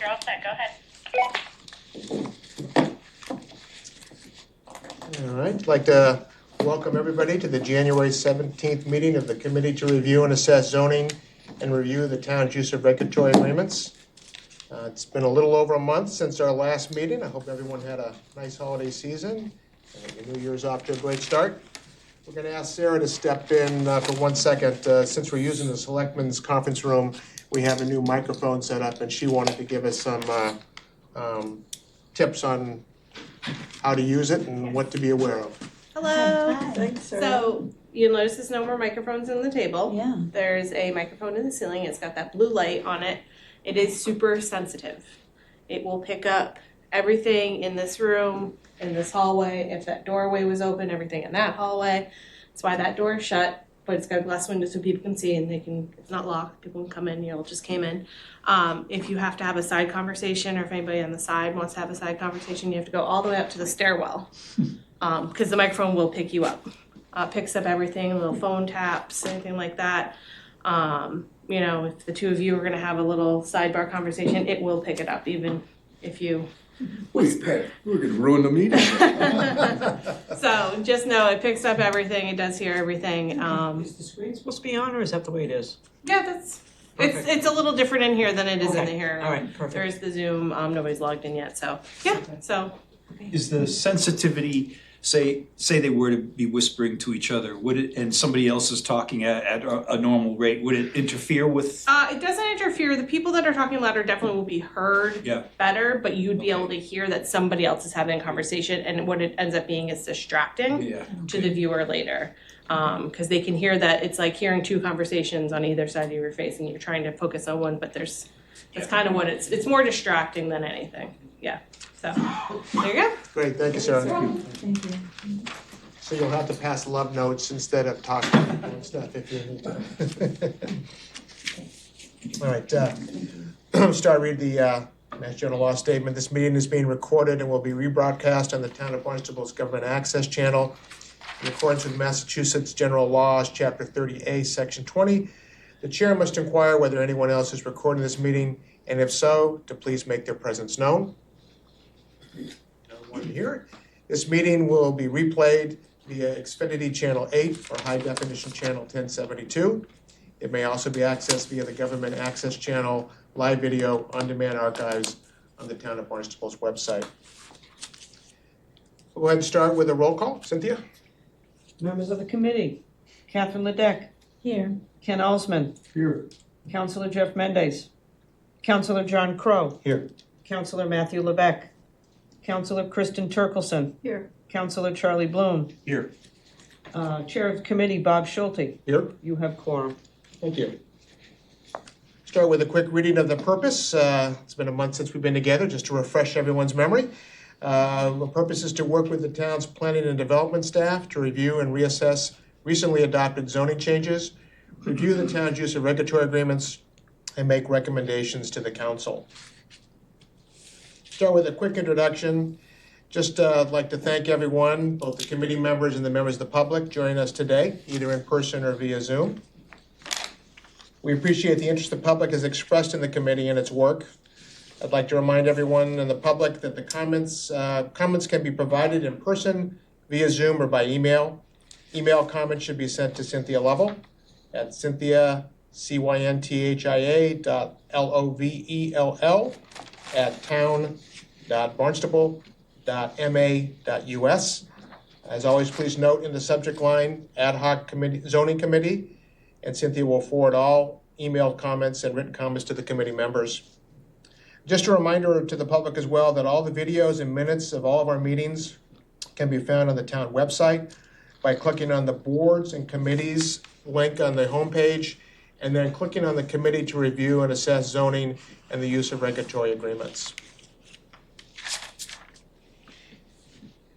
You're all set, go ahead. All right, I'd like to welcome everybody to the January 17th meeting of the Committee to Review and Assess Zoning and Review the Town's Use of Regulatory Agreements. It's been a little over a month since our last meeting. I hope everyone had a nice holiday season and your New Year's off to a great start. We're going to ask Sarah to step in for 1 second. Since we're using the Selectmen's conference room, we have a new microphone set up, and she wanted to give us some tips on how to use it and what to be aware of. Hello. Hi. Thanks, Sarah. So you'll notice there's no more microphones in the table. Yeah. There's a microphone in the ceiling. It's got that blue light on it. It is super sensitive. It will pick up everything in this room, in this hallway. If that doorway was open, everything in that hallway. That's why that door is shut, but it's got a glass window so people can see and it's not locked. People can come in. You all just came in. If you have to have a side conversation, or if anybody on the side wants to have a side conversation, you have to go all the way up to the stairwell because the microphone will pick you up. Picks up everything, little phone taps, anything like that. If the two of you are going to have a little sidebar conversation, it will pick it up, even if you whisper. We're going to ruin the meeting. So just know it picks up everything. It does hear everything. Is the screen supposed to be on, or is that the way it is? Yeah, Perfect. it's a little different in here than it is in here. All right, perfect. There's the Zoom. Nobody's logged in yet, so yeah. So Is the sensitivity, say they were to be whispering to each other, would it, and somebody else is talking at a normal rate, would it interfere with? it doesn't interfere. The people that are talking louder definitely will be heard better, but you'd be able to hear that somebody else is having a conversation, and what it ends up being is distracting to the viewer later. Because they can hear that it's like hearing two conversations on either side of your face, and you're trying to focus on one, but that's kind of what it's more distracting than anything. Yeah. So there you go. Great, thank you, Sarah. Thank you. So you'll have to pass love notes instead of talking and stuff if you need to. All right, start read the Mass General Law statement. This meeting is being recorded and will be rebroadcast on the Town of Barnstable's Government Access Channel. In accordance with Massachusetts General Laws, Chapter 30A, Section 20, the chair must inquire whether anyone else is recording this meeting, and if so, to please make their presence known. No one here. This meeting will be replayed via Xfinity Channel 8 or High Definition Channel 1072. It may also be accessed via the Government Access Channel live video on-demand archives on the Town of Barnstable's website. We'll go ahead and start with a roll call. Cynthia? Members of the committee: Catherine Ledeck, Here. Ken Alsman, Here. Councilor Jeff Mendez, Councilor John Crow, Here. Councilor Matthew Lebeck, Councilor Kristen Turkelson, Here. Councilor Charlie Bloom, Here. Chair of the committee Bob Schulte. Here. You have quorum. Thank you. Start with a quick reading of the purpose. It's been a month since we've been together, just to refresh everyone's memory. The purpose is to work with the town's planning and development staff to review and reassess recently adopted zoning changes, review the town's use of regulatory agreements, and make recommendations to the council. Start with a quick introduction. Just I'd like to thank everyone, both the committee members and the members of the public, joining us today, either in person or via Zoom. We appreciate the interest the public has expressed in the committee and its work. I'd like to remind everyone and the public that the comments can be provided in person, via Zoom, or by email. Email comments should be sent to Cynthia Lovell at Cynthia, cynthia.lovell at town.barnstable.ma.us. As always, please note in the subject line, ad hoc zoning committee, and Cynthia will forward all emailed comments and written comments to the committee members. Just a reminder to the public as well that all the videos and minutes of all of our meetings can be found on the town website by clicking on the boards and committees link on the homepage, and then clicking on the committee to review and assess zoning and the use of regulatory agreements.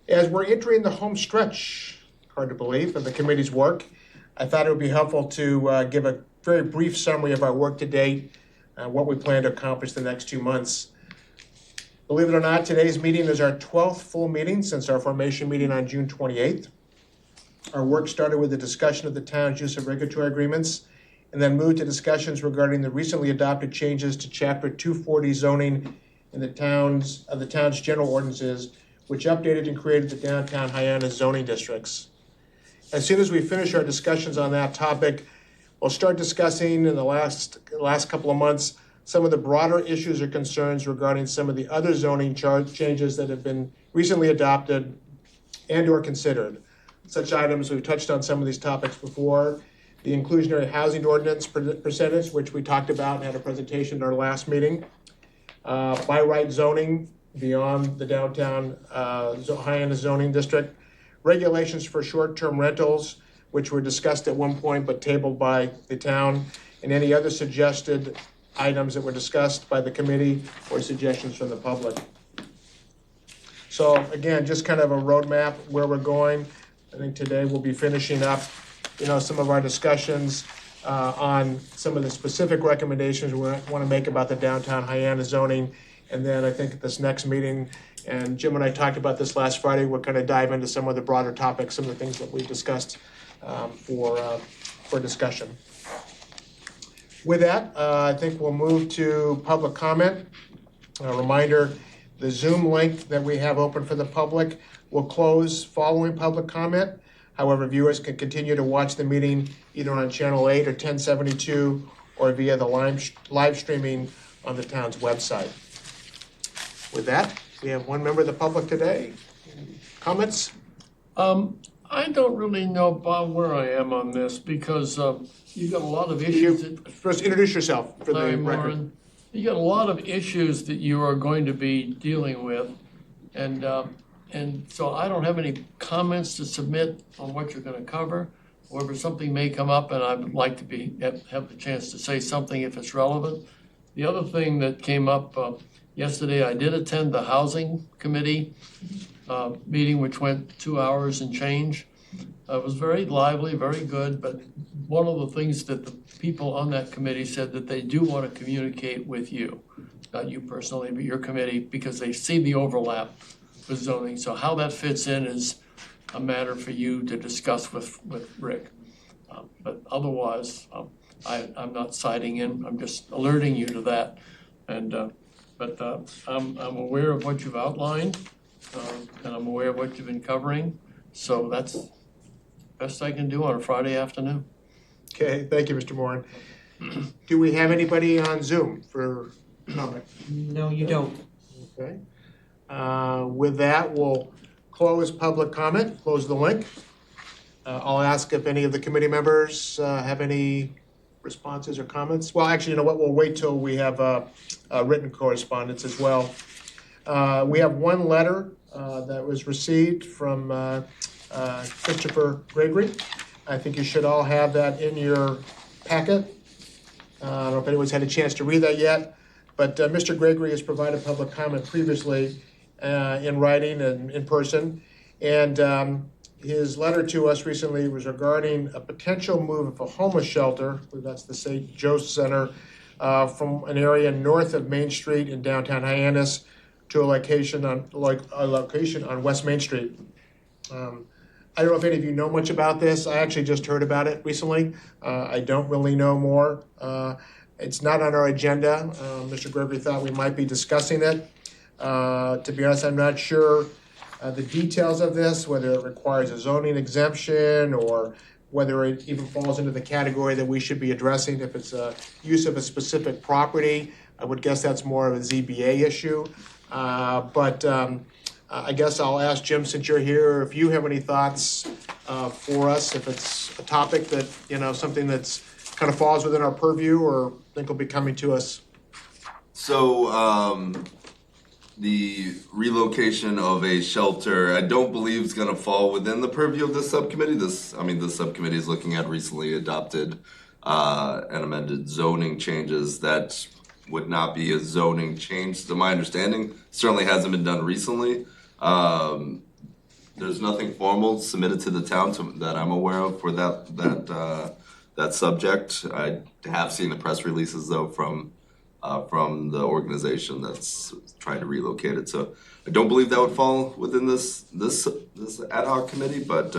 As we're entering the home stretch, hard to believe, of the committee's work, I thought it would be helpful to give a very brief summary of our work to date, what we plan to accomplish the next 2 months. Believe it or not, today's meeting is our 12th full meeting since our formation meeting on June 28th. Our work started with a discussion of the town's use of regulatory agreements and then move to discussions regarding the recently adopted changes to Chapter 240 zoning in the town's general ordinances, which updated and created the downtown Hyannis zoning districts. As soon as we finish our discussions on that topic, we'll start discussing in the last couple of months some of the broader issues or concerns regarding some of the other zoning changes that have been recently adopted and or considered. Such items, we've touched on some of these topics before. The inclusionary housing ordinance percentage, which we talked about and had a presentation at our last meeting. By right zoning beyond the downtown Hyannis zoning district. Regulations for short-term rentals, which were discussed at one point but tabled by the town, and any other suggested items that were discussed by the committee or suggestions from the public. So again, just kind of a roadmap where we're going. I think today we'll be finishing up, some of our discussions on some of the specific recommendations we want to make about the downtown Hyannis zoning. And then I think at this next meeting, and Jim and I talked about this last Friday, we're going to dive into some of the broader topics, some of the things that we discussed for discussion. With that, I think we'll move to public comment. A reminder, the Zoom link that we have open for the public will close following public comment. However, viewers can continue to watch the meeting either on Channel 8 or 1072 or via the live streaming on the town's website. With that, we have one member of the public today. Comments? I don't really know, Bob, where I am on this because you got a lot of issues. First, introduce yourself for Larry the record. Moran, you got a lot of issues that you are going to be dealing with, and so I don't have any comments to submit on what you're going to cover. However, something may come up, and I would like to have the chance to say something if it's relevant. The other thing that came up yesterday, I did attend the Housing Committee meeting, which went 2 hours and change. It was very lively, very good, but one of the things that the people on that committee said that they do want to communicate with you, not you personally, but your committee, because they see the overlap with zoning. So how that fits in is a matter for you to discuss with Rick. But otherwise, I'm not citing in, I'm just alerting you to that. And but I'm aware of what you've outlined, and I'm aware of what you've been covering. So that's the best I can do on a Friday afternoon. Okay, thank you, Mr. Moran. Do we have anybody on Zoom for comment? No, you don't. Okay. With that, we'll close public comment, close the link. I'll ask if any of the committee members have any responses or comments. Well, actually, you know what? We'll wait till we have written correspondence as well. We have one letter that was received from Christopher Gregory. I think you should all have that in your packet. I don't know if anyone's had a chance to read that yet, but Mr. Gregory has provided public comment previously in writing and in person. And his letter to us recently was regarding a potential move of a homeless shelter, I believe that's the St. Joe's Center, from an area north of Main Street in downtown Hyannis to a location on West Main Street. I don't know if any of you know much about this. I actually just heard about it recently. I don't really know more. It's not on our agenda. Mr. Gregory thought we might be discussing it. To be honest, I'm not sure the details of this, whether it requires a zoning exemption or whether it even falls into the category that we should be addressing. If it's a use of a specific property, I would guess that's more of a ZBA issue. But I guess I'll ask Jim, since you're here, if you have any thoughts for us, if it's a topic that, something that's kind of falls within our purview or think will be coming to us. So the relocation of a shelter, I don't believe is going to fall within the purview of this subcommittee. This subcommittee is looking at recently adopted and amended zoning changes that would not be a zoning change, to my understanding. Certainly hasn't been done recently. There's nothing formal submitted to the town that I'm aware of for that subject. I have seen the press releases though from the organization that's trying to relocate it. So I don't believe that would fall within this ad hoc committee, but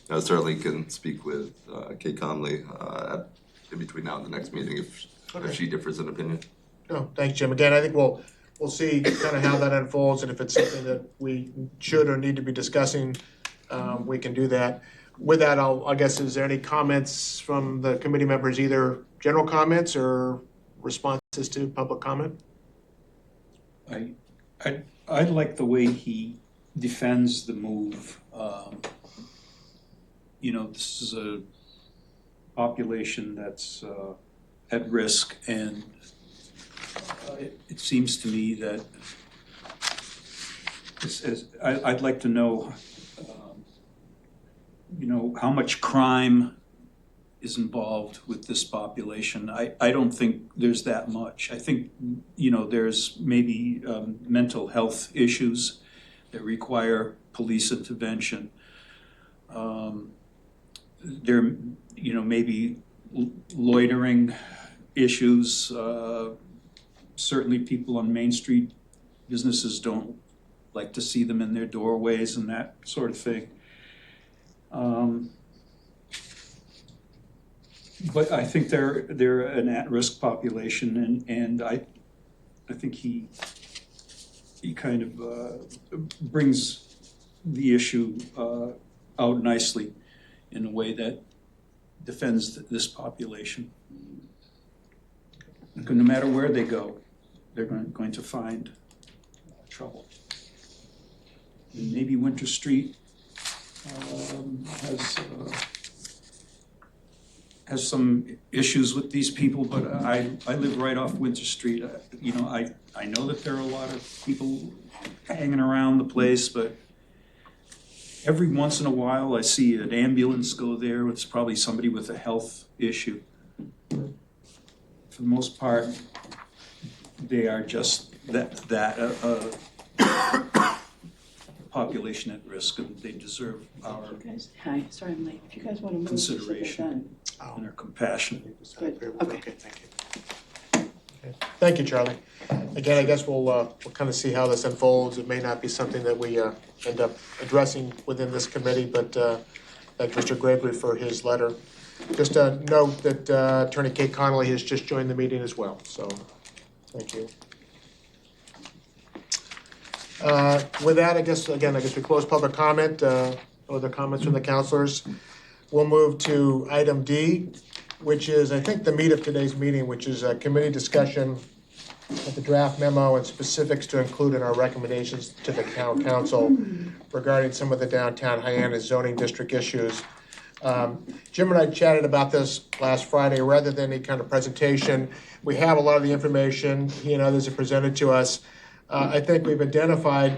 I certainly can speak with Kate Conley in between now and the next meeting if Okay. she differs in opinion. No, thanks, Jim. Again, I think we'll see kind of how that unfolds, and if it's something that we should or need to be discussing, we can do that. With that, I guess, is there any comments from the committee members, either general comments or responses to public comment? I like the way he defends the move. You know, this is a population that's at risk, and it seems to me that I'd like to know, you know, how much crime is involved with this population. I don't think there's that much. I think, you know, there's maybe mental health issues that require police intervention. There, you know, maybe loitering issues. Certainly people on Main Street, businesses don't like to see them in their doorways and that sort of thing. But I think they're an at-risk population, and I think he kind of brings the issue out nicely in a way that defends this population. Because no matter where they go, they're going to find trouble. And maybe Winter Street has some issues with these people, but I live right off Winter Street. You know, I know that there are a lot of people hanging around the place, but every once in a while I see an ambulance go there. It's probably somebody with a health issue. For the most part, they are just that population at risk, and they deserve our You guys, hi, sorry I'm late. If you guys want to move, just so they're consideration done. and our compassion. Good. Okay, thank you. Okay. Thank you, Charlie. Again, I guess we'll kind of see how this unfolds. It may not be something that we end up addressing within this committee, but thank Mr. Gregory for his letter. Just a note that Attorney Kate Connolly has just joined the meeting as well, so thank you. With that, I guess we close public comment. Other comments from the counselors? We'll move to item D, which is, I think, the meat of today's meeting, which is a committee discussion of the draft memo and specifics to include in our recommendations to the town council regarding some of the downtown Hyannis zoning district issues. Jim and I chatted about this last Friday. Rather than any kind of presentation, we have a lot of the information he and others have presented to us. I think we've identified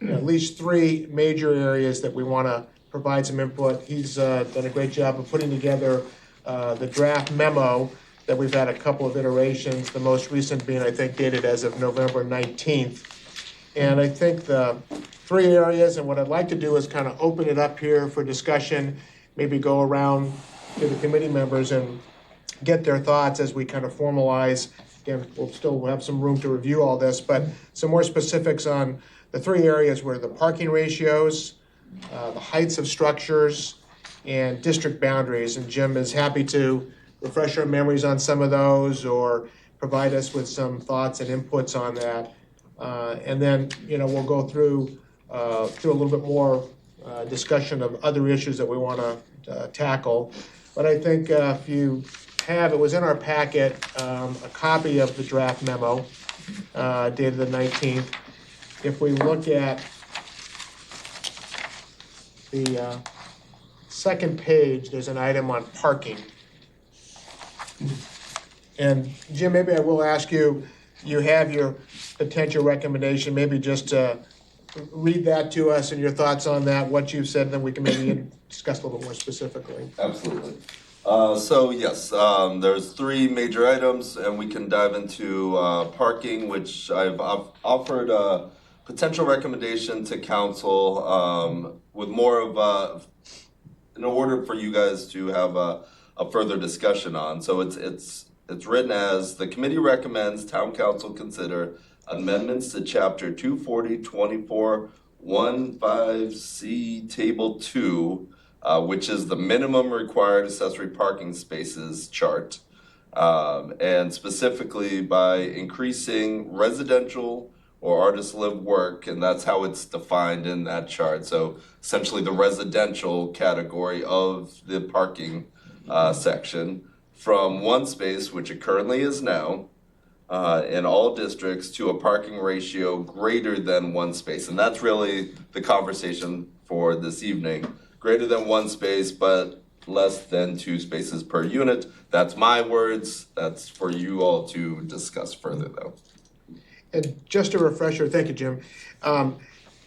at least three major areas that we want to provide some input. He's done a great job of putting together the draft memo that we've had a couple of iterations, the most recent being, I think, dated as of November 19th. And I think the three areas, and what I'd like to do is kind of open it up here for discussion, maybe go around to the committee members and get their thoughts as we kind of formalize. Again, we'll still have some room to review all this, but some more specifics on the three areas where the parking ratios, the heights of structures, and district boundaries. And Jim is happy to refresh our memories on some of those or provide us with some thoughts and inputs on that. And then, you know, we'll go through a little bit more discussion of other issues that we want to tackle. But I think if you have, it was in our packet, a copy of the draft memo dated the 19th. If we look at the second page, there's an item on parking. And Jim, maybe I will ask you, you have your potential recommendation, maybe just read that to us and your thoughts on that, what you've said, and then we can maybe discuss a little bit more specifically. Absolutely. So yes, there's three major items, and we can dive into parking, which I've offered a potential recommendation to council with more of in order for you guys to have a further discussion on. So it's written as the committee recommends town council consider amendments to chapter 240.24.15C table 2, which is the minimum required accessory parking spaces chart, And specifically by increasing residential or artist live work, and that's how it's defined in that chart. So essentially the residential category of the parking section from one space, which it currently is now, in all districts to a parking ratio greater than one space. And that's really the conversation for this evening. Greater than one space, but less than 2 spaces per unit. That's my words. That's for you all to discuss further though. And just a refresher, thank you, Jim.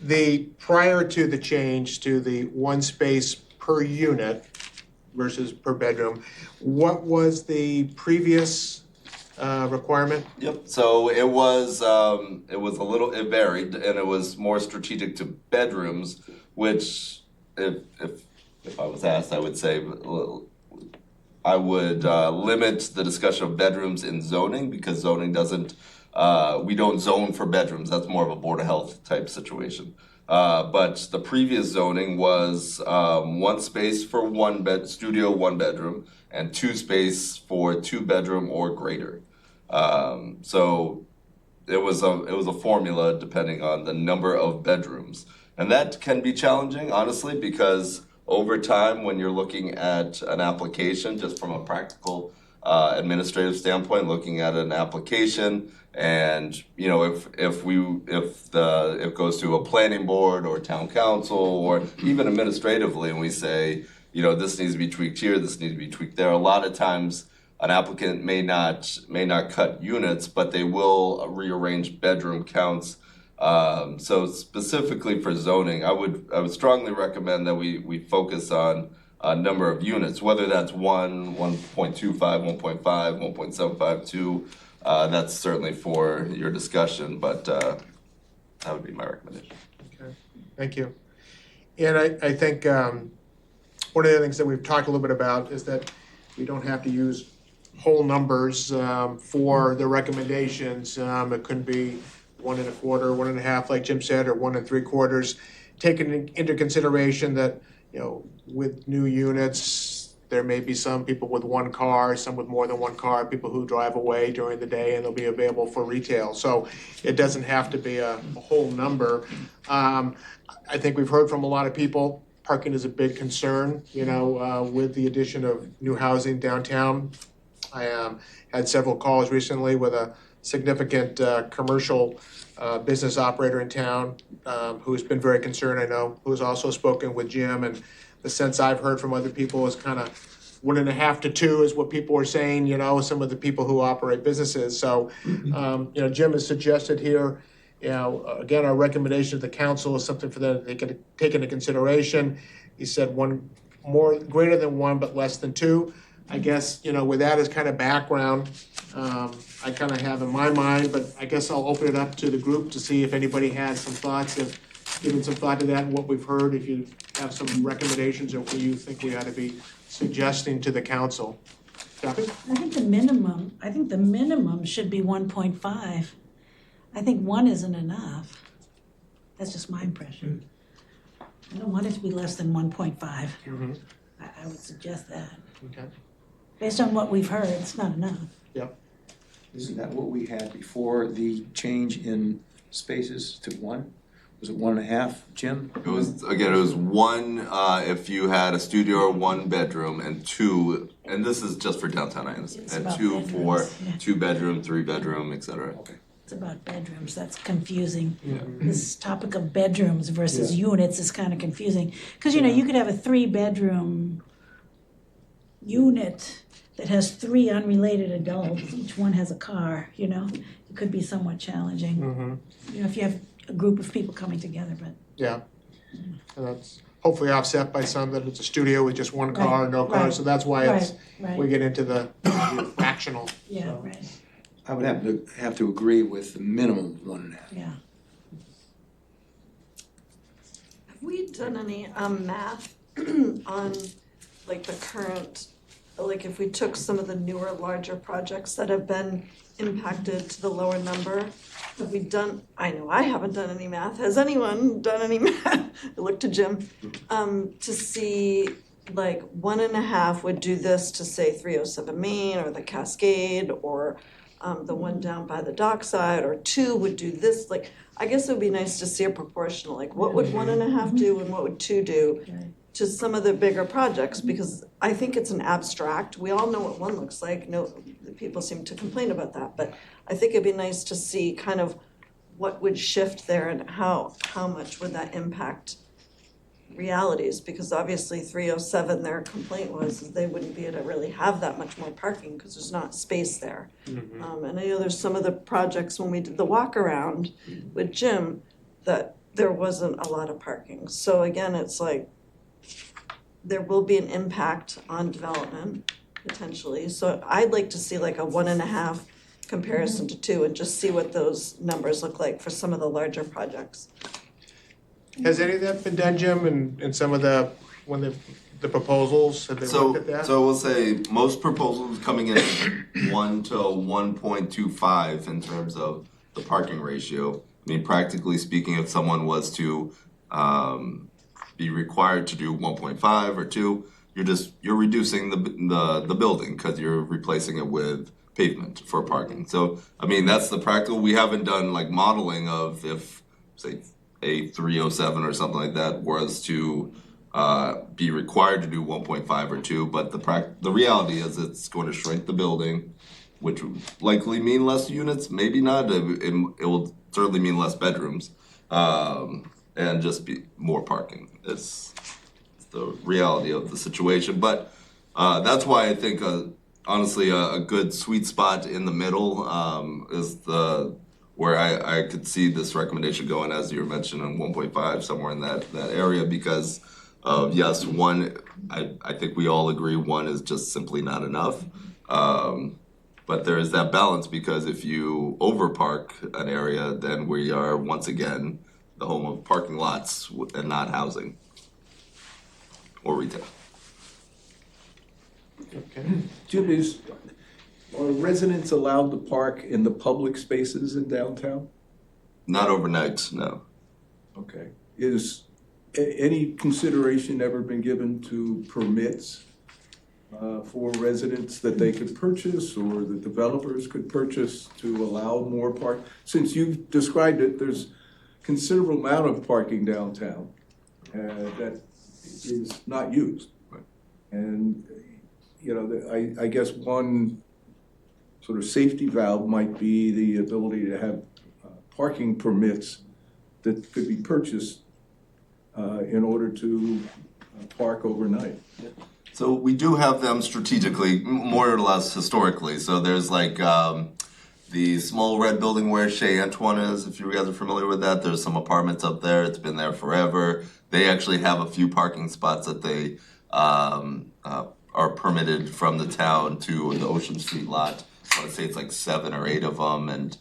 The prior to the change to the 1 space per unit versus per bedroom, what was the previous requirement? Yep. So it was it varied, and it was more strategic to bedrooms, which if I was asked, I would say I would limit the discussion of bedrooms in zoning, because zoning doesn't we don't zone for bedrooms. That's more of a Board of Health type situation. But the previous zoning was 1 space for 1 studio, 1 bedroom, and 2 space for 2 bedroom or greater. So it was a formula depending on the number of bedrooms, and that can be challenging, honestly, because over time, when you're looking at an application, just from a practical administrative standpoint, looking at an application, and you know, if it goes to a planning board or town council or even administratively, and we say, you know, this needs to be tweaked here, this needs to be tweaked there, a lot of times an applicant may not cut units, but they will rearrange bedroom counts. So specifically for zoning, I would strongly recommend that we focus on a number of units, whether that's 1, 1.25, 1.5, 1.75, 2. That's certainly for your discussion, but that would be my recommendation. Okay, thank you. And I think one of the things that we've talked a little bit about is that we don't have to use whole numbers for the recommendations. It couldn't be 1 1/4, 1 1/2, like Jim said, or 1 3/4. Taking into consideration that, you know, with new units, there may be some people with 1 car, some with more than 1 car, people who drive away during the day, and they'll be available for retail. So it doesn't have to be a whole number. I think we've heard from a lot of people, parking is a big concern, you know, with the addition of new housing downtown. I had several calls recently with a significant commercial business operator in town who's been very concerned, I know, who's also spoken with Jim, and the sense I've heard from other people is kind of 1 1/2 to 2 is what people are saying, you know, some of the people who operate businesses. So, you know, Jim has suggested here, you know, again, our recommendation to the council is something for them that they can take into consideration. He said 1 more, greater than 1, but less than 2. I guess, you know, with that as kind of background, I kind of have in my mind, but I guess I'll open it up to the group to see if anybody has some thoughts, if given some thought to that and what we've heard, if you have some recommendations or what you think we ought to be suggesting to the council. Kathy? I think the minimum should be 1.5. I think 1 isn't enough. That's just my impression. I don't want it to be less than 1.5. Mm-hmm. I would suggest that. Okay. Based on what we've heard, it's not enough. Isn't that what we had before the change in spaces to 1? Was it 1 1/2, Jim? It was 1 if you had a studio or 1 bedroom, and 2, and this is just for downtown, I understand, It's and about 2 for bedrooms, yeah. 2 bedroom, 3 bedroom, etc. Okay. It's about bedrooms, that's confusing. This topic of bedrooms versus units is kind of confusing. Because, you know, you could have a 3-bedroom unit that has 3 unrelated adults, each one has a car, you know? It could be somewhat challenging, Mm-hmm. you know, if you have a group of people coming together, but. Yeah. And that's hopefully offset by some that it's a studio with just 1 car, Right, no car, right, so that's why it's, Right, we get into the fractional. yeah, so. right, I would have to agree with the minimum of 1 1/2. yeah. Have we done any math on like the current, like if we took some of the newer, larger projects that have been impacted to the lower number? Have we done, I know I haven't done any math, has anyone done any math? I look to Jim, to see like 1.5 would do this to say 307 Main or the Cascade or the one down by the dockside, or 2 would do this, like, I guess it would be nice to see a proportional, like what would 1.5 do and what would 2 do to some of the bigger projects, because I think it's an abstract, we all know what 1 looks like, no, people seem to complain about that, but I think it'd be nice to see kind of what would shift there and how much would that impact realities, because obviously 307, their complaint was is they wouldn't be able to really have that much more parking because there's not space there. And I know there's some of the projects when we did the walk around with Jim that there wasn't a lot of parking. So again, it's like there will be an impact on development potentially. So I'd like to see like a 1.5 comparison to 2 and just see what those numbers look like for some of the larger projects. Has any of that been done, Jim, in some of the, when the proposals, have they looked at that? So we'll say most proposals coming in at 1 to 1.25 in terms of the parking ratio. I mean, practically speaking, if someone was to be required to do 1.5 or 2, you're reducing the building because you're replacing it with pavement for parking. So I mean, that's the practical. We haven't done like modeling of if say a 307 or something like that was to be required to do 1.5 or 2, but the reality is it's going to shrink the building, which would likely mean less units, maybe not. It will certainly mean less bedrooms, and just be more parking. It's the reality of the situation, but that's why I think honestly a good sweet spot in the middle is where I could see this recommendation going, as you were mentioning, 1.5, somewhere in that area, because of, yes, 1, I think we all agree 1 is just simply not enough. But there is that balance, because if you overpark an area, then we are once again the home of parking lots and not housing or retail. Okay. Jim, are residents allowed to park in the public spaces in downtown? Not overnight, no. Okay. Is any consideration ever been given to permits for residents that they could purchase or the developers could purchase to allow more park? Since you've described it, there's considerable amount of parking downtown that is not used. Right. And, you know, I guess one sort of safety valve might be the ability to have parking permits that could be purchased in order to park overnight. So we do have them strategically, more or less historically. So there's like the small red building where Chez Antoine is, if you guys are familiar with that. There's some apartments up there. It's been there forever. They actually have a few parking spots that they are permitted from the town to the Ocean Street lot. I would say it's like 7 or 8 of them. And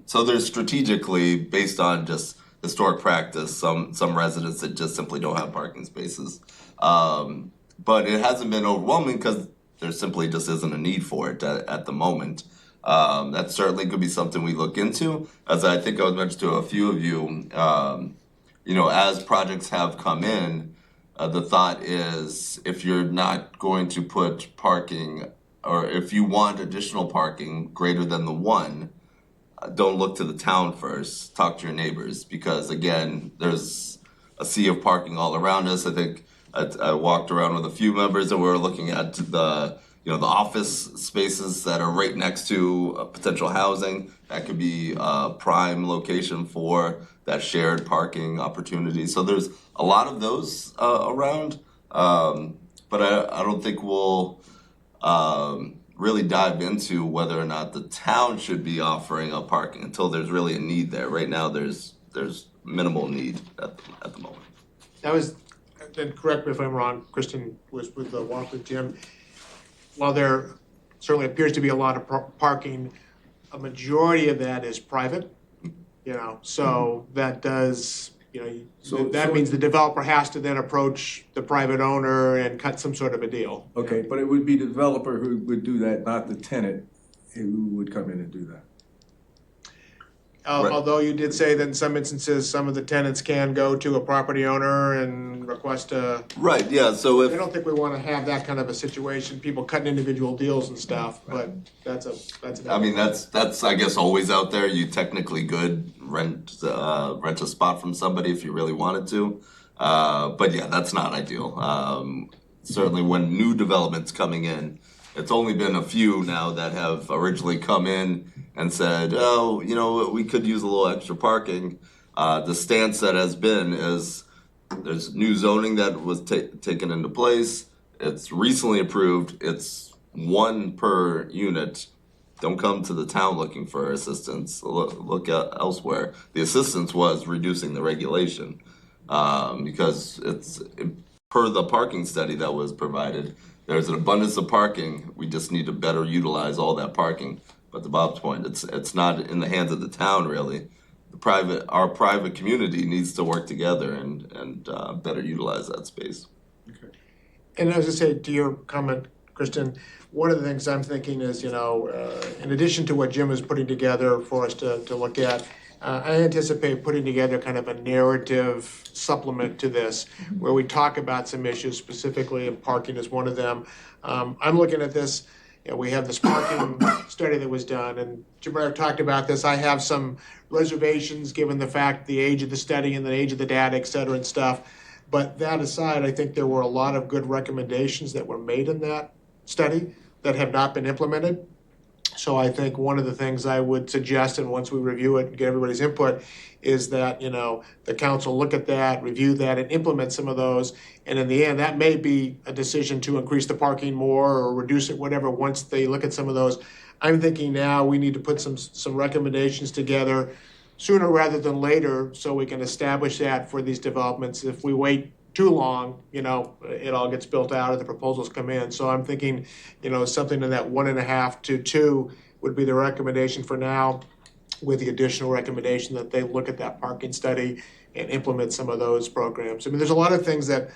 so there's strategically, based on just historic practice, some residents that just simply don't have parking spaces. But it hasn't been overwhelming because there simply just isn't a need for it at the moment. That certainly could be something we look into. As I think I was mentioned to a few of you, you know, as projects have come in, the thought is if you're not going to put parking, or if you want additional parking greater than the 1, don't look to the town first, talk to your neighbors, because again, there's a sea of parking all around us. I think I walked around with a few members and we were looking at the office spaces that are right next to potential housing. That could be a prime location for that shared parking opportunity. So there's a lot of those around, but I don't think we'll really dive into whether or not the town should be offering a parking until there's really a need there. Right now, there's minimal need at the moment. That was, and correct me if I'm wrong, Kristen was with the walk with Jim. While there certainly appears to be a lot of parking, a majority of that is private, you know, so that does, you know, that means the developer has to then approach the private owner and cut some sort of a deal. Okay, but it would be the developer who would do that, not the tenant who would come in and do that. Right. Although you did say that in some instances, some of the tenants can go to a property owner and request a, Right, yeah, so I if, don't think we wanna have that kind of a situation, people cutting individual deals and stuff, but that's a. I mean, that's, I guess, always out there. You technically could rent a spot from somebody if you really wanted to. But yeah, that's not ideal. Certainly when new developments coming in, it's only been a few now that have originally come in and said, oh, you know, we could use a little extra parking. The stance that has been is there's new zoning that was taken into place. It's recently approved. It's one per unit. Don't come to the town looking for assistance. Look elsewhere. The assistance was reducing the regulation because it's per the parking study that was provided. There's an abundance of parking. We just need to better utilize all that parking. But to Bob's point, it's not in the hands of the town really. Our private community needs to work together and better utilize that space. And as I say, to your comment, Kristen, one of the things I'm thinking is, in addition to what Jim is putting together for us to look at, I anticipate putting together kind of a narrative supplement to this, where we talk about some issues, specifically, and parking is one of them. I'm looking at this, we have this parking study that was done, and Jim and I have talked about this. I have some reservations, given the fact, the age of the study and the age of the data, et cetera, and stuff. But that aside, I think there were a lot of good recommendations that were made in that study that have not been implemented. So I think one of the things I would suggest, and once we review it and get everybody's input, is that, the council look at that, review that, and implement some of those. And in the end, that may be a decision to increase the parking more or reduce it, whatever, once they look at some of those. I'm thinking now we need to put some recommendations together sooner rather than later, so we can establish that for these developments. If we wait too long, it all gets built out and the proposals come in. So I'm thinking, something in that 1.5 to 2 would be the recommendation for now, with the additional recommendation that they look at that parking study and implement some of those programs. I mean, there's a lot of things that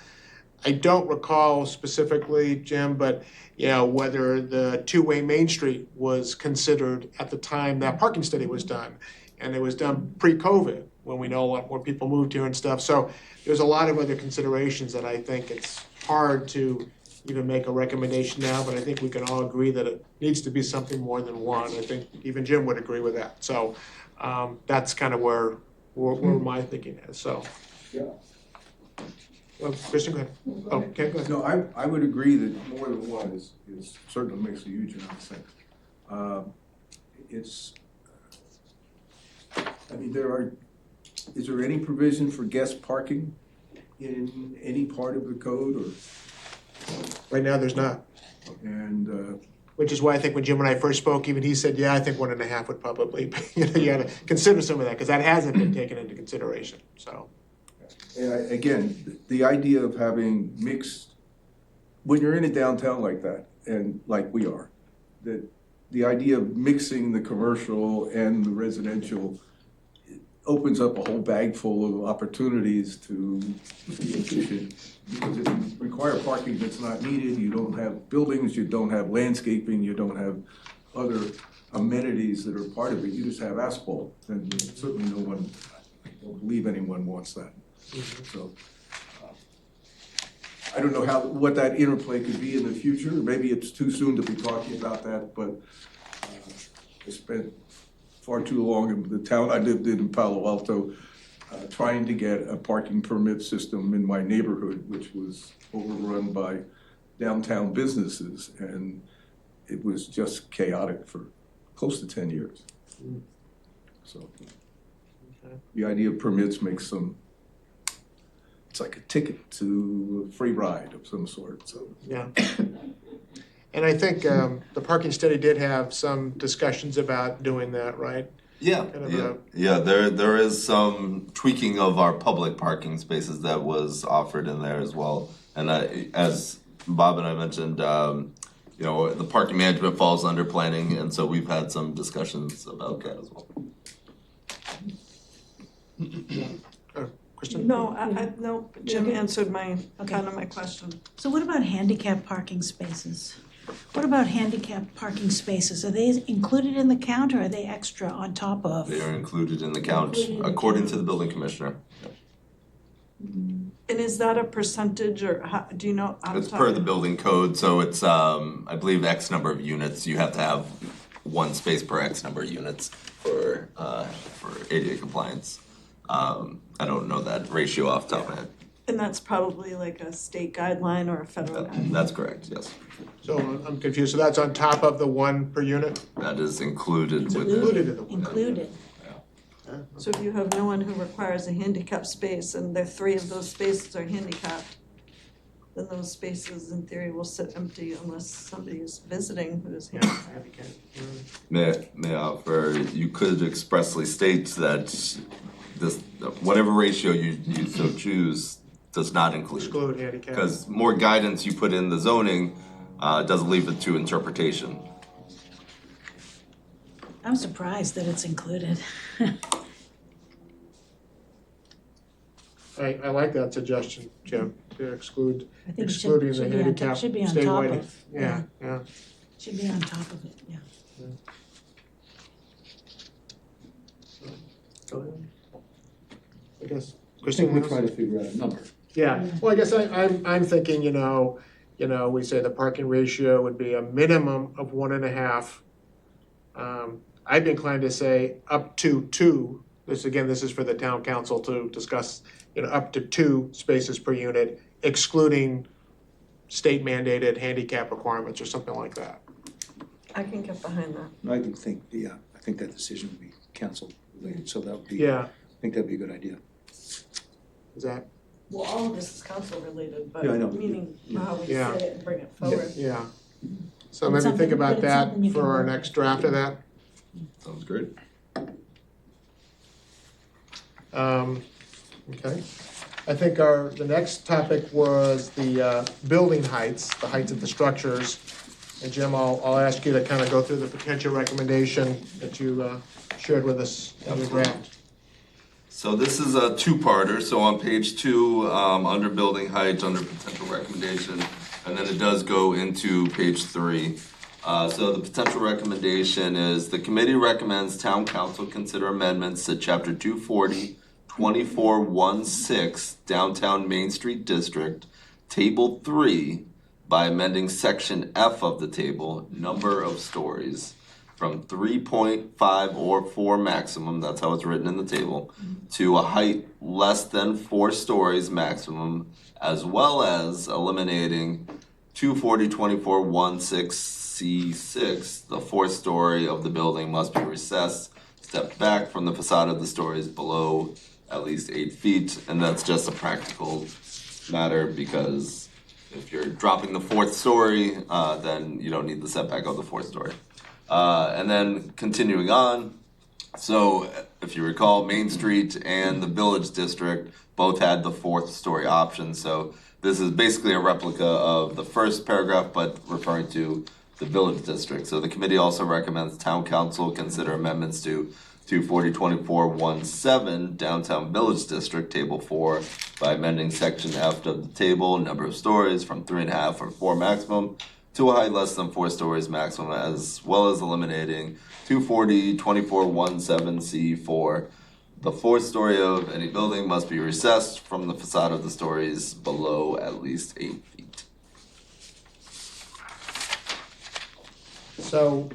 I don't recall specifically, Jim, but whether the two-way Main Street was considered at the time that parking study was done. And it was done pre-COVID, when we know a lot more people moved here and stuff. So there's a lot of other considerations that I think it's hard to even make a recommendation now, but I think we can all agree that it needs to be something more than one. I think even Jim would agree with that. So that's kind of where my thinking is, so. Yeah. Well, Christian, go ahead. Oh, okay, go ahead. No, I would agree that more than one is certainly makes a huge amount of sense. Is there any provision for guest parking in any part of the code, or? Right now, there's not. And, Which is why I think when Jim and I first spoke, even he said, yeah, I think 1.5 would probably, you gotta consider some of that, because that hasn't been taken into consideration, so. And again, the idea of having mixed, when you're in a downtown like that, and like we are, that the idea of mixing the commercial and the residential opens up a whole bag full of opportunities to be efficient. Because if you require parking that's not needed, you don't have buildings, you don't have landscaping, you don't have other amenities that are part of it, you just have asphalt. And certainly I don't believe anyone wants that. So, I don't know what that interplay could be in the future. Maybe it's too soon to be talking about that, but I spent far too long in the town I lived in Palo Alto, trying to get a parking permit system in my neighborhood, which was overrun by downtown businesses, and it was just chaotic for close to 10 years. So the idea of permits makes it's like a ticket to a free ride of some sort, so. Yeah. And I think the parking study did have some discussions about doing that, right? Yeah, there is some tweaking of our public parking spaces that was offered in there as well. And as Bob and I mentioned, the parking management falls under planning, and so we've had some discussions about that as well. Kristen? No, Jim answered my question. So what about handicap parking spaces? What about handicap parking spaces? Are they included in the count or are they extra on top of? They are included in the count, Included in the according count. to the building commissioner. And is that a percentage or how, do you know? off It's top per of the your- building code, so it's, I believe X number of units, you have to have one space per X number of units for ADA compliance. I don't know that ratio off the top of my head. And that's probably like a state guideline or a federal guideline? That's correct, yes. So I'm confused, so that's on top of the one per unit? That is included with Included in the one. Included. So if you have no one who requires a handicap space and there 3 of those spaces are handicapped, then those spaces in theory will sit empty unless somebody is visiting who is handicapped. May I offer, you could expressly state that this, whatever ratio you so choose does not include. Exclude handicap. Because more guidance you put in the zoning does leave it to interpretation. I'm surprised that it's included. I like that suggestion, Jim, to exclude, I think it excluding the should be on top, handicap should be on top statewide. of. Yeah. Should be on top of it, yeah. I guess, I Christine, think we're trying to figure out a number. yeah, well, I guess I'm thinking, we say the parking ratio would be a minimum of 1.5. I'd be inclined to say up to 2. This is for the town council to discuss, up to 2 spaces per unit, excluding state mandated handicap requirements or something like that. I can get behind that. I can think, yeah, I think that decision would be council related, so that would be, Yeah, I think that'd be a good idea. is that, Well, all of this is council related, but Yeah, I know. meaning how we Yeah. say it and bring it forward. yeah. So It's maybe something- think but about it's that something you can for our work next with. draft of that. Sounds great. Okay. I think the next topic was the building heights, the heights of the structures. And Jim, I'll ask you to kind of go through the potential recommendation that you shared with us in your draft. So this is a two-parter, so on page 2, under building height, under potential recommendation, and then it does go into page 3. So the potential recommendation is, the committee recommends town council consider amendments to chapter 240, 2416, downtown Main Street District, table 3, by amending section F of the table, number of stories, from 3.5 or 4 maximum, that's how it's written in the table, to a height less than 4 stories maximum, as well as eliminating 240-2416C6, the 4th story of the building must be recessed, stepped back from the facade of the stories below at least 8 feet, and that's just a practical matter because if you're dropping the 4th story, then you don't need the setback of the 4th story. And then continuing on, so if you recall, Main Street and the Village District both had the 4th story option. So this is basically a replica of the first paragraph, but referring to the Village District. So the committee also recommends town council consider amendments to 240-2417 downtown Village District, table 4, by amending section F of the table, number of stories from 3.5 or 4 maximum to a height less than 4 stories maximum, as well as eliminating 240-2417C4. The 4th story of any building must be recessed from the facade of the stories below at least 8 feet. So,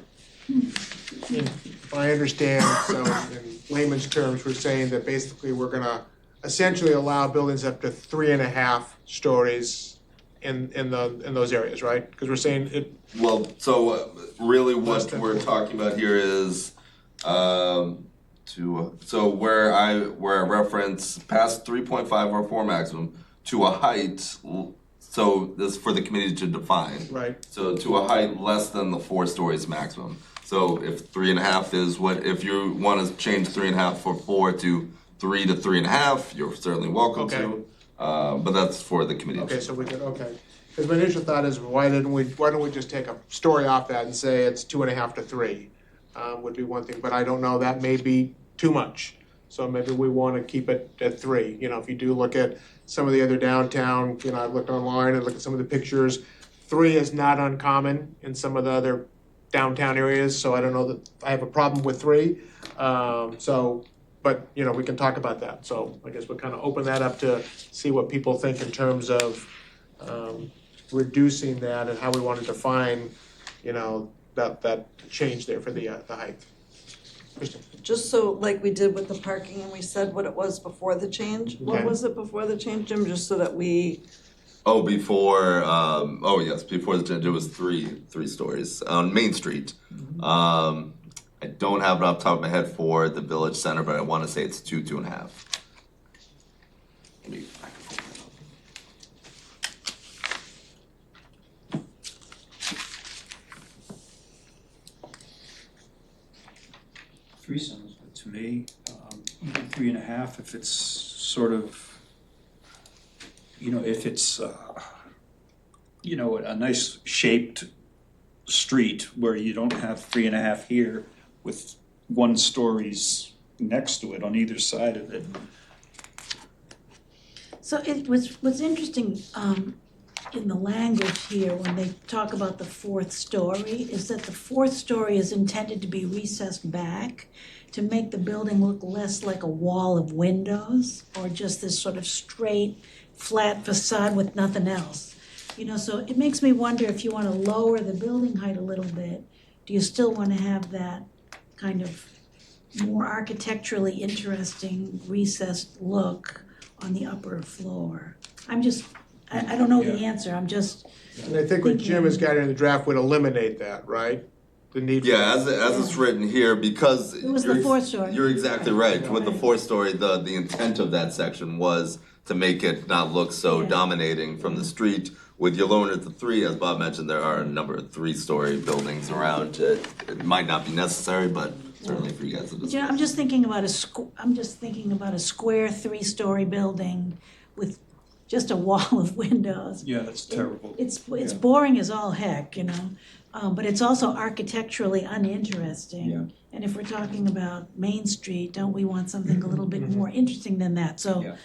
if I understand, so in layman's terms, we're saying that basically we're gonna essentially allow buildings up to 3.5 stories in those areas, right? Because we're saying it, Well, so really Less what than we're 4. talking about here is so where I reference past 3.5 or 4 maximum to a height, so this is for the committee to define. right, So to a height less than the 4 stories maximum. So if 3.5 is what, if you want to change 3.5 for 4 to 3 to 3.5, you're certainly welcome to. But that's for the committee. okay, so we could, okay. Because my initial thought is, why don't we just take a story off that and say it's 2.5 to 3? Would be one thing, but I don't know, that may be too much. So maybe we want to keep it at 3. If you do look at some of the other downtown, I've looked online and looked at some of the pictures, 3 is not uncommon in some of the other downtown areas, so I don't know that I have a problem with 3. But, we can talk about that. So I guess we'll kind of open that up to see what people think in terms of reducing that and how we want to define, that change there for the height. Kristen? Just so, like we did with the parking, and we said what it was before the change. What Okay. was it before the change, Jim? Just so that we, Before the change, it was three stories on Main Street. I don't have it off the top of my head for the Village Center, but I want to say it's 2.5. Maybe I can pull that up. Three sounds good to me, even 3.5 if it's sort of, if it's, a nice shaped street where you don't have 3.5 here with 1 stories next to it on either side of it. So what's interesting, in the language here, when they talk about the 4th story, is that the 4th story is intended to be recessed back to make the building look less like a wall of windows or just this sort of straight, flat facade with nothing else. So it makes me wonder if you want to lower the building height a little bit, do you still want to have that kind of more architecturally interesting recessed look on the upper floor? I don't know the answer, I'm just, And I think what Jim has got in the draft would eliminate that, right? The need for. Yeah, as it's written here, because it was the 4th story. You're exactly right. With the Right. 4th story, the intent of that section was to make it not look so Yeah. dominating from the street. With you lowering it to 3, as Bob mentioned, there are a number of 3-story buildings around. It might not be necessary, but certainly for you guys to discuss. I'm just thinking about a square 3-story building with just a wall of windows. Yeah, that's terrible. It's Yeah. boring as all heck, but it's also architecturally uninteresting. Yeah. And if we're talking about Main Street, don't we want something a little bit more interesting than that? Yeah.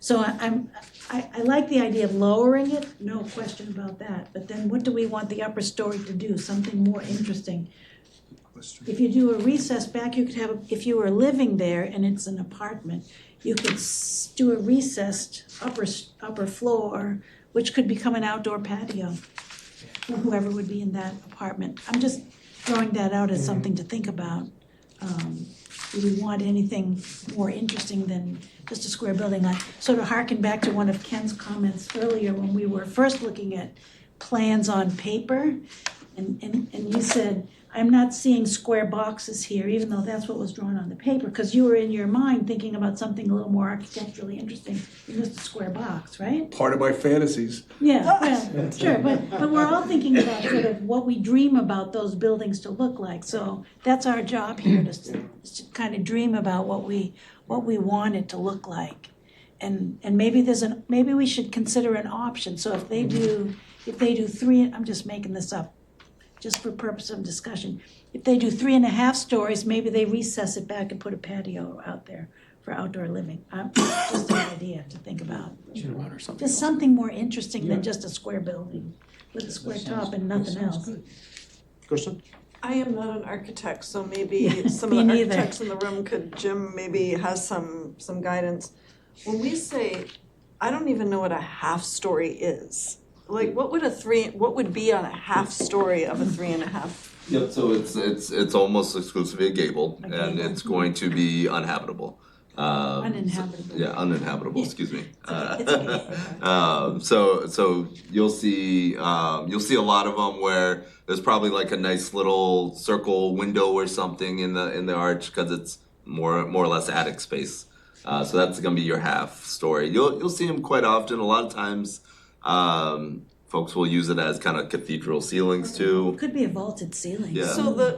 So I like the idea of lowering it, no question about that. But then what do we want the upper story to do? Something more interesting. If you do a recess back, you could have, if you were living there and it's an apartment, you could do a recessed upper floor, which could become an outdoor patio for whoever would be in that apartment. I'm just throwing that out as something to think about. Do we want anything more interesting than just a square building? I sort of harken back to one of Ken's comments earlier when we were first looking at plans on paper. And you said, I'm not seeing square boxes here, even though that's what was drawn on the paper, because you were in your mind thinking about something a little more architecturally interesting than just a square box, right? Part of my fantasies. Yeah, well, sure, but we're all thinking about sort of what we dream about those buildings to look like. So that's our job here, is to kind of dream about what we want it to look like. And maybe maybe we should consider an option. So if they do 3, I'm just making this up, just for purpose of discussion. If they do 3.5 stories, maybe they recess it back and put a patio out there for outdoor living. Just an idea to think about. Just something more interesting than just a square building with a square top and nothing else. Kristen? I am not an architect, so maybe Yeah, some of me the neither. architects in the room Jim maybe has some guidance. When we say, I don't even know what a half story is. Like, what would be on a half story of a 3.5? Yep. So it's almost exclusively a gable, and gable. it's going to be uninhabitable. Uninhabitable. Yeah, uninhabitable. Yeah. Excuse me. It's okay. So you'll see a lot of them where there's probably like a nice little circle window or something in the arch because it's more or less attic space. So that's gonna be your half story. You'll see them quite often. A lot of times, folks will use it as kind of cathedral ceilings too. Could be a vaulted ceiling. Yeah.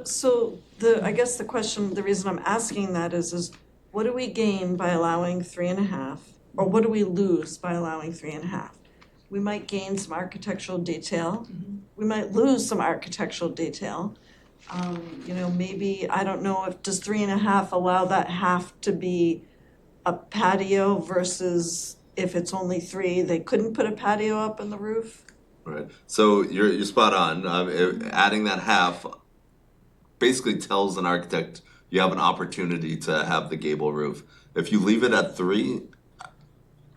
So I guess the question, the reason I'm asking that is what do we gain by allowing 3.5? Or what do we lose by allowing 3.5? We might gain some architectural detail. We might lose some architectural detail. Maybe, I don't know, does 3.5 allow that half to be a patio versus if it's only 3, they couldn't put a patio up in the roof? Right, so you're spot on, adding that half basically tells an architect you have an opportunity to have the gable roof. If you leave it at 3,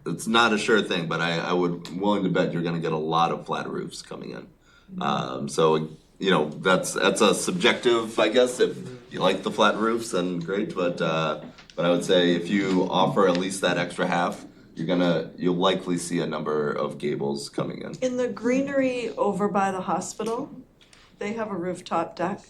it's not a sure thing, but I would willing to bet you're gonna get a lot of flat roofs coming in. So, you know, that's a subjective, I guess, if you like the flat roofs, then great, but I would say if you offer at least that extra half, you'll likely see a number of gables coming in. In the greenery over by the hospital, they have a rooftop deck.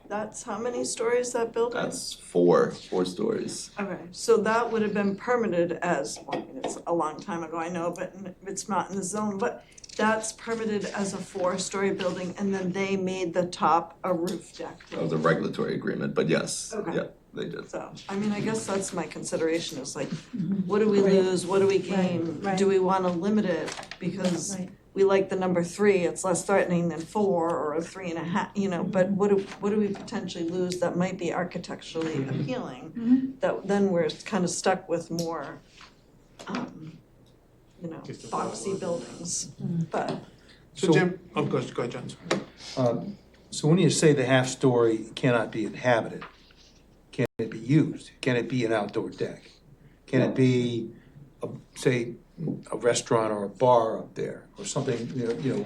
That's how many stories that building? That's 4 stories. Okay, so that would have been permitted as, well, I mean, it's a long time ago, I know, but it's not in the zone, but that's permitted as a 4-story building, and then they made the top a roof deck. That was a regulatory agreement, but yes, Okay. yeah, they did. So, I mean, I guess that's my consideration, is like, what do we lose, what do we gain? Right. Do we wanna limit it because Right. we like the number 3, it's less threatening than 4 or a 3.5, you know, but what do we potentially lose that might be architecturally appealing? That then we're kind of stuck with more, you know, Just a boxy buildings, but. So Jim, go ahead, John. So when you say the half story cannot be inhabited, can it be used? Can it be an outdoor deck? Can it be, say, a restaurant or a bar up there, or something, you know,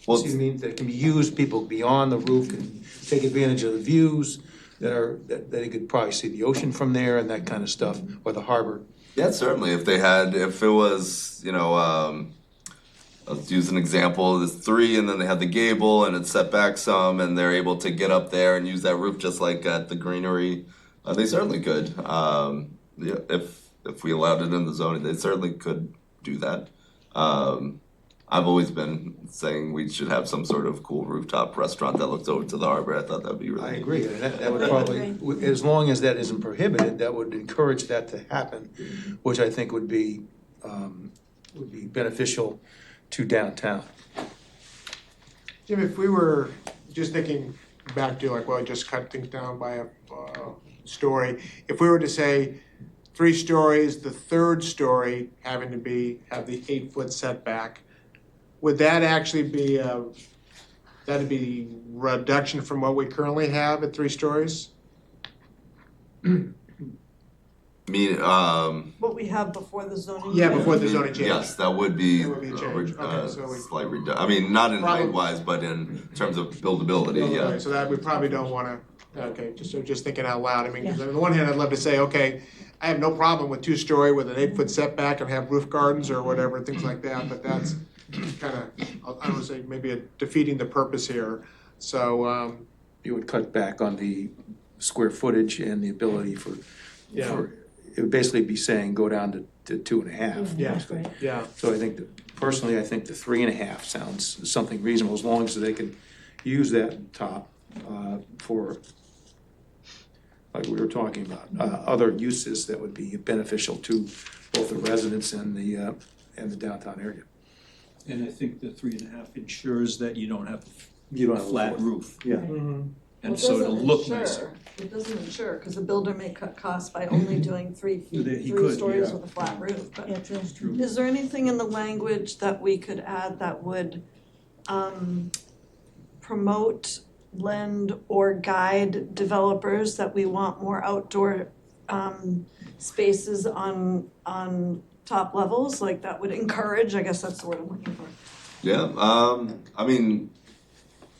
Well, see what I mean, that can be used, people beyond the roof can take advantage of the views that they could probably see the ocean from there and that kind of stuff, or the harbor. yeah, certainly, if it was, you know, let's use an example, there's 3 and then they have the gable and it's set back some and they're able to get up there and use that roof just like at the greenery, they certainly could. Yeah, if we allowed it in the zoning, they certainly could do that. I've always been saying we should have some sort of cool rooftop restaurant that looks over to the harbor. I thought that'd be really I neat. agree, and that would probably, as long as that isn't prohibited, that would encourage that to happen, which I think would be beneficial to downtown. Jim, if we were just thinking back to like, well, just cut things down by a story, if we were to say 3 stories, the 3rd story having to have the 8-foot setback, would that actually be that'd be reduction from what we currently have at 3 stories? What we have before the zoning. Yeah, before the zoning change. Yes, that would be That would be a change. Okay, so we- slight I mean, not in Probably- height wise, but in terms of buildability, yeah. Okay, so that we probably don't wanna, okay, just thinking out loud, I mean, 'cause on the one hand, I'd love to say, okay, I have no problem with 2-story with an 8-foot setback and have roof gardens or whatever, things like that, but that's kinda, I don't wanna say, maybe defeating the purpose here, so, You would cut back on the square footage and the ability for, it would basically be saying go down to 2.5. yeah, yeah. So I think personally, I think the 3.5 sounds something reasonable, as long as they can use that top for, like we were talking about, other uses that would be beneficial to both the residents and the downtown area. And I think the 3.5 ensures that you don't have You don't a have a flat floor. roof, Yeah. and so it'll look nicer. It doesn't ensure, because a builder may cut costs by only doing 3 He feet, could, 3 stories yeah. with a flat roof, but. Yeah, true. True. Is there anything in the language that we could add that would promote, lend, or guide developers that we want more outdoor spaces on top levels? Like that would encourage, I guess that's the word I'm looking for. Yeah, I mean,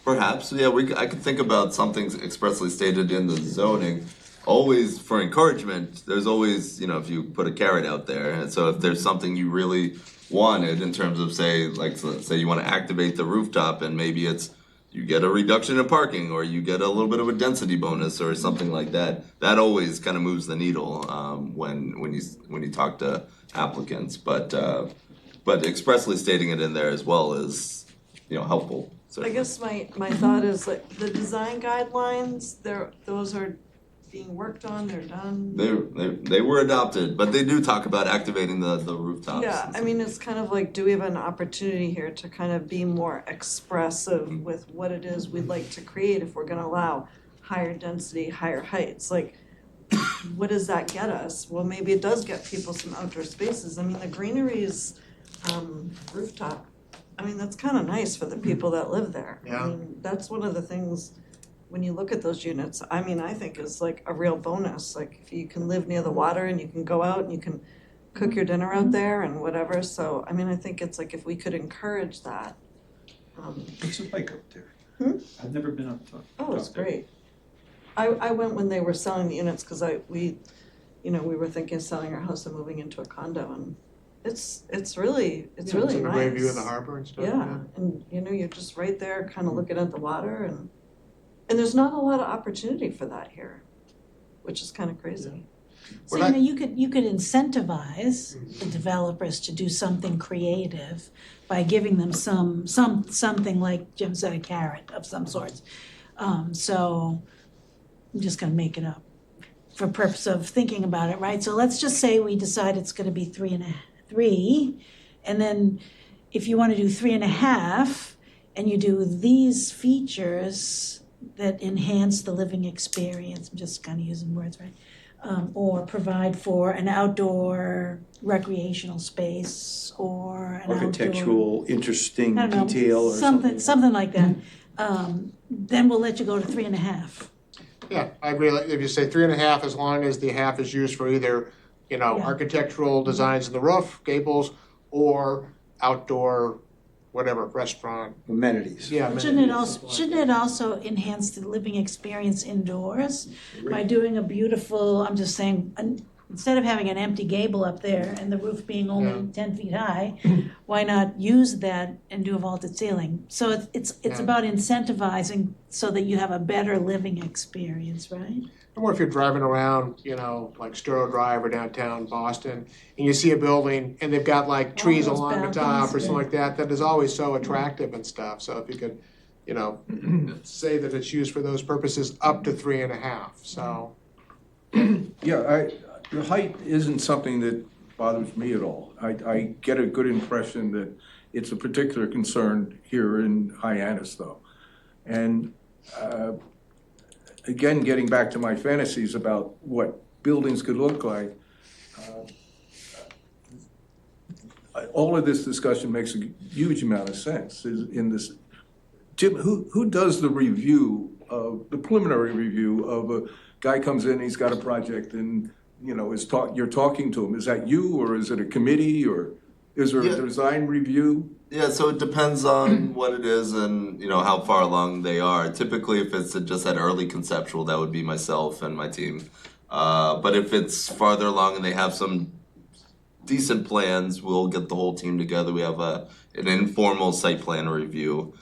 perhaps, yeah, I could think about something expressly stated in the zoning. Always for encouragement, there's always, you know, if you put a carrot out there, and so if there's something you really wanted in terms of say you wanna activate the rooftop and maybe it's, you get a reduction in parking or you get a little bit of a density bonus or something like that, that always kind of moves the needle, when you talk to applicants, but expressly stating it in there as well is, you know, helpful. I guess my thought is like the design guidelines, those are being worked on, they're done. They were adopted, but they do talk about activating the rooftops. Yeah, I mean, it's kind of like, do we have an opportunity here to kind of be more expressive with what it is we'd like to create if we're gonna allow higher density, higher heights, like, what does that get us? Well, maybe it does get people some outdoor spaces, I mean, the greenery is rooftop I mean, that's kind of nice for the people that live there. Yeah. I mean, that's one of the things, when you look at those units, I mean, I think is like a real bonus. Like if you can live near the water and you can go out and you can cook your dinner out there and whatever. So, I mean, I think it's like if we could encourage that. What's it like up there? I've never been up top. Oh, it's up there. great. I went when they were selling the units because we were thinking of selling our house and moving into a condo, and it's really It's really in a nice. great view of the harbor and stuff. Yeah, and you're just right there, kind of looking at the water, and there's not a lot of opportunity for that here, which is kind of crazy. So, Well, you could incentivize the developers to do something creative by giving them something like Jim said, a carrot of some sorts. So I'm just gonna make it up for purpose of thinking about it, right? So let's just say we decide it's gonna be 3, and then if you wanna do 3.5, and you do these features that enhance the living experience, I'm just kinda using words, right? Or provide for an outdoor recreational space or an outdoor. Architectural, interesting I don't know, detail or something. Something like that. Then we'll let you go to 3.5. Yeah, I agree. Like, if you say 3.5, as long as the half is used for either, Yeah. architectural designs in the roof, gables, or outdoor, whatever, restaurant. Amenities. Yeah. Shouldn't it also enhance the living experience indoors by doing a beautiful, I'm just saying, instead of having an empty gable up there and the roof being only Yeah. 10 feet high, why not use that and do a vaulted ceiling? So it's Yeah. about incentivizing so that you have a better living experience, right? Or if you're driving around, like Sturo Drive or downtown Boston, and you see a building and they've got like trees those along the top balconies, or something yeah. like that, that is always so attractive and stuff. So if you could, say that it's used for those purposes up to 3.5, so. Yeah, the height isn't something that bothers me at all. I get a good impression that it's a particular concern here in Hyannis, though. And again, getting back to my fantasies about what buildings could look like, all of this discussion makes a huge amount of sense in this. Jim, who does the preliminary review of a guy comes in, he's got a project and, you're talking to him. Is that you, or is it a committee, or is there a design review? Yeah, so it depends on what it is and how far along they are. Typically, if it's just at early conceptual, that would be myself and my team. But if it's farther along and they have some decent plans, we'll get the whole team together. We have an informal site plan review.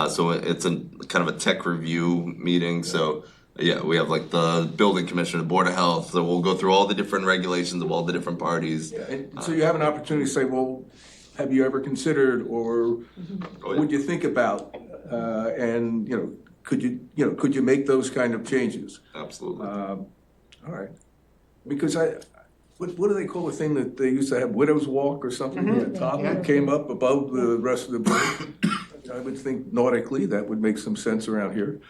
So it's kind of a tech review meeting. So yeah, we have like the building commissioner, the board of health. So we'll go through all the different regulations of all the different parties. Yeah, and so you have an opportunity to say, well, have you ever considered, or would you think about, and could you make those kind of changes? Absolutely. All right, because what do they call the thing that they used to have, Widow's Walk or something? The top that came up above the rest of the building. I would think nautically that would make some sense around here.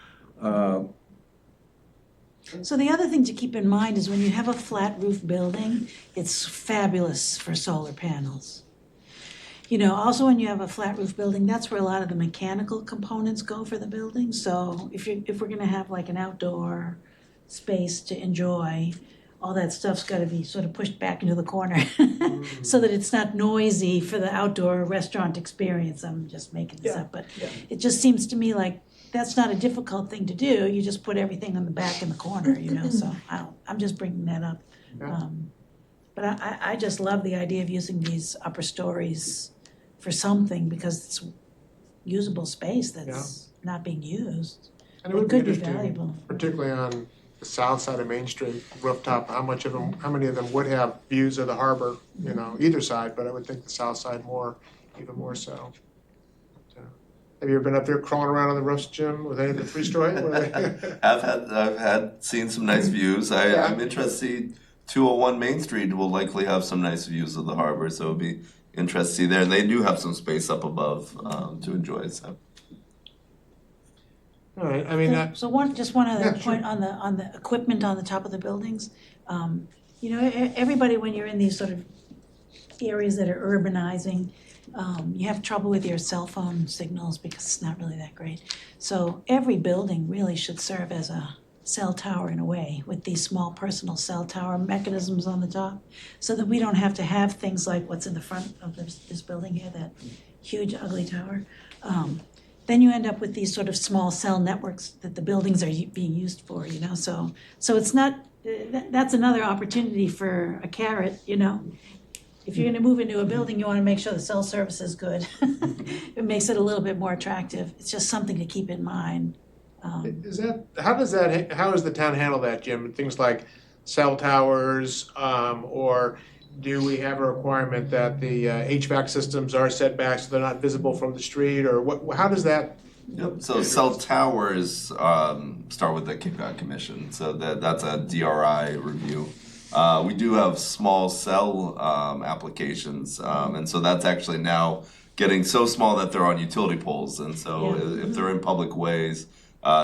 So the other thing to keep in mind is when you have a flat roof building, it's fabulous for solar panels. Also when you have a flat roof building, that's where a lot of the mechanical components go for the building. So if we're gonna have like an outdoor space to enjoy, all that stuff's gotta be sort of pushed back into the corner so that it's not noisy for the outdoor restaurant experience. I'm just making this up, but it just seems to me like that's not a difficult thing to do. You just put everything on the back in the corner, so I'm just bringing that up. Yeah. But I just love the idea of using these upper stories for something because it's usable space that's not being used. And it would It be could be interesting, valuable. particularly on the south side of Main Street rooftop, how many of them would have views of the harbor, either side, but I would think the south side even more so. Have you ever been up there crawling around on the roofs, Jim, with any of the 3-story? I've seen some nice views. I'm interested to see 201 Main Street will likely have some nice views of the harbor, so it'll be interesting to see there. And they do have some space up above to enjoy. So. All right, I mean, So one other Yeah, point on the equipment on the top of the buildings. Everybody, when you're in these sort of areas that are urbanizing, You have trouble with your cell phone signals because it's not really that great. So every building really should serve as a cell tower in a way, with these small personal cell tower mechanisms on the top, so that we don't have to have things like what's in the front of this building here, that huge ugly tower. Then you end up with these sort of small cell networks that the buildings are being used for, you know, so it's not, that's another opportunity for a carrot, you know. If you're gonna move into a building, you wanna make sure the cell service is good. It makes it a little bit more attractive. It's just something to keep in mind. How is the town handle that, Jim? Things like cell towers, or do we have a requirement that the HVAC systems are set back so they're not visible from the street, or what, how does that? Yep, so cell towers start with the Cape Cod Commission, so that's a DRI review. We do have small cell applications, and so that's actually now getting so small that they're on utility poles, and so if they're in public ways,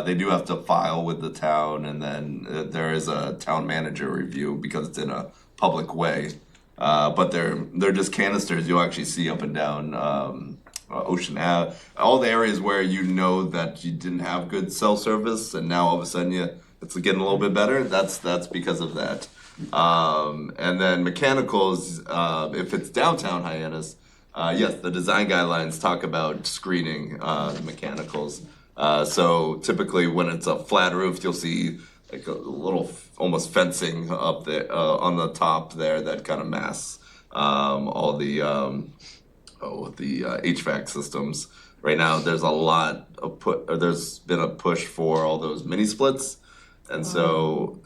they do have to file with the town, and then there is a town manager review because it's in a public way. But they're just canisters you'll actually see up and down Ocean Ave, all the areas where you know that you didn't have good cell service, and now all of a sudden it's getting a little bit better. That's because of that. And then mechanicals, if it's downtown Hyannis, yes, the design guidelines talk about screening mechanicals. So typically when it's a flat roof, you'll see like a little almost fencing up there on the top there that kind of masks all the HVAC systems. Right now, there's a lot of there's been a push for all those mini splits, and so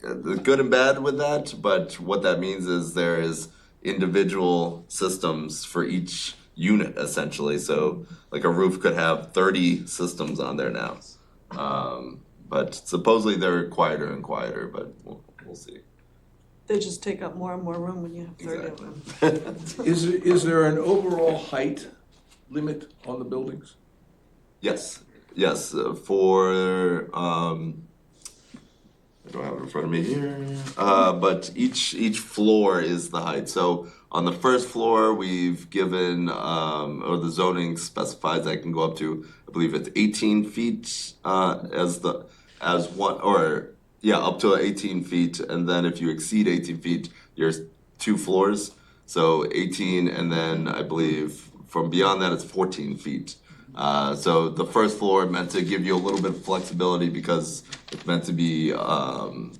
the good and bad with that. But what that means is there is individual systems for each unit essentially. So like a roof could have 30 systems on there now. But supposedly they're quieter and quieter, but we'll see. They just take up more and more room when you have 30 of them. Is there an overall height limit on the buildings? Yes, for I don't have it in front of me here, but each floor is the height. So on the first floor, we've given, or the zoning specifies that can go up to, I believe it's 18 feet up to 18 feet, and then if you exceed 18 feet, you're 2 floors. So 18, and then I believe from beyond that it's 14 feet. So the first floor meant to give you a little bit of flexibility because it's meant to be the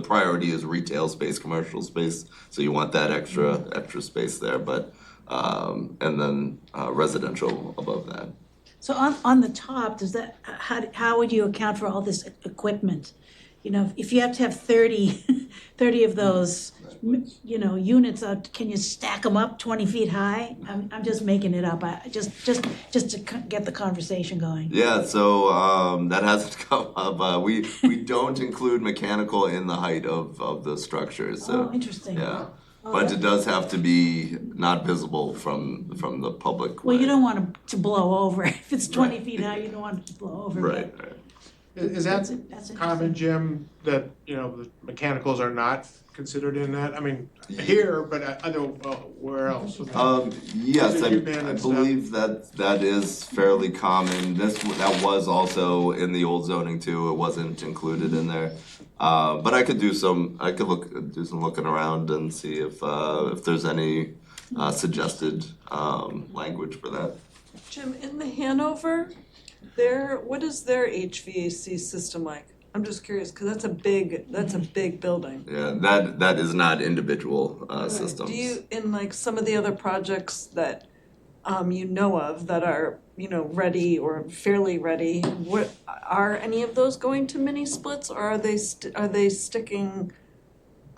priority is retail space, commercial space. So you want that extra space there, but and then residential above that. So on the top, does that, how would you account for all this equipment? You know, if you have to have 30 of those, you know, units out, can you stack them up 20 feet high? I'm just making it up, just to get the conversation going. Yeah, so that hasn't come up. We don't include mechanical in the height of the structures. So, Oh, interesting. yeah. But it does have to be not visible from the public way. Well, you don't want them to blow over. If it's 20 feet high, you don't want it to blow over. Right. Is that That's common, Jim, that, you know, the mechanicals are not considered in that? I mean, here, but I don't, where else? Yes, I and believe that is fairly common. That was also in the old zoning too. It wasn't included in there. But I could do some looking around and see if there's any suggested language for that. Jim, in the Hanover, what is their HVAC system like? I'm just curious, because that's a big building. Yeah, that is not individual systems. Do you, in like some of the other projects that you know of that are, you know, ready or fairly ready, what are any of those going to mini splits, or are they sticking?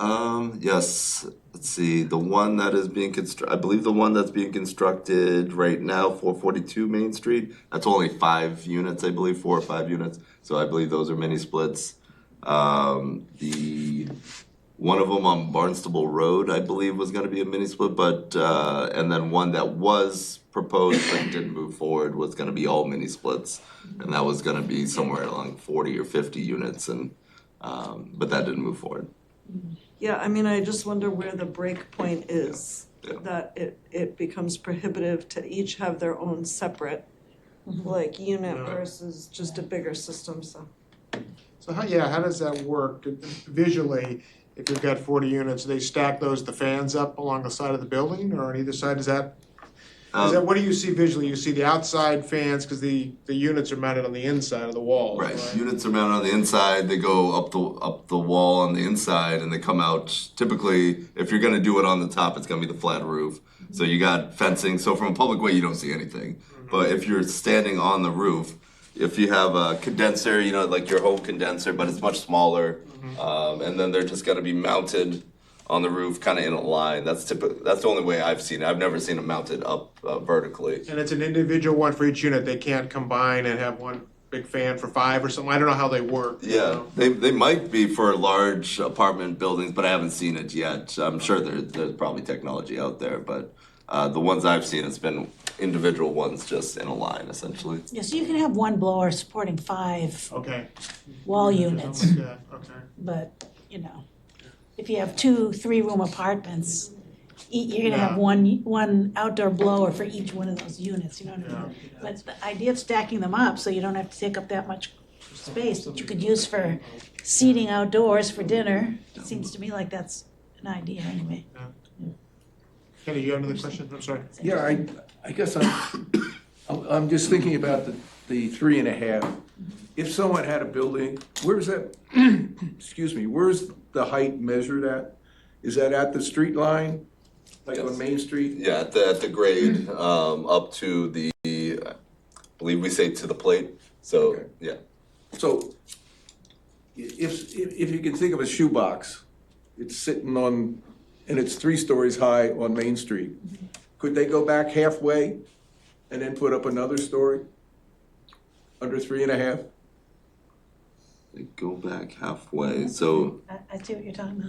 Yes. Let's see. The one that is being I believe the one that's being constructed right now, 442 Main Street. That's only 5 units, I believe, 4 or 5 units. So I believe those are mini splits. The one of them on Barnstable Road, I believe, was going to be a mini split, but and then one that was proposed but didn't move forward was going to be all mini splits, and that was going to be somewhere along 40 or 50 units, and but that didn't move forward. Yeah, I mean, I just wonder where the break point is that it becomes prohibitive to each have their own separate, like, unit Yeah. versus just a bigger system, so. So how does that work visually? If you've got 40 units, they stack the fans up along the side of the building or on either side? Is that, what do you see visually? You see the outside fans, because the units are mounted on the inside of the walls, Right. right? Units are mounted on the inside. They go up the wall on the inside, and they come out. Typically, if you're gonna do it on the top, it's gonna be the flat roof. So you got fencing. So from a public way, you don't see anything. But if you're standing on the roof, if you have a condenser, you know, like your home condenser, but it's much smaller, and then they're just gonna be mounted on the roof, kind of in a line. That's the only way I've seen it. I've never seen them mounted up vertically. And it's an individual one for each unit. They can't combine and have one big fan for 5 or something. I don't know how they work. you Yeah, know? they might be for large apartment buildings, but I haven't seen it yet. I'm sure there's probably technology out there, but the ones I've seen, it's been individual ones just in a line, essentially. Yeah, so you can have one blower supporting 5 Okay. wall Something units, like that. Okay. but, you know, if you have 2 3-room apartments, you're gonna have Yeah. one outdoor blower for each one of those units, you know what I mean? But the idea of stacking them up so you don't have to take up that much space that you could use for seating outdoors for dinner, it seems to me like that's an idea anyway. Kenny, you have another question? I'm sorry. Yeah, I guess I'm just thinking about the 3.5. If someone had a building, where's that, excuse me, where's the height measured at? Is that at the street line, like Yes. on Main Street? Yeah, at the grade, up to the, I believe we say to the plate. So Okay. yeah, So if you can think of a shoebox, it's sitting on, and it's 3 stories high on Main Street. Could they go back halfway and then put up another story under 3.5? they go back halfway. So I see what you're talking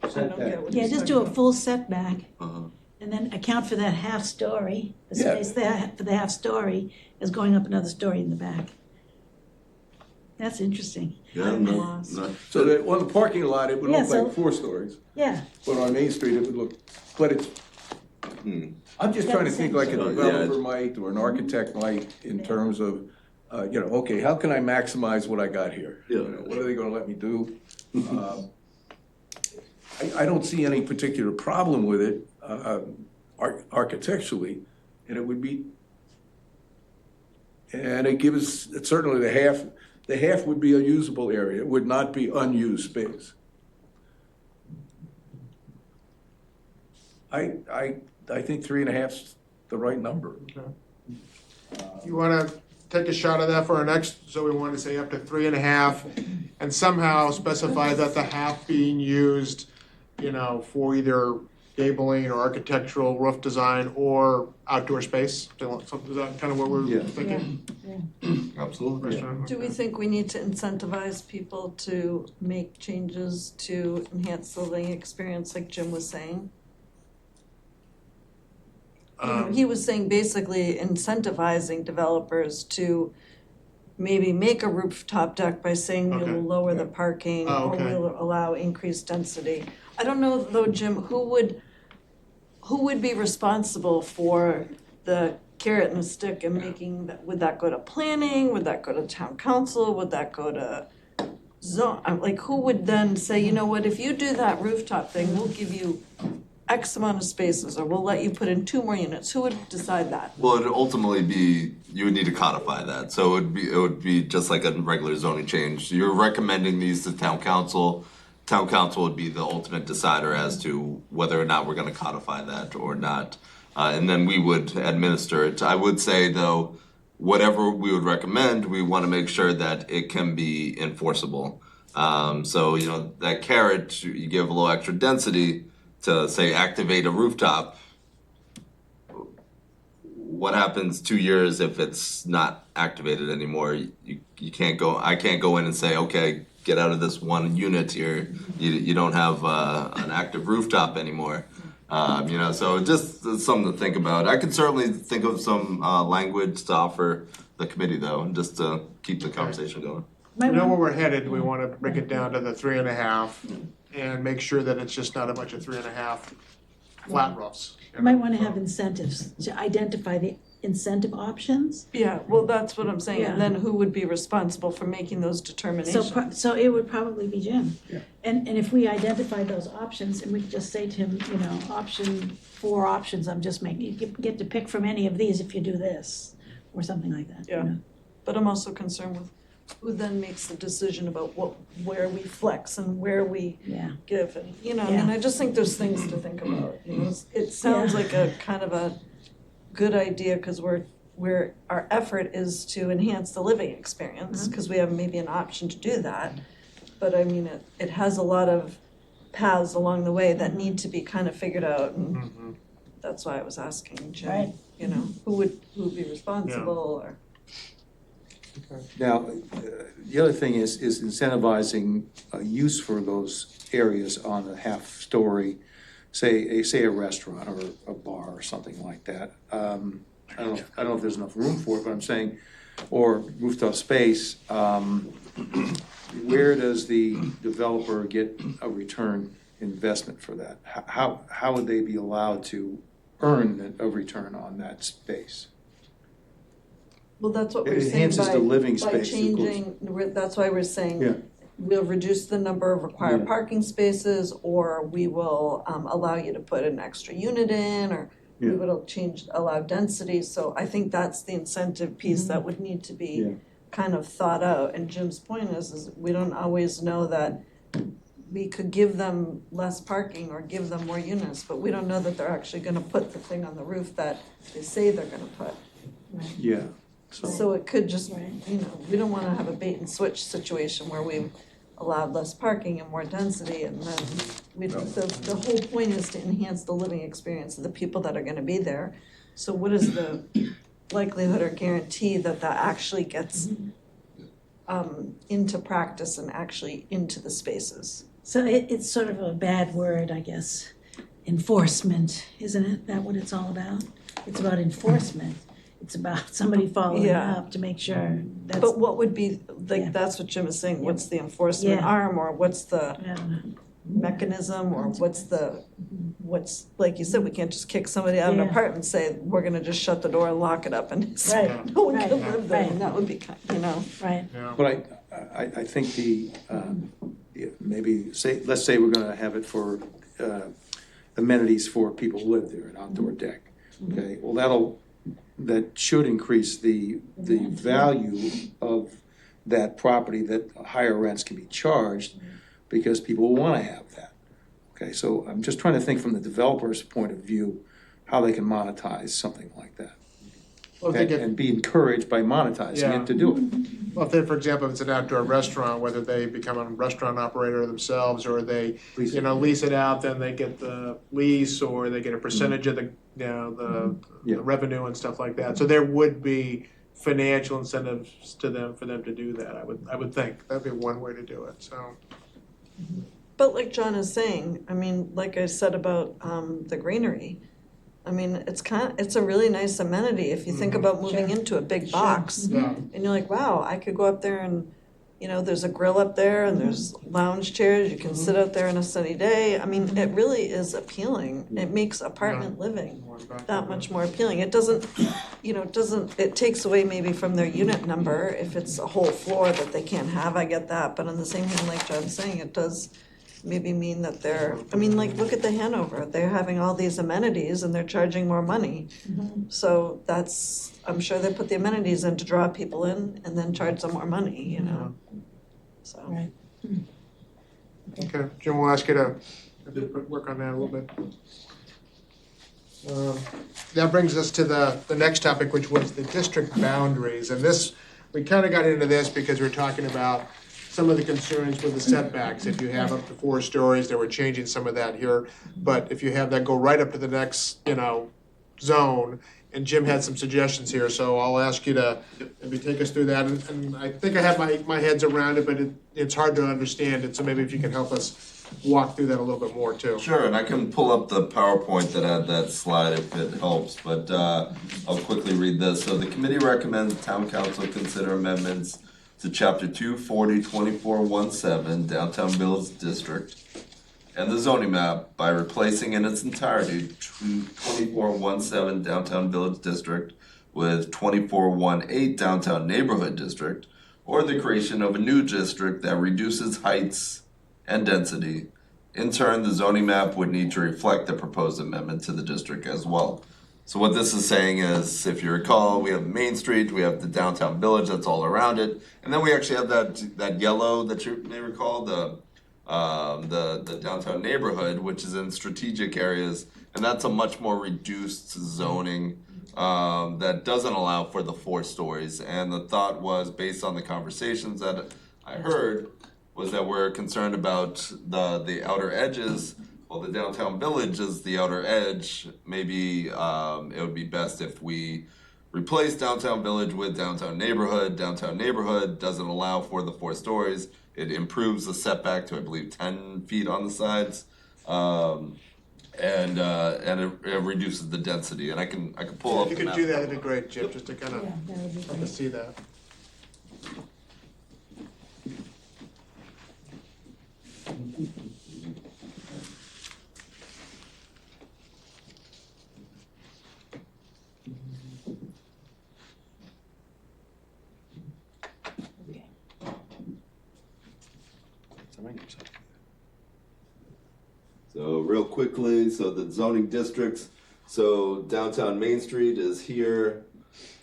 about. I don't get what Yeah, he's just talking do a about. full setback uh, and then account for that half story, the Yeah. space there for the half story is going up another story in the back. That's interesting. yeah, I'm no, lost. no, So that on the parking lot, it would Yeah, look so- like 4 stories, Yeah, but on Main Street, it would look, but it's, I'm just trying to think like a Yeah. developer might or an architect might in terms of, okay, how can I maximize what I got here? Yeah. You know, what are they gonna let me do? I don't see any particular problem with it architecturally, and it would be, and it gives, certainly the half would be a usable area, it would not be unused space. I think 3.5's the right number. You want to take a shot at that for our next, so we want to say up to 3.5 and somehow specify that the half being used, for either gabling or architectural roof design or outdoor space? Is that kind of what we're Yeah. thinking? absolutely. Do we think we need to incentivize people to make changes to enhance the living experience, like Jim was saying? He was saying basically incentivizing developers to maybe make a rooftop deck by saying Okay. we'll lower the parking Oh, or okay. we'll allow increased density. I don't know though, Jim, who would be responsible for the carrot and the stick and making that? Would that go to planning? Would that go to town council? Would that go to zone? Like, who would then say, you know what, if you do that rooftop thing, we'll give you X amount of spaces, or we'll let you put in 2 more units? Who would decide that? Well, it'd ultimately be, you would need to codify that. So it would be just like a regular zoning change. You're recommending these to town council. Town council would be the ultimate decider as to whether or not we're gonna codify that or not. And then we would administer it. I would say though, whatever we would recommend, we wanna make sure that it can be enforceable. So, that carrot, you give a little extra density to say activate a rooftop. What happens 2 years if it's not activated anymore? You can't go, I can't go in and say, okay, get out of this one unit here. You don't have an active rooftop anymore. So just something to think about. I can certainly think of some language to offer the committee though, just to keep the conversation going. We know where we're headed. We want to bring it down to the 3.5 and make sure that it's just not a bunch of 3.5 flat roofs. You might wanna have incentives to identify the incentive options. Yeah, well, that's what I'm saying, and Yeah. then who would be responsible for making those determinations? So it would probably be Jim. Yeah. And if we identify those options, and we could just say to him, you know, four options, I'm just making, you get to pick from any of these if you do this, or something like that. you Yeah. know. But I'm also concerned with who then makes the decision about where we flex and where we Yeah, give, and, you know, I mean, I just think there's things to think about, you know, it sounds Yeah. like a kind of a good idea, cause our effort is to enhance the living experience, cause we have maybe an option to do that. But I mean, it has a lot of paths along the way that need to be kind of figured out, and that's why I was asking Jim, Right. you know, who would be responsible, or. Now, the other thing is incentivizing use for those areas on a half-story, say a restaurant or a bar or something like that. I don't know if there's enough room for it, but I'm saying, or rooftop space, where does the developer get a return investment for that? How would they be allowed to earn a return on that space? Well, that's what we're It saying enhances the living by space, of course. changing, that's why we're saying Yeah. we'll reduce the number of required Yeah. parking spaces, or we will allow you to put an extra unit in, or we Yeah. would allow density, so I think that's the incentive piece that would need to Yeah. be kind of thought out, and Jim's point is we don't always know that we could give them less parking or give them more units, but we don't know that they're actually gonna put the thing on the roof that they say they're gonna put. Yeah. So it could just, Right. you know, we don't wanna have a bait and switch situation where we've allowed less parking and more density, and then the whole point is to enhance the living experience of the people that are gonna be there. So what is the likelihood or guarantee that that actually gets into practice and actually into the spaces? so it's sort of a bad word, I guess, enforcement, isn't it? That what it's all about? It's about enforcement. It's about somebody following Yeah. up to make sure that's, But what would be, Yeah. like, that's what Jim is saying, what's the enforcement Yeah. arm, or what's the I don't know. mechanism, or what's, like you said, we can't just kick somebody out of an Yeah. apartment and say, we're gonna just shut the door and lock it up, and it's, Right, no one can right, live there, right. and that would be kind, you know. Right, But I think maybe let's say we're gonna have it for amenities for people who live there, an outdoor deck. Okay, well, that should increase the value of that property, that higher rents can be charged because people wanna have that. Okay, so I'm just trying to think from the developer's point of view, how they can monetize something like that. Well, if they get, And be encouraged by monetizing Yeah. it to do it. well, if they, for example, if it's an outdoor restaurant, whether they become a restaurant operator themselves, or they, Lease you know, lease it out, then they get the lease, or they get a percentage of the, you know, Yeah. the revenue and stuff like that. So there would be financial incentives to them, for them to do that, I would think. That'd be one way to do it, so. But like John is saying, I mean, like I said about the greenery, I mean, it's a really nice amenity if you think about moving into a big box. Yeah. And you're like, wow, I could go up there and, you know, there's a grill up there and there's lounge chairs, you can sit out there on a sunny day. I mean, it really is appealing. It makes apartment living that much more appealing. It doesn't, you know, it takes away maybe from their unit number if it's a whole floor that they can't have, I get that. But on the same hand, like John's saying, it does maybe mean that like, look at the Hanover, they're having all these amenities and they're charging more money. So I'm sure they put the amenities in to draw people in and then charge them more money, you know, so. right. Okay, Jim, we'll ask you to work on that a little bit. That brings us to the next topic, which was the district boundaries. And this, we kind of got into this because we're talking about some of the concerns with the setbacks. If you have up to 4 stories, they were changing some of that here. But if you have that go right up to the next, you know, zone, and Jim had some suggestions here, so I'll ask you to maybe take us through that. And I think I have my heads around it, but it's hard to understand it, so maybe if you can help us walk through that a little bit more too. Sure, and I can pull up the PowerPoint that had that slide if it helps, but I'll quickly read this. So the committee recommends the town council consider amendments to chapter 240-2417 Downtown Village District and the zoning map by replacing in its entirety 2417 Downtown Village District with 2418 Downtown Neighborhood District, or the creation of a new district that reduces heights and density. In turn, the zoning map would need to reflect the proposed amendment to the district as well. So what this is saying is, if you recall, we have Main Street, we have the downtown village that's all around it, and then we actually have that yellow that you may recall, the downtown neighborhood, which is in strategic areas, and that's a much more reduced zoning that doesn't allow for the 4 stories. And the thought was, based on the conversations that I heard, was that we're concerned about the outer edges. Well, the downtown village is the outer edge. Maybe it would be best if we replace downtown village with downtown neighborhood. Downtown neighborhood doesn't allow for the 4 stories. It improves the setback to, I believe, 10 feet on the sides, and it reduces the density. And I can pull up If the you map. could do that, that'd be great, Jim, just to kind of Yeah, that would be let great. us see that. So real quickly, so the zoning districts, so downtown Main Street is here,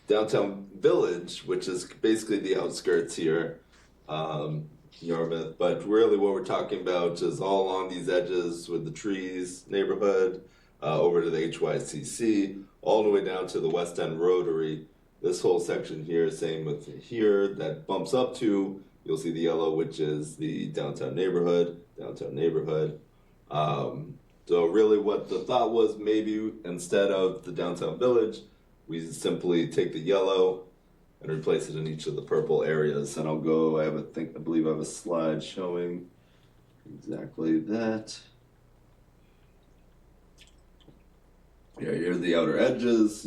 downtown Village, which is basically the outskirts here, Yarmouth, but really what we're talking about is all along these edges with the trees, neighborhood, over to the HYCC, all the way down to the West End Rotary. This whole section here, same with here, that bumps up to, you'll see the yellow, which is the downtown neighborhood. So really what the thought was, maybe instead of the downtown village, we simply take the yellow and replace it in each of the purple areas. And I'll go, I believe I have a slide showing exactly that. Here's the outer edges,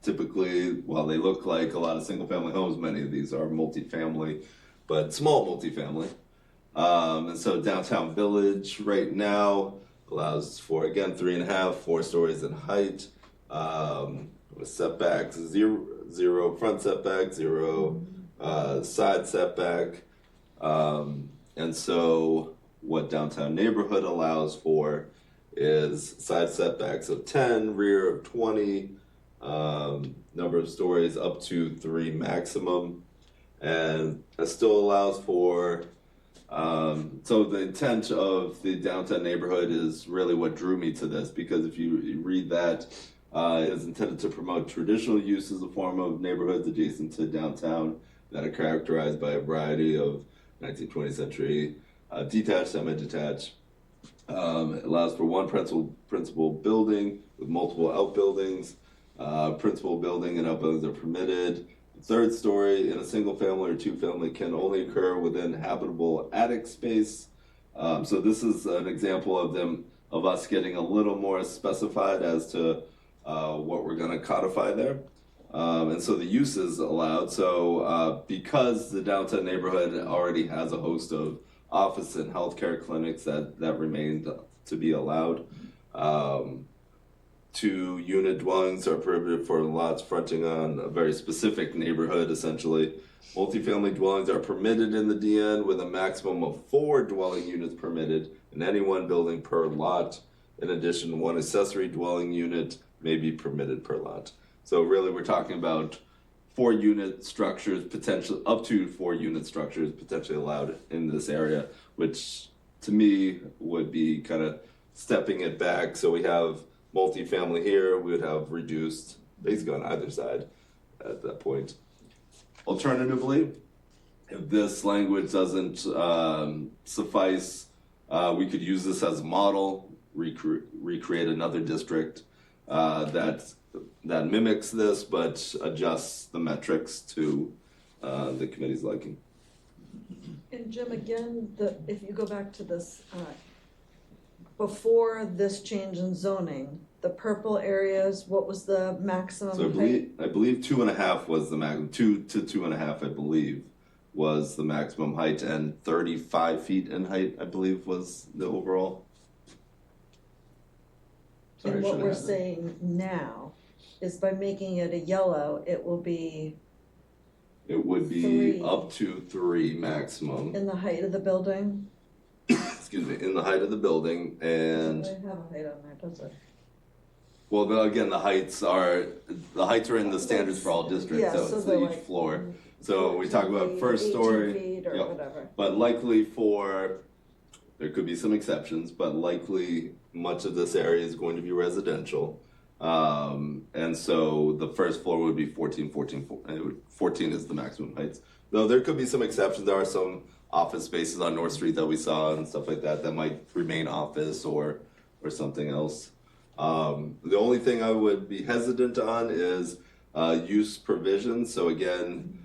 typically, while they look like a lot of single family homes, many of these are multifamily, but small multifamily. And so downtown village right now allows for, again, 3.5, 4 stories in height, with setbacks, zero front setback, 0 side setback. And so what downtown neighborhood allows for is side setbacks of 10, rear of 20, number of stories up to 3 maximum. And it still allows for, so the intent of the downtown neighborhood is really what drew me to this, because if you read that, it is intended to promote traditional use as a form of neighborhoods adjacent to downtown that are characterized by a variety of 19th, 20th century detached, semi-detached. It allows for one principal building with multiple outbuildings. Principal building and outbuildings are permitted. The 3rd story in a single family or 2 family can only occur within habitable attic space. So this is an example of us getting a little more specified as to what we're going to codify there. And so the use is allowed. So because the downtown neighborhood already has a host of office and healthcare clinics that remained to be allowed. 2-unit dwellings are prohibited for lots fronting on a very specific neighborhood, essentially. Multifamily dwellings are permitted in the DN with a maximum of 4 dwelling units permitted in any one building per lot. In addition, 1 accessory dwelling unit may be permitted per lot. So really we're talking about 4-unit structures, potentially up to 4-unit structures potentially allowed in this area, which to me would be kind of stepping it back. So we have multifamily here, we would have reduced basically on either side at that point. Alternatively, if this language doesn't suffice, we could use this as a model, recreate another district that mimics this, but adjusts the metrics to the committee's liking. And Jim, again, if you go back to this, before this change in zoning, the purple areas, what was the maximum So height? I believe 2.5 was the maximum, 2 to 2.5, I believe, was the maximum height, and 35 feet in height, I believe, was the overall. Sorry, And I what should we're have had that. saying now is by making it a yellow, it will be It would be 3. up to 3 maximum, in the height of the building. excuse me, in the height of the building, and Doesn't really have a height on there, does it? well, again, the heights are in the standards for all districts, Yeah, so so it's they're each like, floor. So we talk 14 about feet, first 18 story, feet or yep. whatever. But likely there could be some exceptions, but likely much of this area is going to be residential. And so the first floor would be 14 is the maximum heights. Though there could be some exceptions. There are some office spaces on North Street that we saw and stuff like that that might remain office or something else. The only thing I would be hesitant on is use provisions. So again,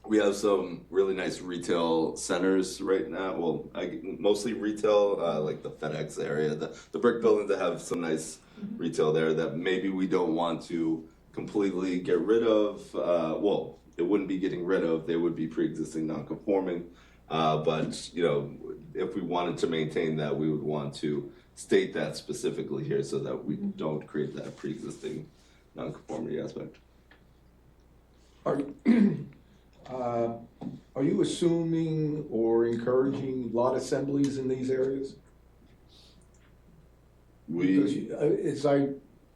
we have some really nice retail centers right now. Well, mostly retail, like the FedEx area, the brick buildings that have some nice retail there that maybe we don't want to completely get rid of. Well, it wouldn't be getting rid of, they would be pre-existing non-conforming. But, you know, if we wanted to maintain that, we would want to state that specifically here so that we don't create that pre-existing non-conformity aspect. Are you assuming or encouraging lot assemblies in these areas? Because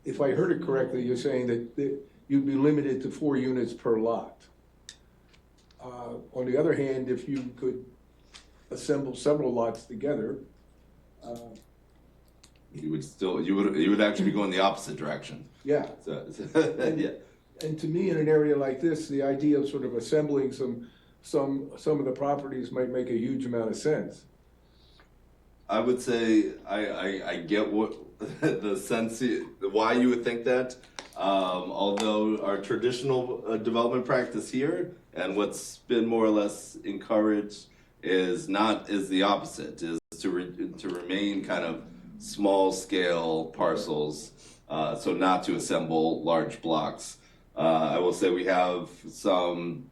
if I heard it correctly, you're saying that you'd be limited to 4 units per lot. On the other hand, if you could assemble several lots together, You would actually be going the opposite direction. yeah. So, yeah. And to me, in an area like this, the idea of sort of assembling some of the properties might make a huge amount of sense. I would say I get what the sense why you would think that. Although our traditional development practice here and what's been more or less encouraged is the opposite, is to remain kind of small scale parcels, so not to assemble large blocks. I will say we have some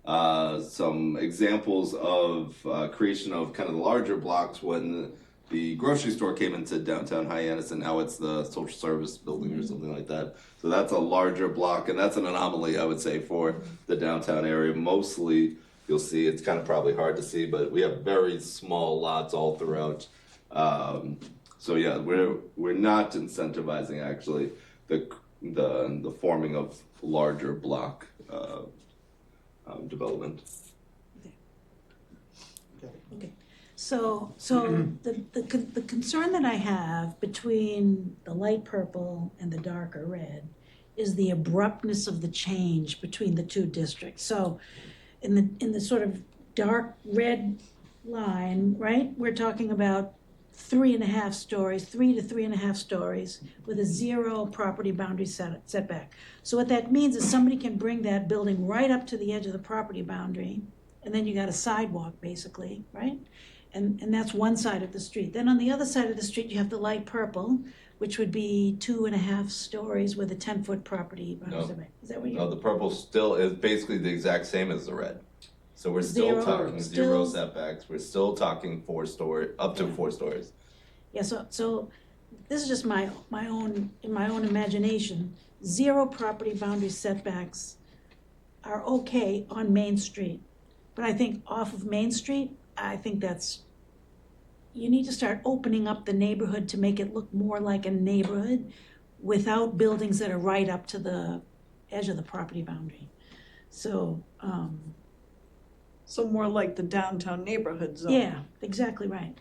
examples of creation of kind of the larger blocks when the grocery store came into downtown Hyannis, and now it's the social service building or something like that. So that's a larger block, and that's an anomaly, I would say, for the downtown area. Mostly, you'll see, it's kind of probably hard to see, but we have very small lots all throughout. So yeah, we're not incentivizing actually the forming of larger block development. Okay, so the concern that I have between the light purple and the darker red is the abruptness of the change between the two districts. So in the sort of dark red line, right, we're talking about 3.5 stories, 3 to 3.5 stories with a 0 property boundary setback. So what that means is somebody can bring that building right up to the edge of the property boundary, and then you got a sidewalk basically, right? And that's one side of the street. Then on the other side of the street, you have the light purple, which would be 2.5 stories with a 10-foot property boundary No. setback. Is that what No, the purple still is basically the exact same as the red. So we're still talking 0 setbacks. We're still talking up to 4 stories. Yeah, so this is just my own imagination. 0 property boundary setbacks are okay on Main Street. But I think off of Main Street, I think you need to start opening up the neighborhood to make it look more like a neighborhood without buildings that are right up to the edge of the property boundary. So, So more like the downtown neighborhood zone. yeah, exactly right.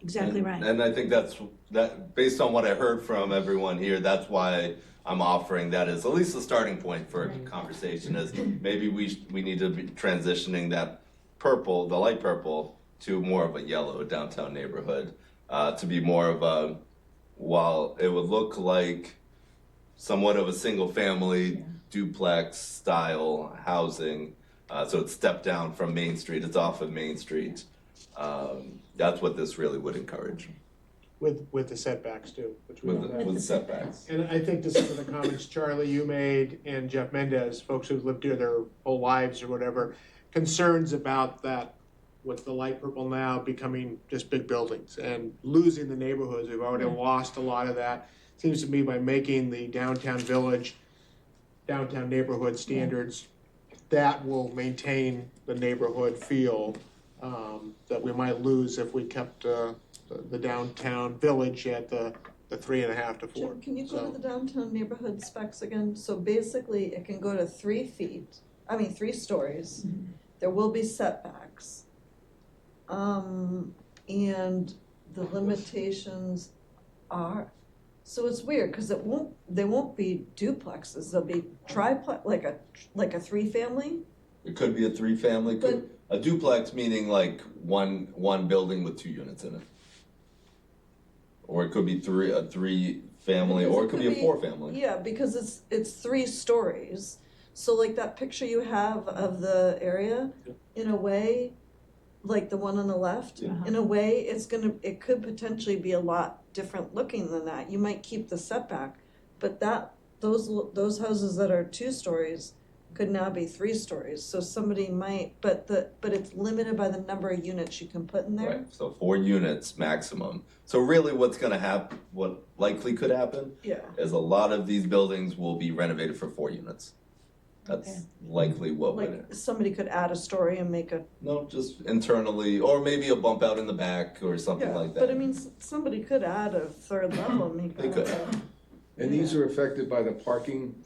Exactly right. And I think that based on what I heard from everyone here, that's why I'm offering that as at least a starting point for a conversation. Is maybe we need to be transitioning that purple, the light purple, to more of a yellow downtown neighborhood, to be more of a, while it would look like somewhat of a single family duplex style housing. So it's stepped down from Main Street, it's off of Main Street. That's what this really would encourage. With the setbacks too, which we don't have. With setbacks. And I think to some of the comments, Charlie, you made, and Jeff Mendez, folks who've lived here their whole lives or whatever, concerns about that with the light purple now becoming just big buildings and losing the neighborhoods. We've already lost a lot of that. Seems to me by making the downtown village, downtown neighborhood standards, that will maintain the neighborhood feel that we might lose if we kept the downtown village at the 3.5 to 4. Jim, can you go So- to the downtown neighborhood specs again? So basically, it can go to 3 stories. There will be setbacks. And the limitations are, so it's weird, cause they won't be duplexes, they'll be triplex, like a 3-family? It could be a 3-family, a duplex meaning like one building with 2 units in it. Or it could be a 3-family, Because or it could be a 4-family. Yeah, because it's 3 stories. So like that picture you have of the area, in a way, like the one on the left, in a way, it could potentially be a lot different looking than that. You might keep the setback, but those houses that are 2 stories could now be 3 stories. So somebody might, but it's limited by the number of units you can put in there. Right, so 4 units maximum. So really what likely could happen Yeah. is a lot of these buildings will be renovated for 4 units. That's Okay. likely what would, Like somebody could add a story and make a, no, just internally, or maybe a bump out in the back or something yeah, like that. but I mean, somebody could add a 3rd level and make They that could. And these are affected by the parking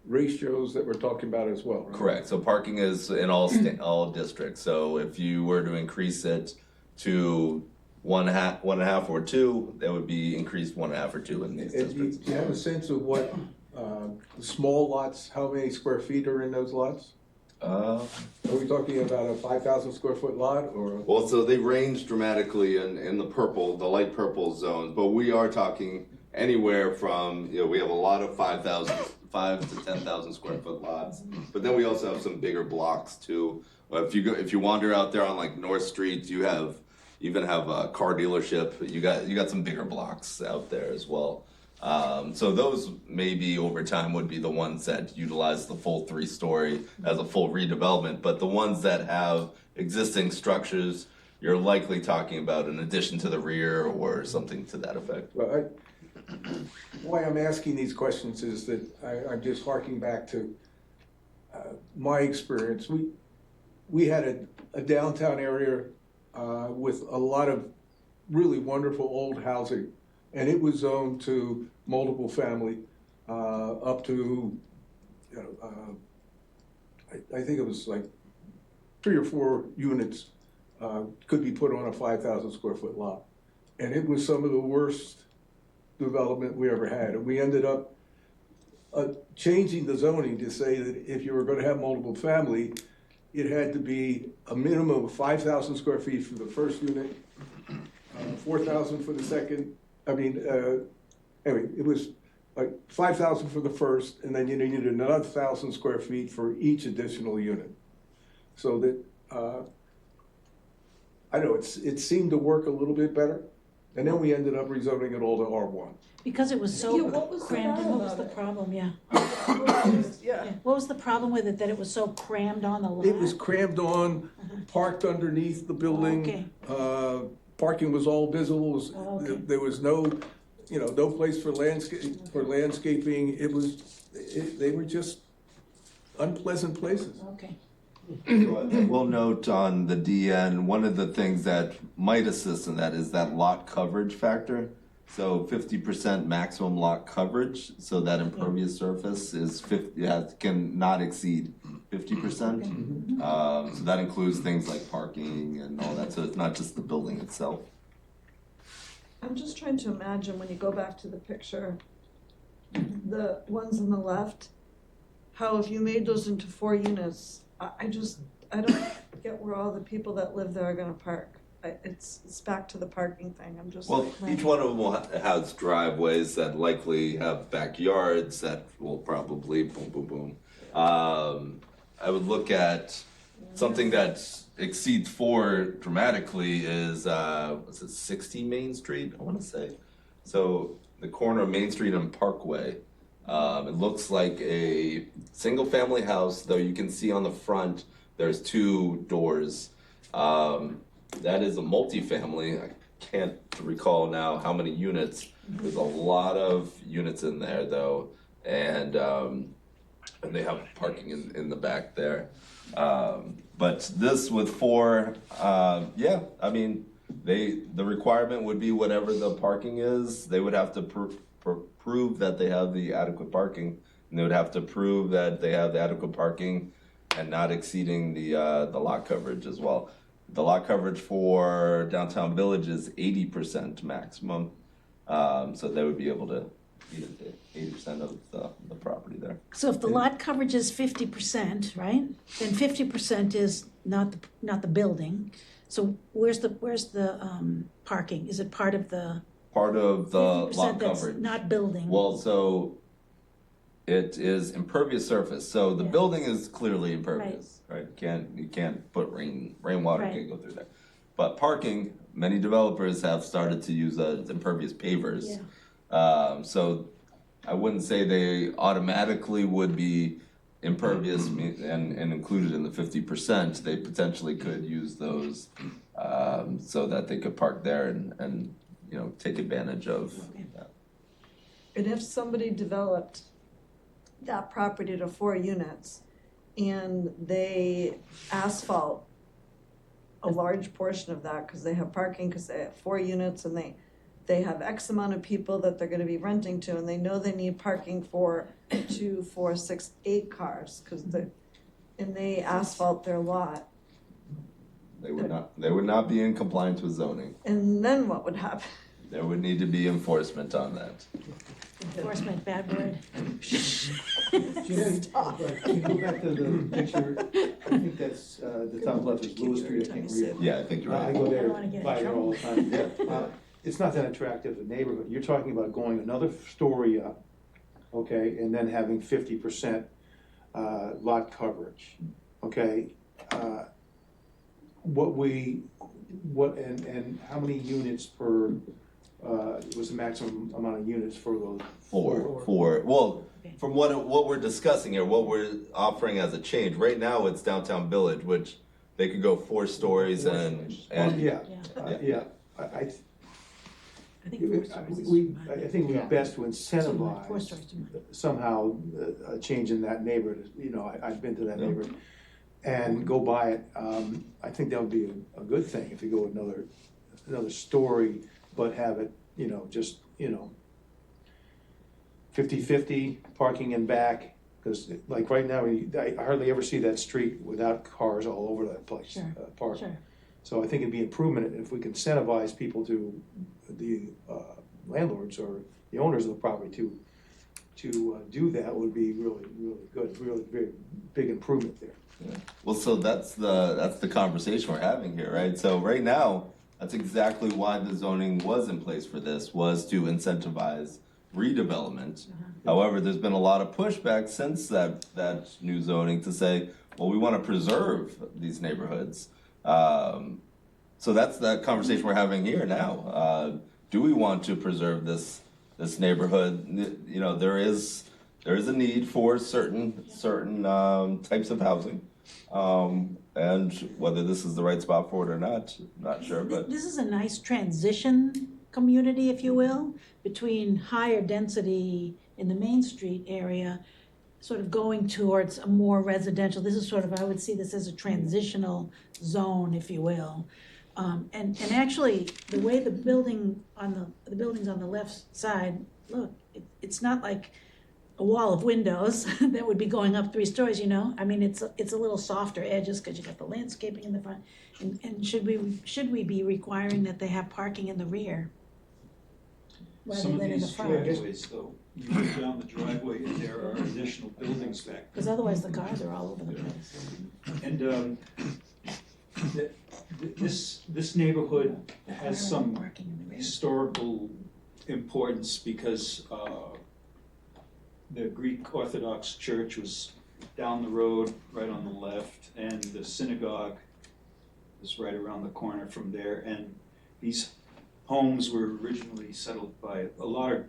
ratios that we're talking about as well, right? Correct, so parking is in all districts, so if you were to increase it to 1.5 or 2, that would be increased 1.5 or 2 in these And do districts. you have a sense of what, the small lots, how many square feet are in those lots? Are we talking about a 5,000 square foot lot or? Well, so they range dramatically in the light purple zones, but we are talking anywhere from, we have a lot of 5 to 10,000 square foot lots, but then we also have some bigger blocks too. If you wander out there on like North Street, you even have a car dealership. You got some bigger blocks out there as well. So those maybe over time would be the ones that utilize the full 3-story as a full redevelopment, but the ones that have existing structures, you're likely talking about an addition to the rear or something to that effect. Well, why I'm asking these questions is that I'm just harking back to my experience. We had a downtown area with a lot of really wonderful old housing, and it was zoned to multiple family up to, I think it was like 3 or 4 units could be put on a 5,000 square foot lot. And it was some of the worst development we ever had. And we ended up changing the zoning to say that if you were gonna have multiple family, it had to be a minimum of 5,000 square feet for the first unit, 4,000 for the second. Anyway, it was like 5,000 for the first, and then you needed another 1,000 square feet for each additional unit. So that, I know, it seemed to work a little bit better, and then we ended up rezoning it all to R1. Because it was Yeah, so what was so crammed bad in, what was about the it? problem, yeah? Yeah. What was the problem with it, that it was so crammed on the lot? It was crammed on, parked underneath the building. Parking was all visible, Okay. there was no place for landscaping. They were just unpleasant places. Okay. We'll note on the DN, one of the things that might assist in that is that lot coverage factor. So 50% maximum lot coverage, so that impervious surface is can not exceed 50%. So that includes things like parking and all that, so it's not just the building itself. I'm just trying to imagine when you go back to the picture, the ones on the left, how if you made those into 4 units, I don't get where all the people that live there are gonna park. It's back to the parking thing, I'm just. Well, each one of them has driveways that likely have backyards that will probably boom, boom, boom. I would look at something that exceeds 4 dramatically is, was it 60 Main Street, I wanna say? So the corner of Main Street and Parkway, it looks like a single-family house, though you can see on the front, there's 2 doors. that is a multifamily. I can't recall now how many units. There's a lot of units in there though, and they have parking in the back there. But this with four, yeah, I mean, the requirement would be whatever the parking is. They would have to prove that they have the adequate parking, and they would have to prove that they have the adequate parking and not exceeding the lot coverage as well. The lot coverage for downtown Village is 80% maximum, so they would be able to meet 80% of the property there. So if the lot coverage is 50%, right, then 50% is not the building. So where's the parking? Is it part of the Part of the 50% lot that's coverage. not building? Well, so it is impervious surface. So the Yeah. building is clearly impervious, right? You can't put rainwater Right. can't go through there. But parking, many developers have started to use impervious pavers. Yeah. So I wouldn't say they automatically would be impervious and included in the 50%. They potentially could use those so that they could park there and take advantage of that. And if somebody developed that property to 4 units and they asphalt a large portion of that because they have parking, because they have 4 units and they have X amount of people that they're gonna be renting to, and they know they need parking for 2, 4, 6, 8 cars, and they asphalt their lot, They would not be in compliance with zoning. and then what would happen? There would need to be enforcement on that. Enforcement, bad word. But can you go back to the picture? I think that's, the top left is Lewis Street, I can't read it. Yeah, I think you're I right. go I don't wanna get in there by there all the time. It's not that attractive a neighborhood. You're talking about going another story up, okay, and then having 50% lot coverage, okay? And how many units per, was the maximum amount of units for those? Four. Well, from what we're discussing here, what we're offering as a change, right now it's downtown Village, which they could go 4 stories and Yeah, Yeah. I I think 4 stories is we, too much. I think it would be best to Too much. 4 incentivize stories too much. somehow a change in that neighborhood. I've been to that Yeah. neighborhood and go by it. I think that would be a good thing if you go another story, but have it, just, 50-50 parking in back. Because like right now, I hardly ever see that street without cars all over that place, Sure, parking. Sure. So I think it'd be improvement if we can incentivize people to, the landlords or the owners of the property to do that would be really, really good, really very big improvement there. Yeah. Well, so that's the conversation we're having here, right? So right now, that's exactly why the zoning was in place for this, was to incentivize redevelopment. However, there's been a lot of pushback since that new zoning to say, well, we want to preserve these neighborhoods. So that's that conversation we're having here now. Do we want to preserve this neighborhood? There is a need for certain types of housing. And whether this is the right spot for it or not, not sure, but. This is a nice transition community, if you will, between higher density in the Main Street area, sort of going towards a more residential. This is sort of, I would see this as a transitional zone, if you will. And actually, the way the buildings on the left side look, it's not like a wall of windows that would be going up 3 stories, I mean, it's a little softer edges because you got the landscaping in the front. And should we be requiring that they have parking in the rear rather Some of than in the these front? driveways, though, you go down the driveway and there are additional buildings back Because otherwise the cars are all over the place. And this neighborhood has some Parking in the rear. historical importance because the Greek Orthodox Church was down the road, right on the left, and the synagogue is right around the corner from there. And these homes were originally settled by a lot of,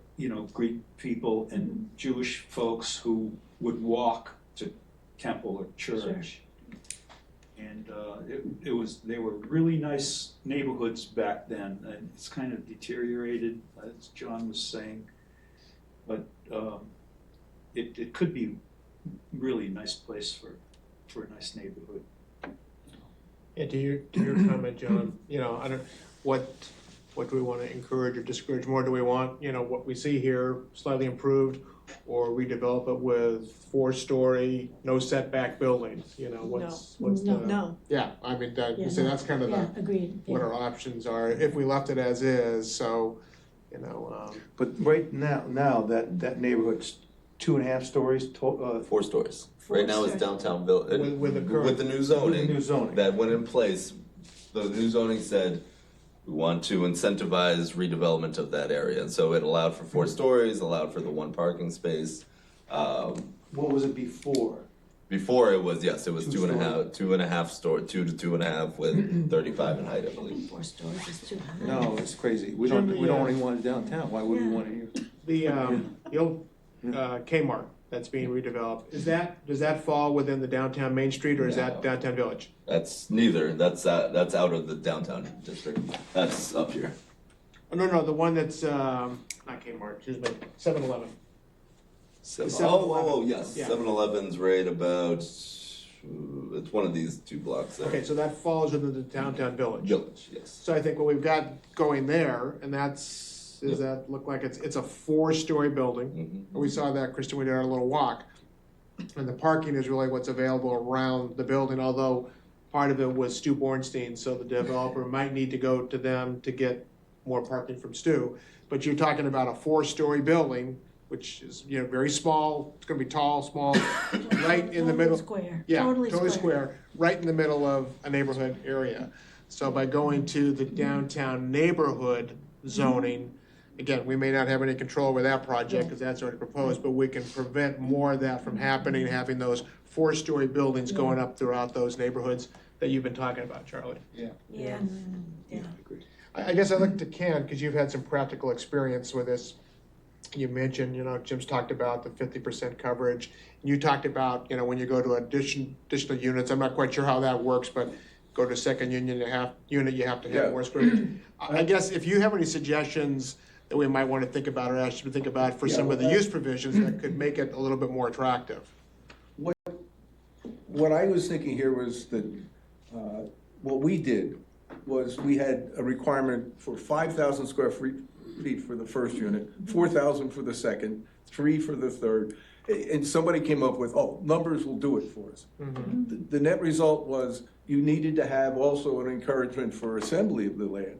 Greek people and Jewish folks who would walk to temple or church. And they were really nice neighborhoods back then, and it's kind of deteriorated, as John was saying. But it could be really nice place for a nice neighborhood. Yeah, to your comment, John, I don't, what do we want to encourage or discourage more? Do we want, what we see here slightly improved, or redevelop it with 4-story, no setback buildings? What's the? No. Yeah, I mean, Yeah, so that's kind of Yeah, agreed. what our options are, if we left it as is, so, But right now, that neighborhood's 2.5 stories, 4 stories. Right now it's downtown village. With the current- With the new zoning. With the new zoning. That went in place, the new zoning said, we want to incentivize redevelopment of that area. And so it allowed for 4 stories, allowed for the 1 parking space. what was it before? Before it was, yes, it was 2 2.5 story, 2 to 2.5 with 35 in height, I believe. 4 stories is too high. No, it's crazy. We don't even want it downtown. Why would we want it here? the old Kmart that's being redeveloped, does that fall within the downtown Main Street, or is that No. downtown Village? That's neither, that's out of the downtown district. That's up here. Oh, no, the one that's, not Kmart, excuse me, 7-Eleven. Yes, Yeah. 7-Eleven's right about, it's one of these 2 blocks there. Okay, so that falls within the downtown Village. Village, yes. So I think what we've got going there, and does that look like it's a 4-story building? Mhm. We saw that, Kristen, we did our little walk. And the parking is really what's available around the building, although part of it was Stu Bornstein, so the developer might need to go to them to get more parking from Stu. But you're talking about a 4-story building, which is, very small, it's gonna be tall, small, right in the middle. Square. Yeah, Totally square, right in the middle of a neighborhood area. So by going to the downtown neighborhood zoning, again, we may not have any control over that project, because that's already proposed, but we can prevent more of that from happening, having those 4-story buildings going up throughout those neighborhoods that you've been talking about, Charlie. Yeah. I guess I'd like to Ken, because you've had some practical experience with this. You mentioned, Jim's talked about the 50% coverage. You talked about, when you go to additional units, I'm not quite sure how that works, but go to second unit, you have to have more square footage. I guess if you have any suggestions that we might want to think about, or ask you to think about for some of the use provisions that could make it a little bit more attractive. What I was thinking here was that, what we did was we had a requirement for 5,000 square feet for the first unit, 4,000 for the second, 3 for the third. And somebody came up with, numbers will do it for us. The net result was you needed to have also an encouragement for assembly of the land.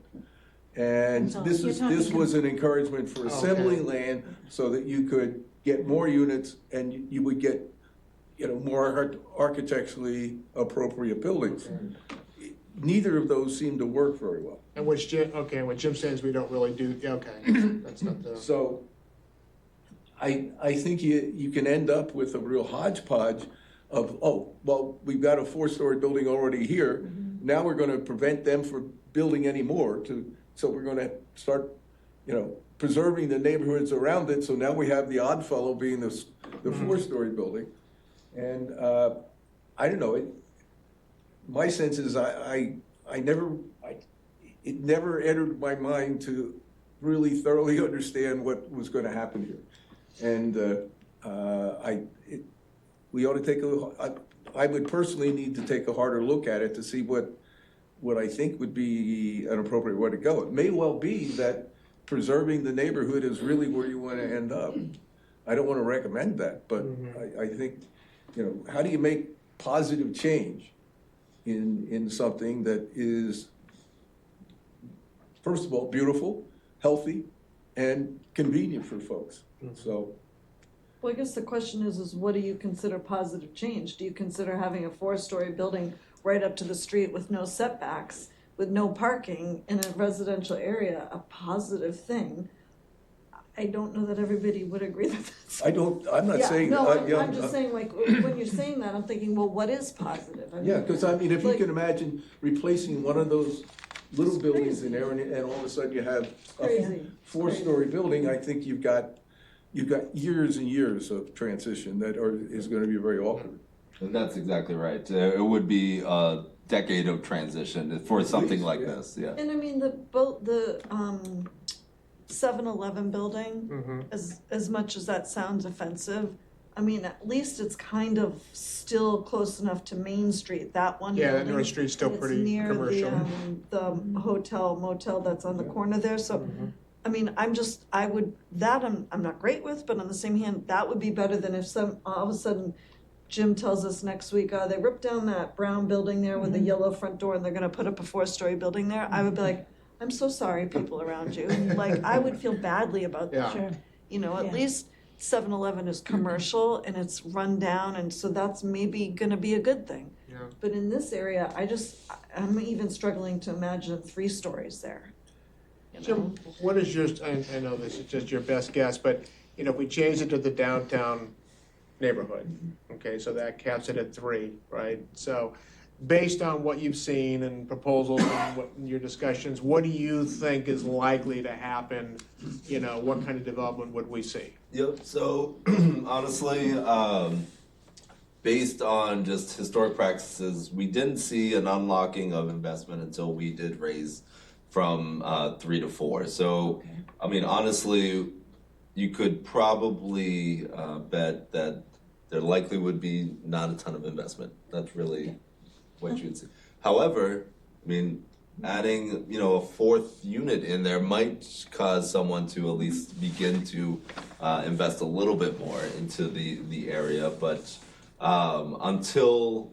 And So this you're talking- was an encouragement for assembling land so that you could get more units and you would get, more architecturally appropriate buildings. Neither of those seem to work very well. And what Jim says we don't really do, that's not the. So I think you can end up with a real hodgepodge of, we've got a 4-story building already here. Now we're gonna prevent them from building any more so we're gonna start, preserving the neighborhoods around it. So now we have the odd fellow being the 4-story building. And I don't know, my sense is it never entered my mind to really thoroughly understand what was gonna happen here. And we ought to take I would personally need to take a harder look at it to see what I think would be an appropriate way to go. It may well be that preserving the neighborhood is really where you wanna end up. I don't wanna recommend that, but I think, how do you make positive change in something that is, first of all, beautiful, healthy, and convenient for folks? So, Well, I guess the question is what do you consider positive change? Do you consider having a 4-story building right up to the street with no setbacks, with no parking in a residential area, a positive thing? I don't know that everybody would agree that that's. I'm not saying. No, I'm just saying, when you're saying that, I'm thinking, well, what is positive? I mean, Yeah, because if you like- can imagine replacing one of those little buildings in there and all of a sudden you have a Crazy. 4-story building, I think you've got years and years of transition that is gonna be very awkward. And that's exactly right. It would be a decade of transition for something like this, yeah. And I mean, the 7-Eleven building, as much as that sounds offensive, I mean, at least it's kind of still close enough to Main Street, that one Yeah, that building. North Street's still pretty commercial. It's near the hotel motel that's on the corner there, so, I mean, I'm not great with, but on the same hand, that would be better than if all of a sudden Jim tells us next week, they ripped down that brown building there with the yellow front door and they're gonna put up a 4-story building there, I would be like, I'm so sorry, people around you, like, I would feel badly about Yeah. that. Sure. You know, at Yeah. least 7-Eleven is commercial and it's run down, and so that's maybe gonna be a good thing. Yeah. But in this area, I'm even struggling to imagine 3 stories there. You know? Jim, what is your, I know this is just your best guess, but, you know, if we change it to the downtown neighborhood, okay, so that caps it at 3, right? So, based on what you've seen and proposals and your discussions, what do you think is likely to happen? You know, what kind of development would we see? Yep, so honestly, based on just historic practices, we didn't see an unlocking of investment until we did raise from 3 to 4. So, I mean, honestly, you could probably bet that there likely would be not a ton of investment. That's really what you'd see. However, I mean, adding, you know, a 4th unit in there might cause someone to at least begin to invest a little bit more into the area. But until,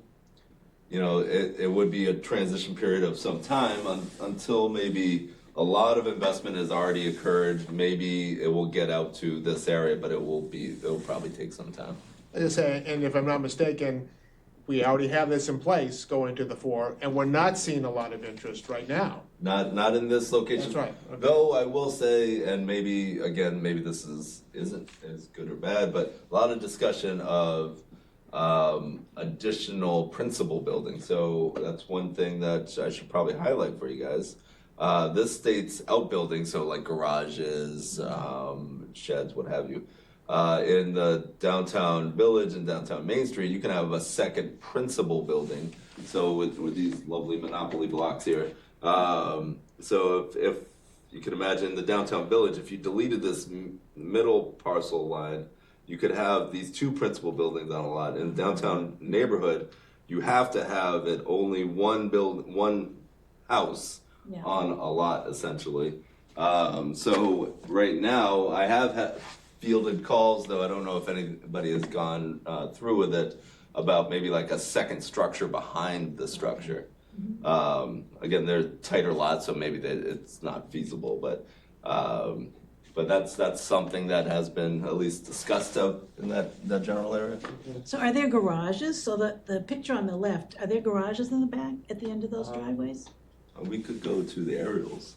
you know, it would be a transition period of some time until maybe a lot of investment has already occurred. Maybe it will get out to this area, but it will probably take some time. As I say, and if I'm not mistaken, we already have this in place going to the 4, and we're not seeing a lot of interest right now. Not in this location. That's right. Okay. Though I will say, and maybe this isn't as good or bad, but a lot of discussion of additional principal buildings. So that's one thing that I should probably highlight for you guys. This state's outbuildings, so like garages, sheds, what have you. In the downtown village and downtown Main Street, you can have a second principal building. So with these lovely monopoly blocks here. So if you can imagine the downtown village, if you deleted this middle parcel line, you could have these 2 principal buildings on a lot. In the downtown neighborhood, you have to have it only one house on a lot, essentially. So right now, I have fielded calls, though I don't know if anybody has gone through with it, about maybe like a second structure behind the structure. Again, they're tighter lots, so maybe it's not feasible, but that's something that has been at least discussed of in that general area. So are there garages? So the picture on the left, are there garages in the back at the end of those driveways? We could go to the aerials.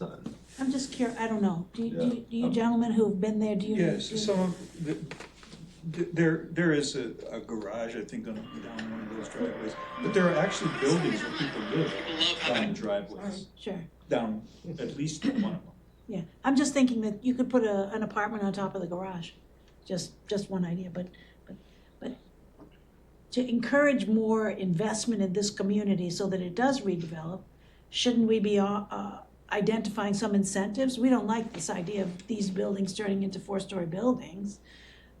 I'm just curious, I don't know. Do you gentlemen who've been there, do you? Yes, there is a garage, I think, down one of those driveways. But there are actually buildings where people live down the driveways, Sure, down at least one of them. yeah. I'm just thinking that you could put an apartment on top of the garage. Just one idea, but to encourage more investment in this community so that it does redevelop, shouldn't we be identifying some incentives? We don't like this idea of these buildings turning into 4-story buildings,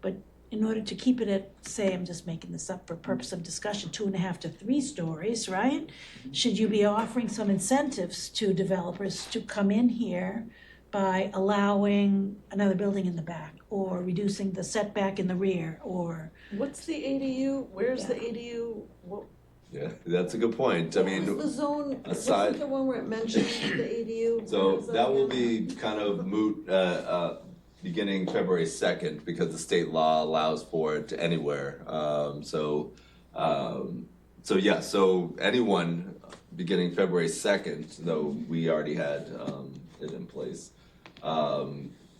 but in order to keep it at, say, I'm just making this up for purpose of discussion, 2.5 to 3 stories, right? Should you be offering some incentives to developers to come in here by allowing another building in the back, or reducing the setback in the rear, or? What's the ADU? Where's Yeah. the ADU? What Yeah, that's a good point. I mean, was the zone? aside- Wasn't the one where it mentioned the ADU? so Where is that will be kind of moot beginning February 2nd, because the state law allows for it anywhere. So anyone beginning February 2nd, though we already had it in place,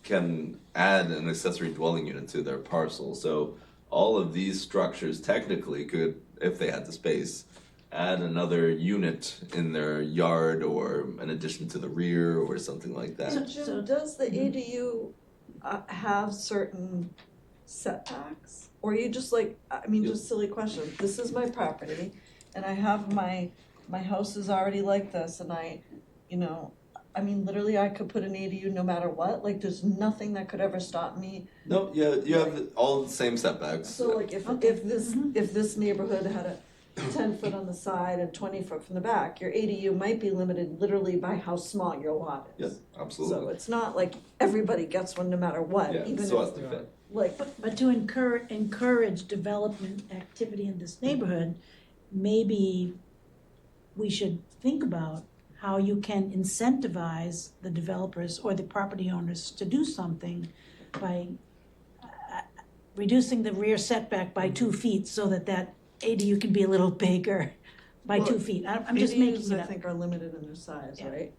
can add an accessory dwelling unit to their parcel. So all of these structures technically could, if they had the space, add another unit in their yard, or an addition to the rear, or something like that. So Jim, does the ADU have certain setbacks? Or are you just like, I mean, just silly question, this is my property, and I have my house is already like this, and I mean, literally, I could put an ADU no matter what, like, there's nothing that could ever stop me. No, yeah, you have all the same setbacks. So like, if this neighborhood had a 10 foot on the side and 20 foot from the back, your ADU might be limited literally by how small your lot is. Yes, absolutely. So it's not like everybody gets one no matter what, Yeah, even so if, has to fit. like, But to encourage development activity in this neighborhood, maybe we should think about how you can incentivize the developers or the property owners to do something by reducing the rear setback by 2 feet so that ADU can be a little bigger by 2 feet. I'm just making ADUs, it I up. think, are limited in their size, Yeah. right?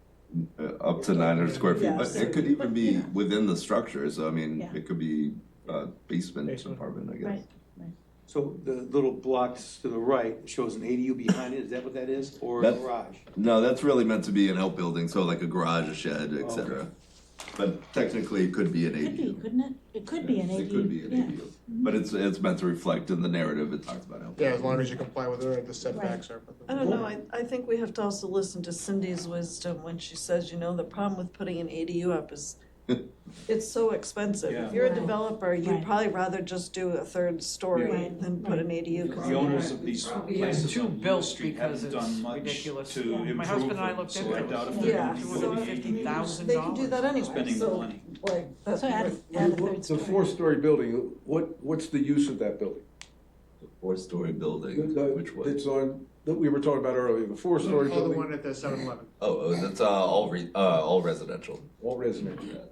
Up to 900 square feet, Yeah, but so- it could even be Yeah. within the structure, so I mean, Yeah. it could be basement Basement. apartment, I guess. Right. So the little blocks to the right shows an ADU behind it, is that what that is? Or a That- garage? No, that's really meant to be an outbuilding, so like a garage, a shed, etc. But technically, it could be an Could be, ADU. couldn't it? It could be an ADU. It could be an yeah. ADU, but it's meant to reflect in the narrative. It talks about Yeah, as outbuilding. long as you comply with the setbacks are. I don't know, I think we have to also listen to Cindy's wisdom when she says, the problem with putting an ADU up is it's so expensive. Yeah. If you're a Right. developer, you'd Right. probably rather just do a third story Right. than put an ADU. 'cause The owners of these places two on Lewis built Street because haven't it's done much ridiculous. to Yeah. improve My husband and I them, looked so into I it. doubt if Yeah. they're Yeah, gonna be so putting any $250,000. They can do that anyway, spending so, money. like, that's. So add a third The story. 4-story building, what's the use of that building? Four-story building. Which one? It's on, that we were talking about earlier, the 4-story Oh, the building, one at the 7-Eleven. Oh, that's all residential. all residential.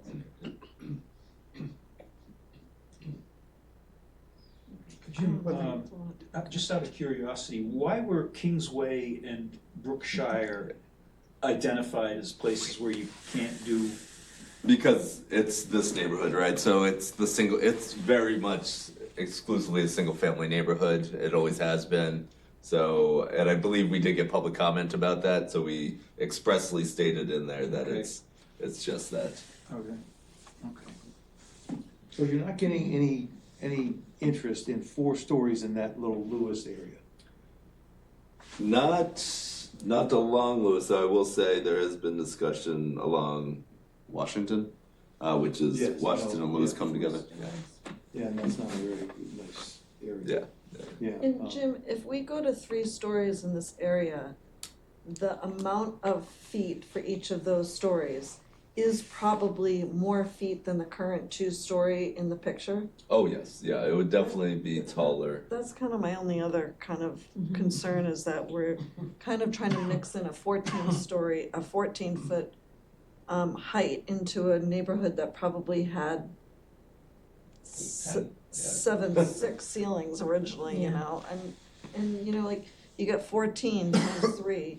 Jim, just out of curiosity, why were Kingsway and Brookshire identified as places where you can't do? Because it's this neighborhood, right? So it's very much exclusively a single-family neighborhood. It always has been. So, and I believe we did get public comment about that, so we expressly stated in there that Okay. it's just that. Okay, okay. So you're not getting any interest in 4 stories in that little Lewis area? Not along Lewis, I will say there has been discussion along Washington, which is Yes, Washington and Lewis yeah. come together. Yeah, and that's not a very nice area. Yeah. Yeah. And Jim, if we go to 3 stories in this area, the amount of feet for each of those stories is probably more feet than the current 2-story in the picture. Oh, yes, yeah, it would definitely be taller. That's kind of my only other kind of concern is that we're kind of trying to mix in a 14-foot height into a neighborhood that probably had 6 ceilings originally, and like you got 14 times 3.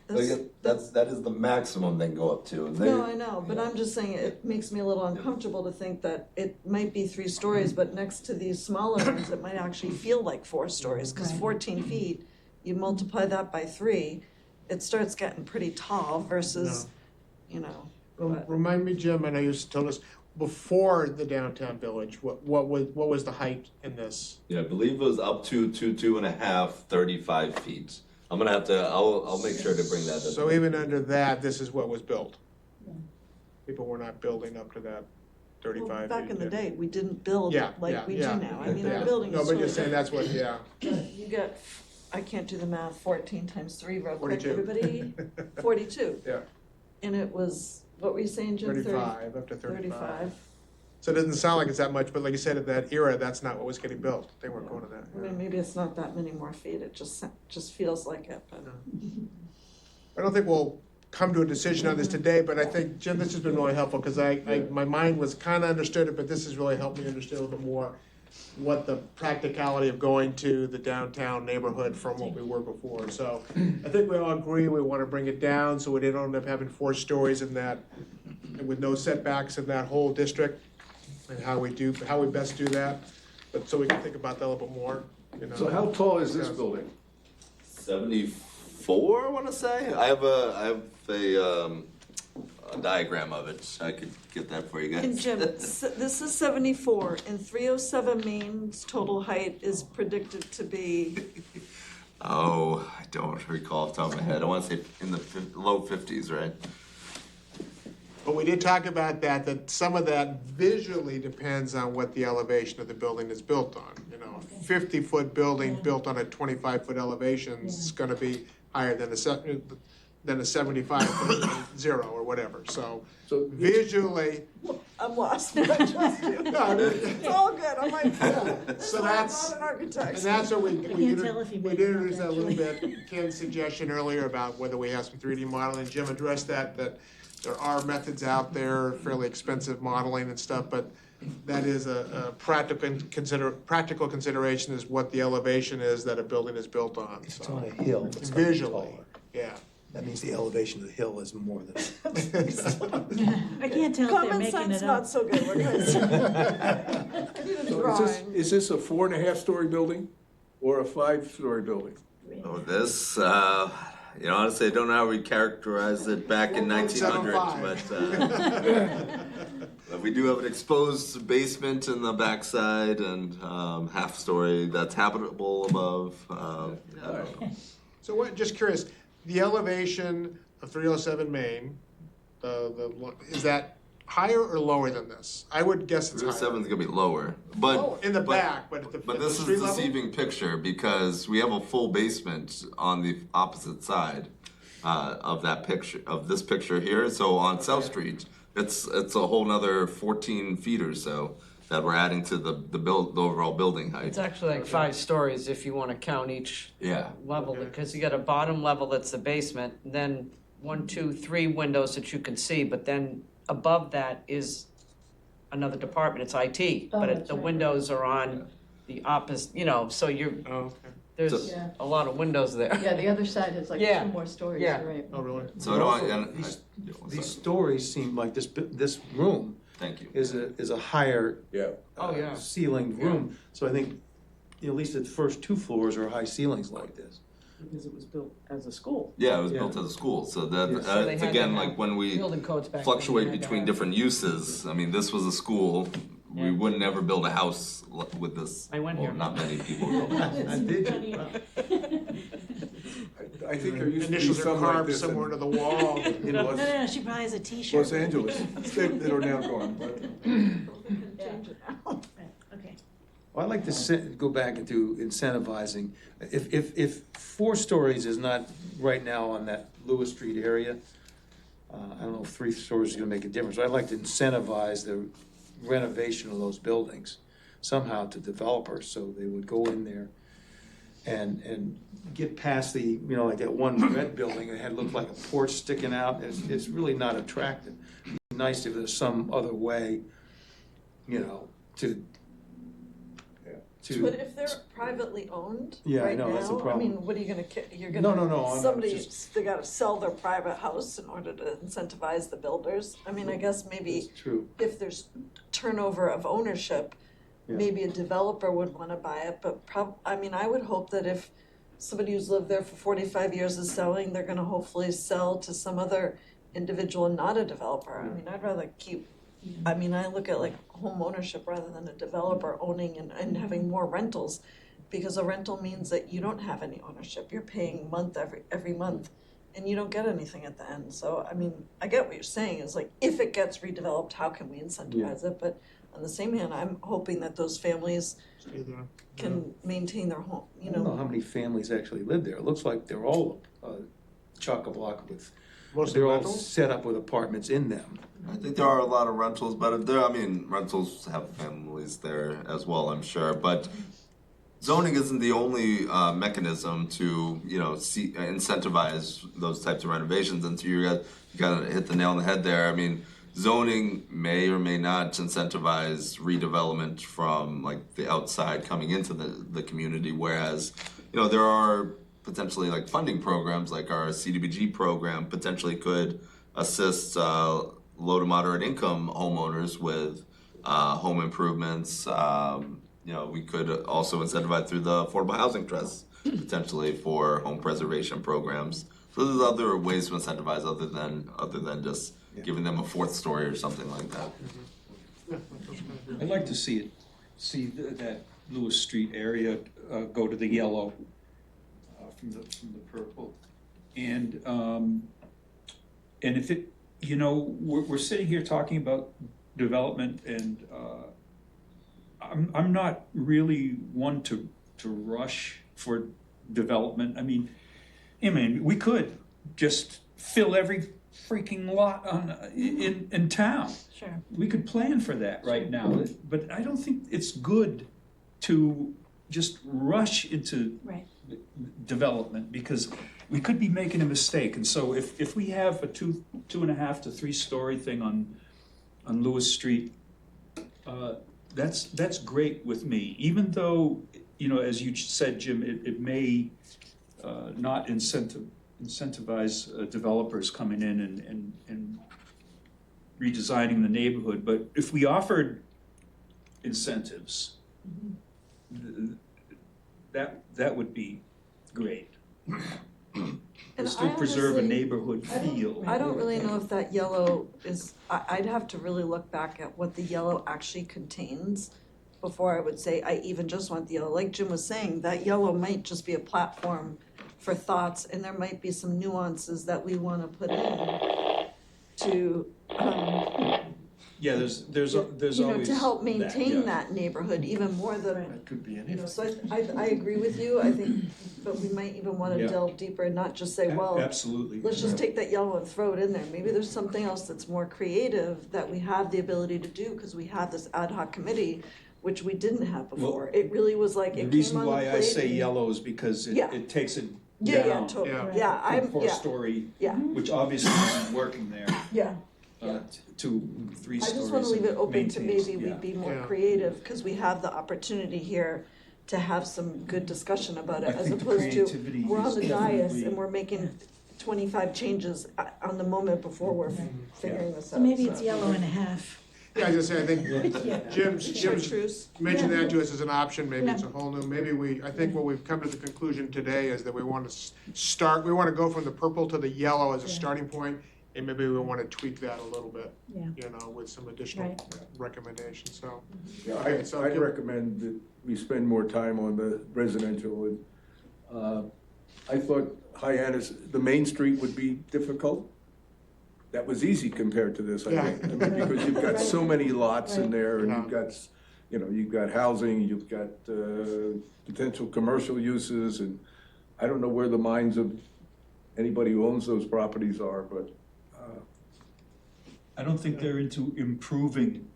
That is the maximum they can go up to. No, I know, but I'm just saying it makes me a little uncomfortable to think that it might be 3 stories, but next to these smaller ones, it might actually feel like 4 stories, because Right. 14 feet, you multiply that by 3, it starts getting pretty tall versus, but- Remind me, Jim, I know you told us, before the downtown village, what was the height in this? Yeah, I believe it was up to 2.5, 35 feet. I'm gonna have to, I'll make sure to bring that in. So even under that, this is what was built? People were not building up to that 35 Well, feet. back in the yeah. day, we didn't build Yeah, like we do yeah, now, I mean, yeah. our building No, is but really just saying, that's what, yeah. You get, I can't do the math, 14 times 3 real quick, 42. everybody, 42. Yeah. And it was, what were you saying, Jim? 35, up to 35. 35. So it doesn't sound like it's that much, but like you said, at that era, that's not what was getting built. They weren't going to that. I mean, maybe it's not that many more feet, it just feels like it, but. I don't think we'll come to a decision on this today, but I think, Jim, this has been really helpful, because my mind was kind of understood it, but this has really helped me understand a little bit more what the practicality of going to the downtown neighborhood from what we were before. So I think we all agree we want to bring it down, so we don't end up having 4 stories in that, with no setbacks in that whole district, and how we best do that. But so we can think about that a little bit more, So how tall is this building? 74, I wanna say. I have a a diagram of it. I could get that for you guys. And Jim, this is 74, and 307 Main's total height is predicted to be, Oh, I don't recall off the top of my head. I want to say in the low 50s, right? But we did talk about that some of that visually depends on what the elevation of the building is built on. You know, a 50-foot building built on a 25-foot elevation is gonna be higher than a 75-foot zero or whatever, so So visually, I'm lost, but I trust you. no, It's all good, I'm like, so I'm that's, not an architect. and that's what we can't tell if you we made it up, introduced that a little actually. bit. Ken's suggestion earlier about whether we have some 3D modeling, Jim addressed that there are methods out there, fairly expensive modeling and stuff, but that is a practical consideration is what the elevation is that a building is built on, It's so on a hill. It's gonna be visually, taller. yeah. That means the elevation of the hill is more than. I can't tell if they're Common making sense, it not up. so good, what can I say? I need a drawing. is this a 4.5-story building or a 5-story building? Oh, this, you know, honestly, I don't know how we characterized it back in 1900, 1.75. but we do have an exposed basement in the backside and half story that's habitable above. I don't know. So what, just curious, the elevation of 307 Main, is that higher or lower than this? I would guess it's higher. 307's gonna be lower, but Oh, in the back, but at the But at the this is street a level? deceiving picture because we have a full basement on the opposite side of that picture, of this picture here. So on South Street, it's a whole nother 14 feet or so that we're adding to the overall building height. It's actually like 5 stories if you want to count each Yeah. level, because you got a bottom level that's the basement, then 1, 2, 3 windows that you can see, but then above that is another department, it's IT, Oh, but that's the right. windows are on the opposite, you know, so you're, Oh, okay. there's Yeah. a lot of windows there. Yeah, the other side has like Yeah. 2 more stories, Yeah. right? Oh, really? So I don't. And These stories seem like this room thank you. is a higher Yeah. Oh, yeah. ceilinged room. So I think at least the first 2 floors are high ceilings like this. Because it was built as a school. Yeah, it was Yeah. built as a school, so that Yeah. So they it's had to again have like when we Building codes back then, fluctuate you had to between have- different uses. I mean, this was a school. We Yeah. would never build a house with this. I went well, here. Not many people build houses. Did you? I think there used to be Initials are some like carved this somewhere into in the wall. in No, Los, no, no, she probably has a T-shirt. Los Angeles that are now gone. But Change it now. Okay. Well, I'd like to go back into incentivizing. If 4 stories is not right now on that Lewis Street area, I don't know if 3 stories is gonna make a difference. I'd like to incentivize the renovation of those buildings somehow to developers, so they would go in there and get past the, you know, like that one red building that had looked like a porch sticking out. It's really not attractive. It'd be nice if there's some other way, you know, to. But if they're privately owned Yeah, I right know, that's the now, I problem. mean, what are you gonna, you're No, gonna, no, no, I'm somebody, just- they gotta sell their private house in order to incentivize the builders. I mean, I guess maybe It's true. if there's turnover of ownership, Yeah. maybe a developer would wanna buy it, but I mean, I would hope that if somebody who's lived there for 45 years is selling, they're gonna hopefully sell to some other individual, not a developer. I mean, I'd rather keep, I mean, I look at like home ownership rather than a developer owning and having more rentals. Because a rental means that you don't have any ownership, you're paying every month, and you don't get anything at the end. So, I mean, I get what you're saying, is like, if it gets redeveloped, how can we incentivize it? But on the same hand, I'm hoping that those families Stay there. can maintain their home, I don't know how many families actually live there. It looks like they're all chock-a-block with, Mostly they're all rentals? set up with apartments in them. I think there are a lot of rentals, but there, I mean, rentals have families there as well, I'm sure. But zoning isn't the only mechanism to, you know, incentivize those types of renovations. And so you got to hit the nail on the head there. I mean, zoning may or may not incentivize redevelopment from like the outside coming into the community, whereas, you know, there are potentially like funding programs, like our CDBG program potentially could assist low to moderate income homeowners with home improvements. You know, we could also incentivize through the Affordable Housing Trust potentially for home preservation programs. So there's other ways to incentivize other than just giving them a fourth story or something like that. I'd like to see that Lewis Street area go to the yellow from the purple. And if it, you know, we're sitting here talking about development, and I'm not really one to rush for development. I mean, we could just fill every freaking lot in town. Sure. We could plan for that right now, but I don't think it's good to just rush into Right. development, because we could be making a mistake. And so if we have a 2.5 to 3 story thing on Lewis Street, that's great with me, even though, you know, as you said, Jim, it may not incentivize developers coming in and redesigning the neighborhood. But if we offered incentives, that would be great. And Still I preserve a honestly- neighborhood feel. I don't really know if that yellow is, I'd have to really look back at what the yellow actually contains before I would say I even just want the yellow. Like Jim was saying, that yellow might just be a platform for thoughts, and there might be some nuances that we wanna put in to, Yeah, there's always you know, to help yeah. maintain that neighborhood even more than, That could be you know, anything. so I agree with you, I think, but we might even wanna Yeah. delve deeper and not just say, well, Absolutely. let's just take that yellow and throw it in there. Maybe there's something else that's more creative that we have the ability to do, because we have this ad hoc committee, which we didn't have before. It really was like, The it came reason on the plate. why I say and- yellow is because Yeah. it takes it Yeah, down totally, Yeah. yeah, from I'm, yeah, 4-story, yeah, which obviously isn't working there, yeah. to 3 I stories. just wanna leave it and open to maintains- maybe yeah. we'd be more Yeah. creative, cause we have the opportunity here to have some good discussion about it, I as think the opposed to, creativity we're on is the dais definitely- and we're making 25 changes on the moment before we're figuring this out. So maybe it's yellow and a half. Yeah, I was gonna say, I think Jim's Chartreuse. mentioned that to us as an option, maybe it's a whole new, I think what we've come to the conclusion today is that we wanna we wanna go from the purple to the yellow as a starting point, and maybe we wanna tweak that a little bit, Yeah. you know, with some additional Right. recommendations, so. Yeah, Okay, so I'd give- recommend that we spend more time on the residential, and, I thought Hyannis, the Main Street would be difficult. That was easy compared to this, I think, I mean, because you've got so many lots in there, and you've got, you know, you've got housing, you've got, potential commercial uses, and I don't know where the minds of anybody who owns those properties are, but, I don't think they're into improving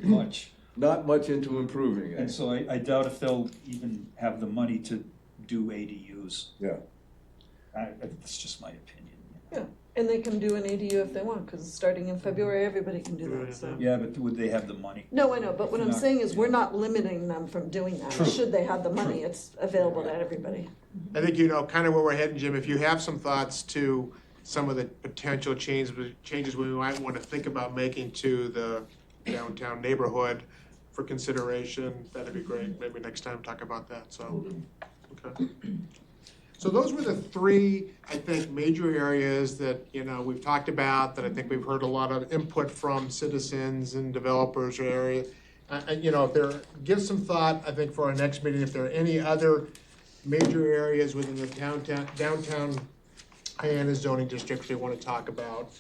much, not much into improving and it. so I doubt if they'll even have the money to do ADUs. Yeah. That's just my opinion. Yeah, and they can do an ADU if they want, because starting in February, everybody can do that, so. Yeah, but would they have the money? No, I know, but what I'm Not- saying is, we're not limiting them from doing that. True. Should they have the money, it's available to everybody. I think you know kind of where we're heading, Jim. If you have some thoughts to some of the potential changes we might want to think about making to the downtown neighborhood for consideration, that'd be great. Maybe next time talk about that, so. Okay. So those were the 3, I think, major areas that, you know, we've talked about, that I think we've heard a lot of input from citizens and developers area. You know, give some thought, I think, for our next meeting, if there are any other major areas within the downtown Hyannis zoning districts they want to talk about.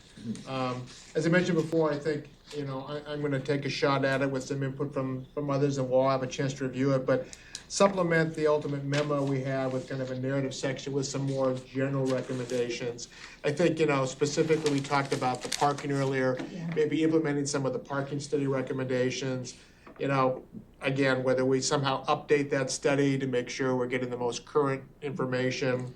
As I mentioned before, I think, you know, I'm gonna take a shot at it with some input from others, and we'll have a chance to review it, but supplement the ultimate memo we have with kind of a narrative section with some more general recommendations. I think, you know, specifically, we talked about the parking earlier, maybe implementing some of the parking study recommendations. You know, again, whether we somehow update that study to make sure we're getting the most current information.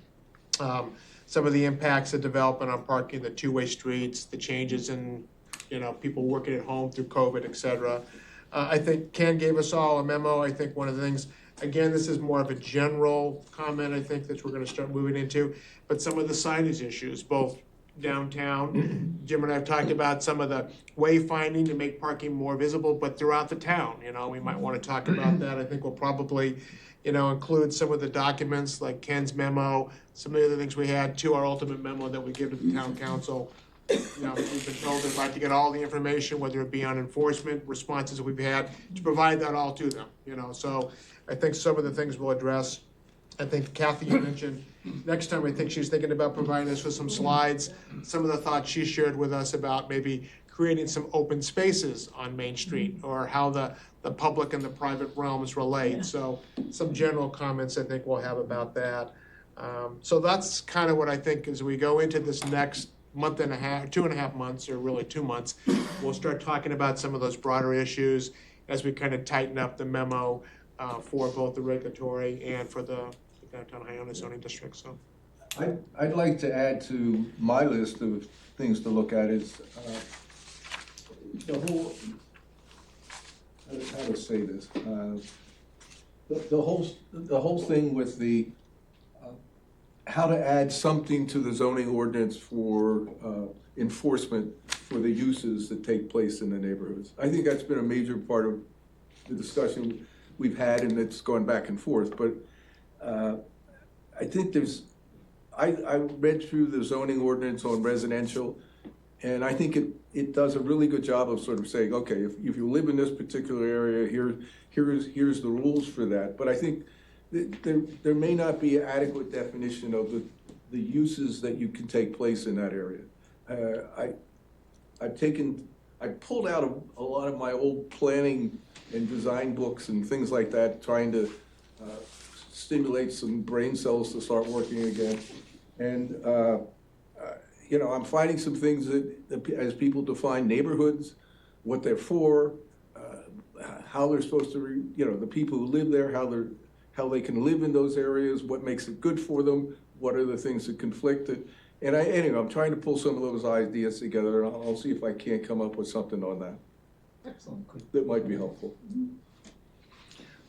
Some of the impacts of development on parking, the two-way streets, the changes in, you know, people working at home through COVID, et cetera. I think Ken gave us all a memo. I think one of the things, again, this is more of a general comment, I think, that we're gonna start moving into, but some of the signage issues, both downtown. Jim and I have talked about some of the wayfinding to make parking more visible, but throughout the town, we might want to talk about that. I think we'll probably, include some of the documents like Ken's memo, some of the other things we had to our ultimate memo that we give to the town council. We've been told they'd like to get all the information, whether it be on enforcement responses that we've had, to provide that all to them, so I think some of the things we'll address. I think Kathy, you mentioned, next time I think she's thinking about providing us with some slides, some of the thoughts she shared with us about maybe creating some open spaces on Main Street, or how the public and the private realms relate, so some general comments I think we'll have about that. So that's kind of what I think as we go into this next month and a half, 2.5 months, or really 2 months, we'll start talking about some of those broader issues as we kind of tighten up the memo for both the regulatory and for the downtown Iona zoning district, so. I'd like to add to my list of things to look at is the whole, how to say this, the whole thing with the how to add something to the zoning ordinance for enforcement for the uses that take place in the neighborhoods. I think that's been a major part of the discussion we've had, and it's gone back and forth, but I think I read through the zoning ordinance on residential, and I think it does a really good job of sort of saying, okay, if you live in this particular area, here's the rules for that. But I think there may not be an adequate definition of the uses that you can take place in that area. I pulled out a lot of my old planning and design books and things like that, trying to stimulate some brain cells to start working again. And I'm finding some things that as people define neighborhoods, what they're for, how they're supposed to, the people who live there, how they can live in those areas, what makes it good for them, what are the things that conflict it. And anyway, I'm trying to pull some of those ideas together, and I'll see if I can't come up with something on that. Excellent. That might be helpful.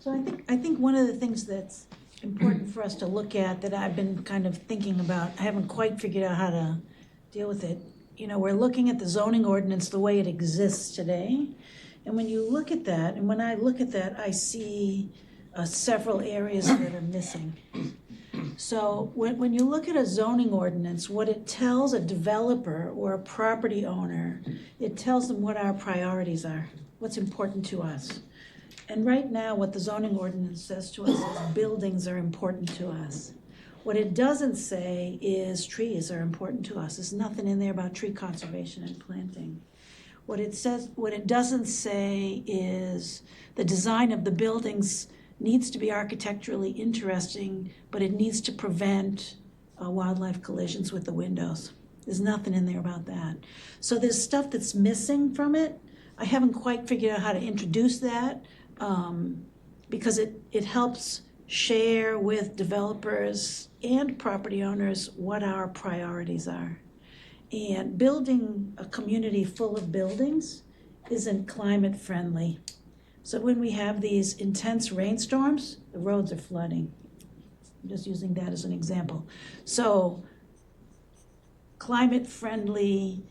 So I think one of the things that's important for us to look at, that I've been kind of thinking about, I haven't quite figured out how to deal with it. We're looking at the zoning ordinance the way it exists today. And when you look at that, and when I look at that, I see several areas that are missing. So when you look at a zoning ordinance, what it tells a developer or a property owner, it tells them what our priorities are, what's important to us. And right now, what the zoning ordinance says to us is buildings are important to us. What it doesn't say is trees are important to us. There's nothing in there about tree conservation and planting. What it doesn't say is the design of the buildings needs to be architecturally interesting, but it needs to prevent wildlife collisions with the windows. There's nothing in there about that. So there's stuff that's missing from it. I haven't quite figured out how to introduce that because it helps share with developers and property owners what our priorities are. And building a community full of buildings isn't climate friendly. So when we have these intense rainstorms, the roads are flooding. I'm just using that as an example. So climate friendly,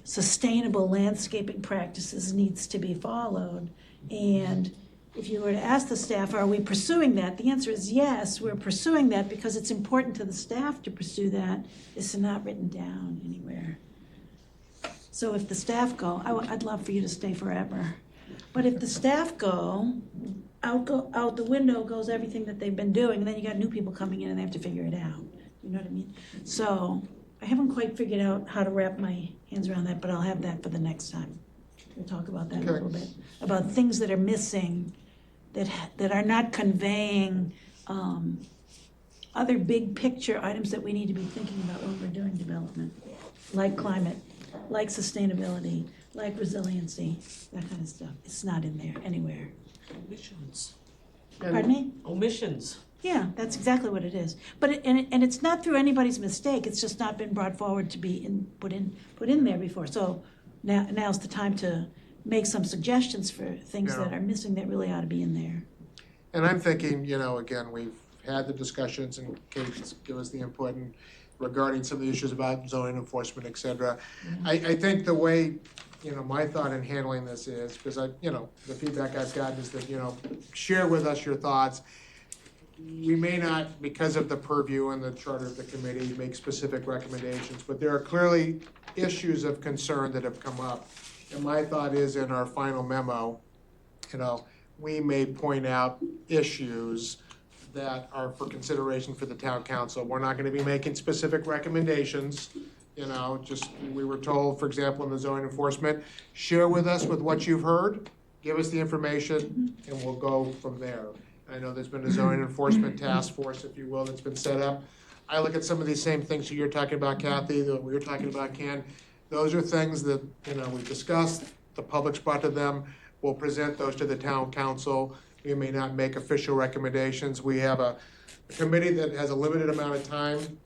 sustainable landscaping practices needs to be followed. And if you were to ask the staff, are we pursuing that? The answer is yes, we're pursuing that because it's important to the staff to pursue that. It's not written down anywhere. So if the staff go, I'd love for you to stay forever. But if the staff go, out the window goes everything that they've been doing, and then you got new people coming in and they have to figure it out. You know what I mean? So I haven't quite figured out how to wrap my hands around that, but I'll have that for the next time. We'll talk about that a little bit, about things that are missing, that are not conveying other big picture items that we need to be thinking about when we're doing development, like climate, like sustainability, like resiliency, that kind of stuff. It's not in there anywhere. Omissions. Pardon me? Omissions. Yeah, that's exactly what it is. But it's not through anybody's mistake. It's just not been brought forward to be put in there before. So now's the time to make some suggestions for things that are missing that really ought to be in there. And I'm thinking, again, we've had the discussions and Kate give us the input, and regarding some of the issues about zoning enforcement, et cetera. I think the way, my thought in handling this is, because the feedback I've gotten is that, share with us your thoughts. We may not, because of the purview and the charter of the committee, make specific recommendations, but there are clearly issues of concern that have come up. And my thought is, in our final memo, we may point out issues that are for consideration for the town council. We're not gonna be making specific recommendations, just, we were told, for example, in the zoning enforcement, share with us with what you've heard, give us the information, and we'll go from there. I know there's been a zoning enforcement task force, if you will, that's been set up. I look at some of these same things that you're talking about, Kathy, that we were talking about, Ken. Those are things that, we've discussed, the public's brought to them. We'll present those to the town council. We may not make official recommendations. We have a committee that has a limited amount of time.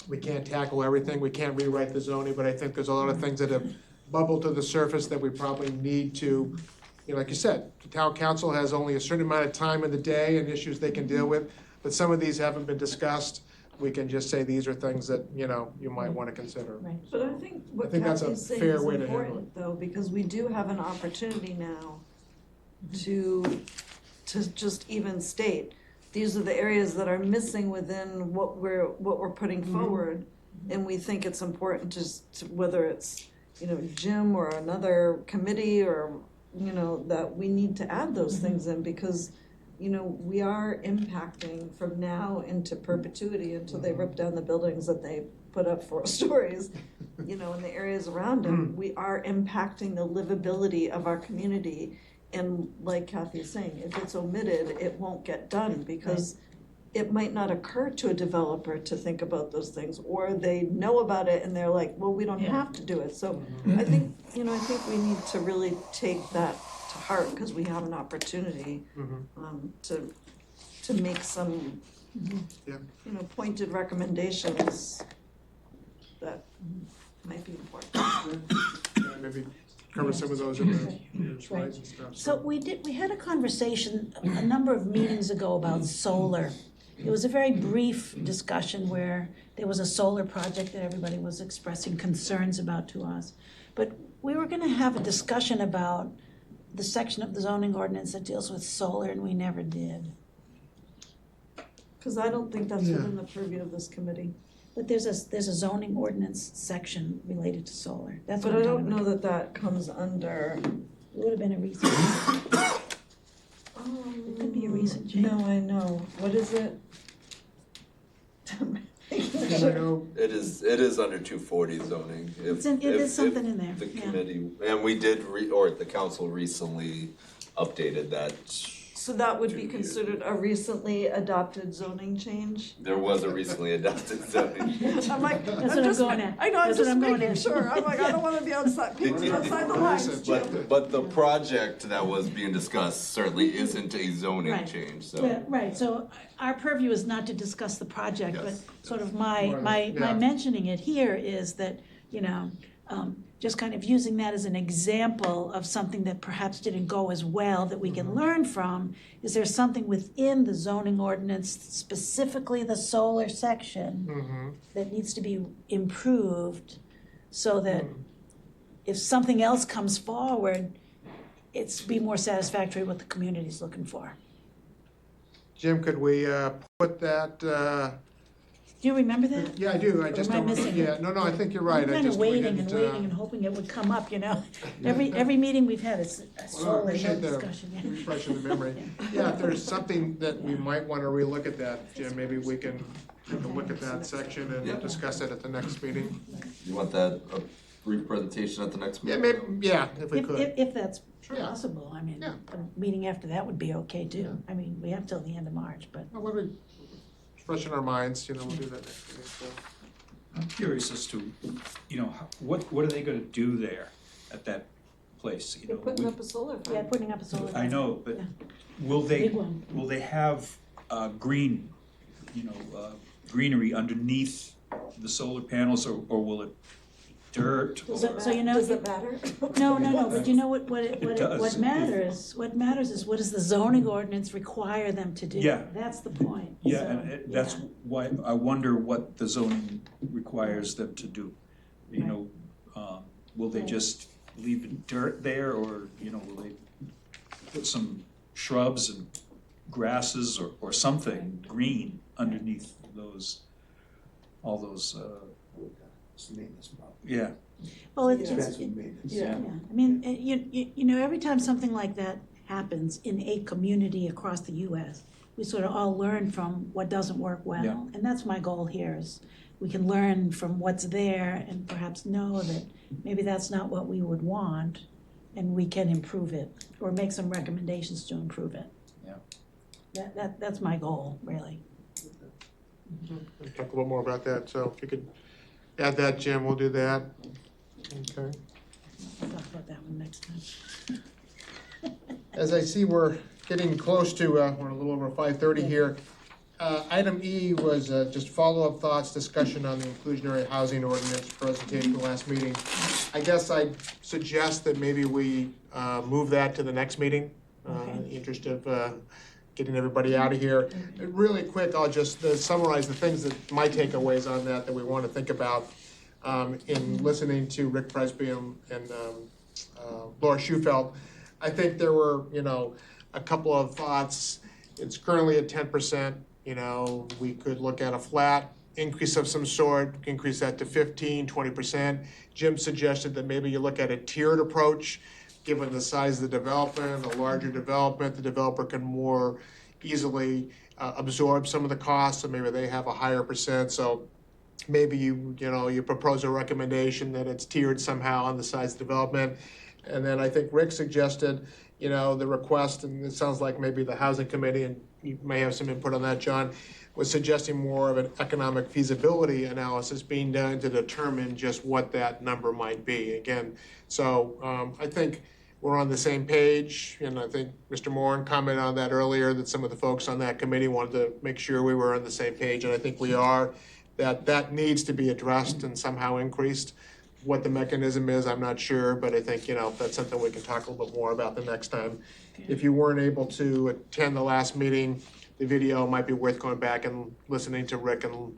We can't tackle everything. We can't rewrite the zoning, but I think there's a lot of things that have bubbled to the surface that we probably need to, like you said, the town council has only a certain amount of time in the day and issues they can deal with, but some of these haven't been discussed. We can just say these are things that, you might want to consider. Right. But I think what that's a Kathy's saying fair is way to handle important though, because we do have an opportunity now to just even state, these are the areas that are missing within what we're putting forward. And we think it's important to whether it's, Jim or another committee or, that we need to add those things in because, we are impacting from now into perpetuity until they rip down the buildings that they put up 4 stories, in the areas around them. We are impacting the livability of our community. And like Kathy's saying, if it's omitted, it won't get done because it might not occur to a developer to think about those things, or they know about it and they're like, well, we don't have to do it. So I think we need to really take that to heart because we have an opportunity to make some, pointed recommendations that might be important. Maybe cover some of those in the slides and stuff. So we had a conversation a number of meetings ago about solar. It was a very brief discussion where there was a solar project that everybody was expressing concerns about to us. But we were gonna have a discussion about the section of the zoning ordinance that deals with solar, and we never did. Because I don't think that's within the purview of this committee. But there's a zoning ordinance section related to solar. That's what But I'm I talking don't about. know that comes under. It would have been a recent, it could be a recent change. No, I know. What is it? It is under 240 zoning. It is something in there, The yeah. committee, and we did, the council recently updated that. So that would 2 be years. considered a recently adopted zoning change? There was a recently adopted zoning. I'm like, That's what I'm going at. I know, I'm That's what just I'm going making at. sure. I'm like, I don't wanna be outside, people outside the lines, Jim. But the project that was being discussed certainly isn't a zoning Right. change, so. Yeah, right, so our purview is not to discuss the project, but Yes, sort of my Yeah. mentioning it here is that, just kind of using that as an example of something that perhaps didn't go as well that we can learn from. Is there something within the zoning ordinance, specifically the solar section, that needs to be improved so that if something else comes forward, it's be more satisfactory what the community's looking for? Jim, could we put that, Do you remember that? yeah, I do, I just Or am I don't, missing yeah, it? no, I think you're right, I'm I kind of just, we waiting didn't, and waiting and hoping it would come up, Every meeting we've had is a Well, I solar appreciate the discussion, yeah. refreshing the memory. Yeah, if there's something that we might want to relook at that, Jim, maybe we can take a look at that section Yeah. and discuss it at the next meeting. You want that, a brief presentation at the next Yeah, meeting? maybe, yeah, if we could. If that's Yeah. possible, I mean, Yeah. the meeting after that would be okay too. I mean, we have till the end of March, but. Well, let me freshen our minds, we'll do that next meeting, so. I'm curious as to, what are they gonna do there at that place, They're putting up a solar Yeah, farm. putting up a solar. I know, but Yeah. will they, Big one. will they have, green, greenery underneath the solar panels, or will it dirt. So you know, Does it matter? no, but you know what does. matters is what does the zoning ordinance require them to do? Yeah. That's the point. Yeah, So, and that's why I wonder what the zoning requires them to do. You know, will they just leave dirt there, or, you know, will they put some shrubs and grasses or something green underneath all those, It's the maintenance problem. yeah. Well, it's, Expensive maintenance. yeah, I mean, you know, every time something like that happens in a community across the US, we sort of all learn from what doesn't work well. Yeah. And that's my goal here is we can learn from what's there and perhaps know that maybe that's not what we would want and we can improve it or make some recommendations to improve it. Yeah. That's my goal, really. We'll talk a little more about that, so if you could add that, Jim, we'll do that. Okay. We'll talk about that one next time. As I see, we're getting close to, we're a little over 5:30 here. Item E was just follow-up thoughts, discussion on the inclusionary housing ordinance presentation from the last meeting. I guess I'd suggest that maybe we move that to the next meeting, in the interest of getting everybody out of here. Really quick, I'll just summarize the things that my takeaways on that we want to think about in listening to Rick Presby and Laura Schufelt. I think there were, you know, a couple of thoughts. It's currently at 10%. You know, we could look at a flat increase of some sort, increase that to 15, 20%. Jim suggested that maybe you look at a tiered approach. Given the size of the development, a larger development, the developer can more easily absorb some of the costs, so maybe they have a higher percent. So maybe you propose a recommendation that it's tiered somehow on the size of development. And then I think Rick suggested, you know, the request, and it sounds like maybe the housing committee, and you may have some input on that, John, was suggesting more of an economic feasibility analysis being done to determine just what that number might be. Again, so I think we're on the same page, and I think Mr. Moran commented on that earlier, that some of the folks on that committee wanted to make sure we were on the same page, and I think we are, that needs to be addressed and somehow increased. What the mechanism is, I'm not sure, but I think, you know, that's something we can talk a little bit more about the next time. If you weren't able to attend the last meeting, the video might be worth going back and listening to Rick and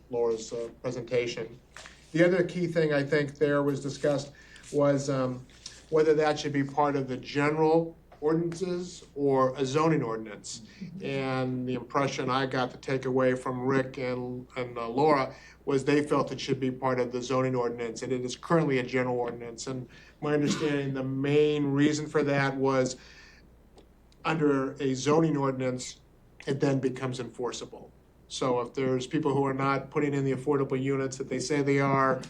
Laura's presentation. The other key thing I think there was discussed was whether that should be part of the general ordinances or a zoning ordinance. And the impression I got to take away from Rick and Laura was they felt it should be part of the zoning ordinance, and it is currently a general ordinance. And my understanding, the main reason for that was under a zoning ordinance, it then becomes enforceable. So if there's people who are not putting in the affordable units that they say they are,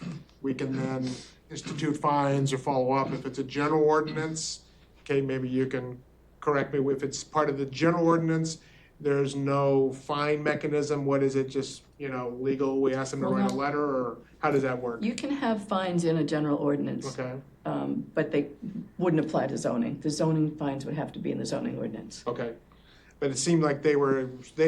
we can then institute fines or follow up. If it's a general ordinance, okay, maybe you can correct me. If it's part of the general ordinance, there's no fine mechanism. What is it, just, you know, legal? We ask them to write a letter, or how does that work? You can have fines in a general ordinance. Okay, But they wouldn't apply to zoning. The zoning fines would have to be in the zoning ordinance. okay. But it seemed like they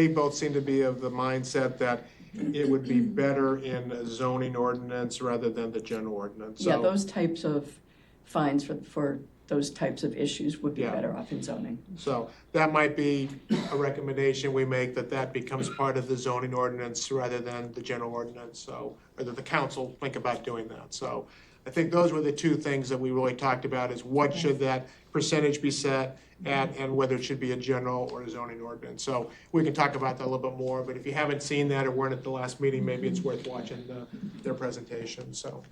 both seemed to be of the mindset that it would be better in a zoning ordinance rather than the general ordinance. Yeah, So- those types of fines for those types of issues would be Yeah. better off in zoning. So that might be a recommendation we make, that becomes part of the zoning ordinance rather than the general ordinance, so, or that the council think about doing that. So I think those were the two things that we really talked about, is what should that percentage be set at and whether it should be a general or a zoning ordinance. So we can talk about that a little bit more, but if you haven't seen that or weren't at the last meeting, maybe it's worth watching their presentation, so.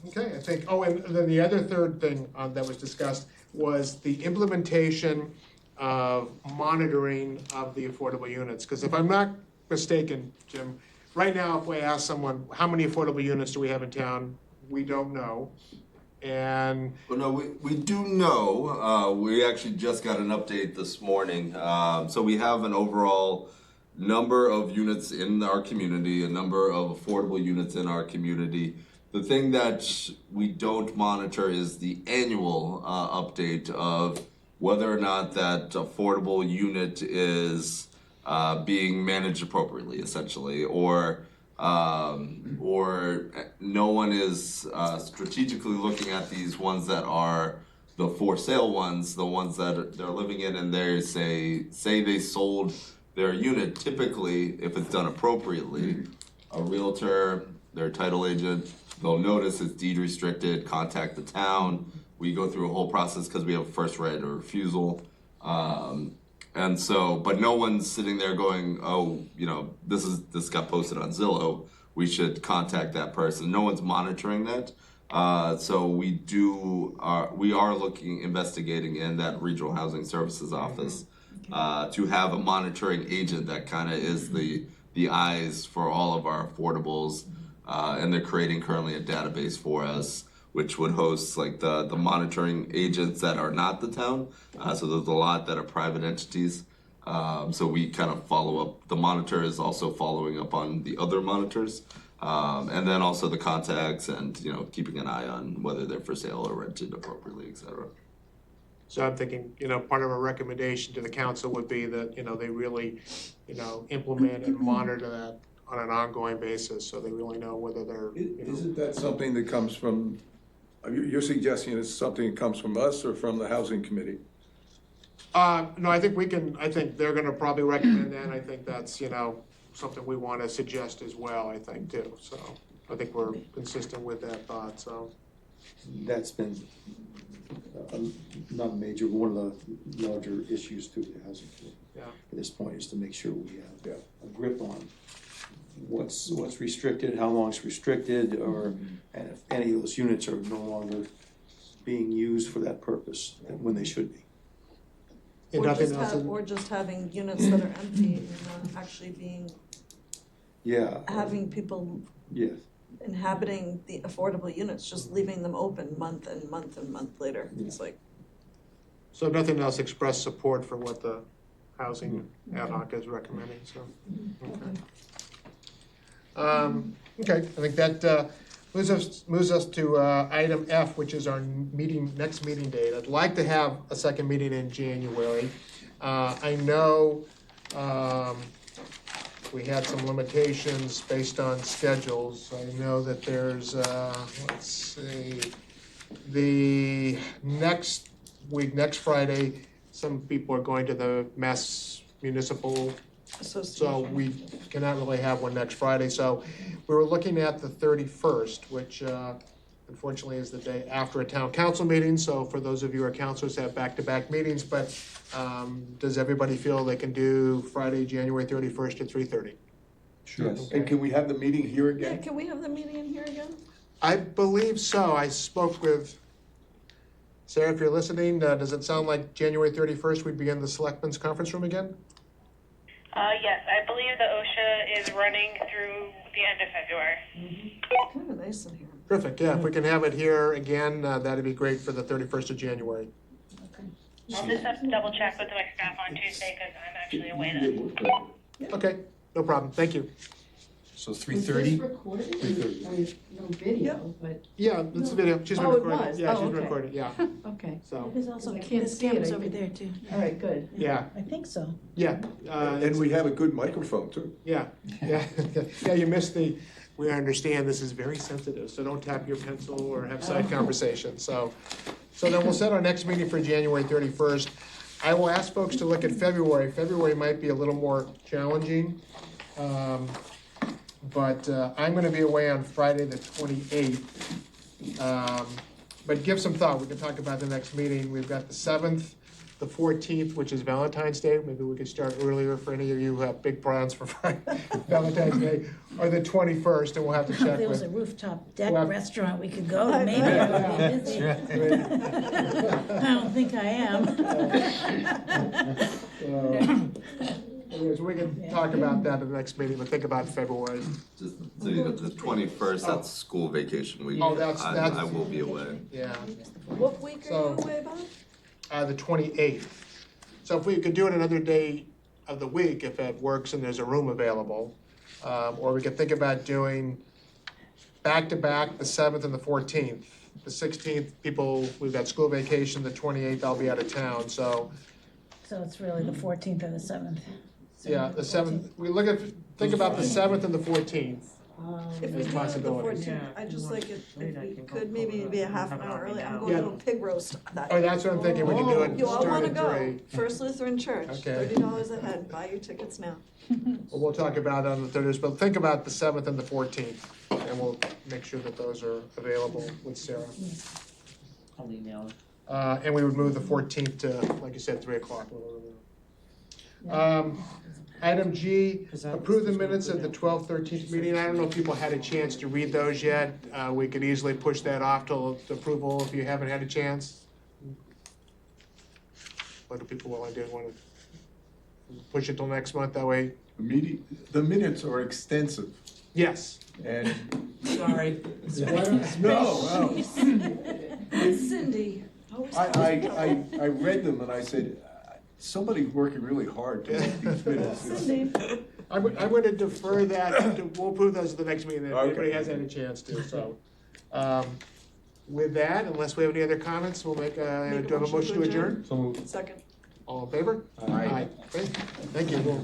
Okay, I think, and then the other third thing that was discussed was the implementation of monitoring of the affordable units. Because if I'm not mistaken, Jim, right now, if we ask someone, how many affordable units do we have in town? We don't know. And Well, no, we do know. We actually just got an update this morning. So we have an overall number of units in our community, a number of affordable units in our community. The thing that we don't monitor is the annual update of whether or not that affordable unit is being managed appropriately, essentially, or or no one is strategically looking at these ones that are the for sale ones, the ones that they're living in, and they say they sold their unit. Typically, if it's done appropriately, a realtor, their title agent, they'll notice it's deed restricted, contact the town. We go through a whole process because we have a first right of refusal. And so, but no one's sitting there going, oh, you know, this got posted on Zillow, we should contact that person. No one's monitoring that. So we are investigating in that Regional Housing Services Office to have a monitoring agent that kind of is the eyes for all of our affordables. And they're creating currently a database for us, which would host like the monitoring agents that are not the town. So there's a lot that are private entities. So we kind of follow up. The monitor is also following up on the other monitors. And then also the contacts and, you know, keeping an eye on whether they're for sale or rented appropriately, et cetera. So I'm thinking, you know, part of a recommendation to the council would be that, you know, they really, you know, implement and monitor that on an ongoing basis, so they really know whether they're, you know. Isn't that something that comes from, you're suggesting it's something that comes from us or from the housing committee? No, I think they're gonna probably recommend that, I think that's, you know, something we wanna suggest as well, I think, too, so. I think we're consistent with that thought, so. That's been not major, one of the larger issues to the housing committee. Yeah. At this point is to make sure we have Yeah. a grip on what's restricted, how long it's restricted, or, and if any of those units are no longer being used for that purpose, when they should be. And nothing else in- Or just having units that are empty and not actually being, Yeah. having people Yes. inhabiting the affordable units, just leaving them open month and month and month later. It's like, So if nothing else, express support for what the housing ad hoc is recommending, so. Okay, I think that moves us to item F, which is our next meeting date. I'd like to have a second meeting in January. I know we had some limitations based on schedules. I know that there's, let's see, the next week, next Friday, some people are going to the Mass Municipal, so we cannot really have one next Friday. So we were looking at the 31st, which unfortunately is the day after a town council meeting. So for those of you who are councilors have back-to-back meetings, but does everybody feel they can do Friday, January 31st at 3:30? Sure. And can we have the meeting here yeah, again? can we have the meeting in here again? I believe so. I spoke with Sarah, if you're listening, does it sound like January 31st we'd be in the Selectmen's Conference Room again? Yes, I believe the OSHA is running through the end of February. Kind of nice in here. Terrific, yeah, if we can have it here again, that'd be great for the 31st of January. I'll just have to double check with my staff on Tuesday because I'm actually away then. Okay, no problem, thank you. So 3:30? recorded? I mean, no video, but, Yeah, it's a video, she's been Oh, it recording. was? Yeah, Oh, she's been okay. recording, yeah, okay. so, There's also, I can't there's see it, cameras I over think. there too. All right, good. yeah, I think so. yeah. And we have a good microphone too. Yeah, yeah, yeah, you missed we understand this is very sensitive, so don't tap your pencil or have side conversations, so. So then we'll set our next meeting for January 31st. I will ask folks to look at February. February might be a little more challenging. But I'm gonna be away on Friday the 28th. But give some thought, we can talk about the next meeting. We've got the 7th, the 14th, which is Valentine's Day. Maybe we could start earlier for any of you who have big plans for Valentine's Day. Or the 21st, and we'll have to If check there was a with. rooftop deck Well- restaurant we could go to, maybe I would be busy. I don't think I am. Anyways, we can talk about that in the next meeting, but think about February. Just so you know, the 21st, that's school vacation week. Oh, that's- I will be away. Yeah. What week are So- you away, Bob? The 28th. So if we could do it another day of the week, if it works and there's a room available. Or we could think about doing back-to-back, the 7th and the 14th. The 16th, we've got school vacation, the 28th, I'll be out of town, so, So it's really the 14th or the 7th. yeah, the 7th, think about the 7th and the 14th. If we do the Responsibility. 14th, Yeah, I just like it, later if I we can go could maybe pull it be a up. half an Have it hour on me early, I'm now. going to Yeah. a pig roast that Oh, day. that's what I'm thinking, we can do it, You all start wanna at go, 3. First Lutheran Church, Okay. $30 a head, buy your tickets now. Well, we'll talk about it on the 30th, but think about the 7th and the 14th, and we'll make sure that those are available with Sarah. I'll email it. And we would move the 14th to, like you said, 3 o'clock. Item G, approve the minutes of the 12/13 meeting. I don't know if people had a chance to read those yet. We could easily push that off till approval if you haven't had a chance. What do people want to do? Want to push it till next month, that way? The minutes are extensive, Yes. and, Sorry. no, Cindy, always. I read them and I said, somebody's working really hard to make these minutes. Cindy. I'm going to defer that, we'll approve those at the next meeting, if Okay. anybody has any chance to, so. With that, unless we have any other comments, we'll do I have a motion to adjourn? So moved. Second. All in favor? Aye. Great. Thank you. We'll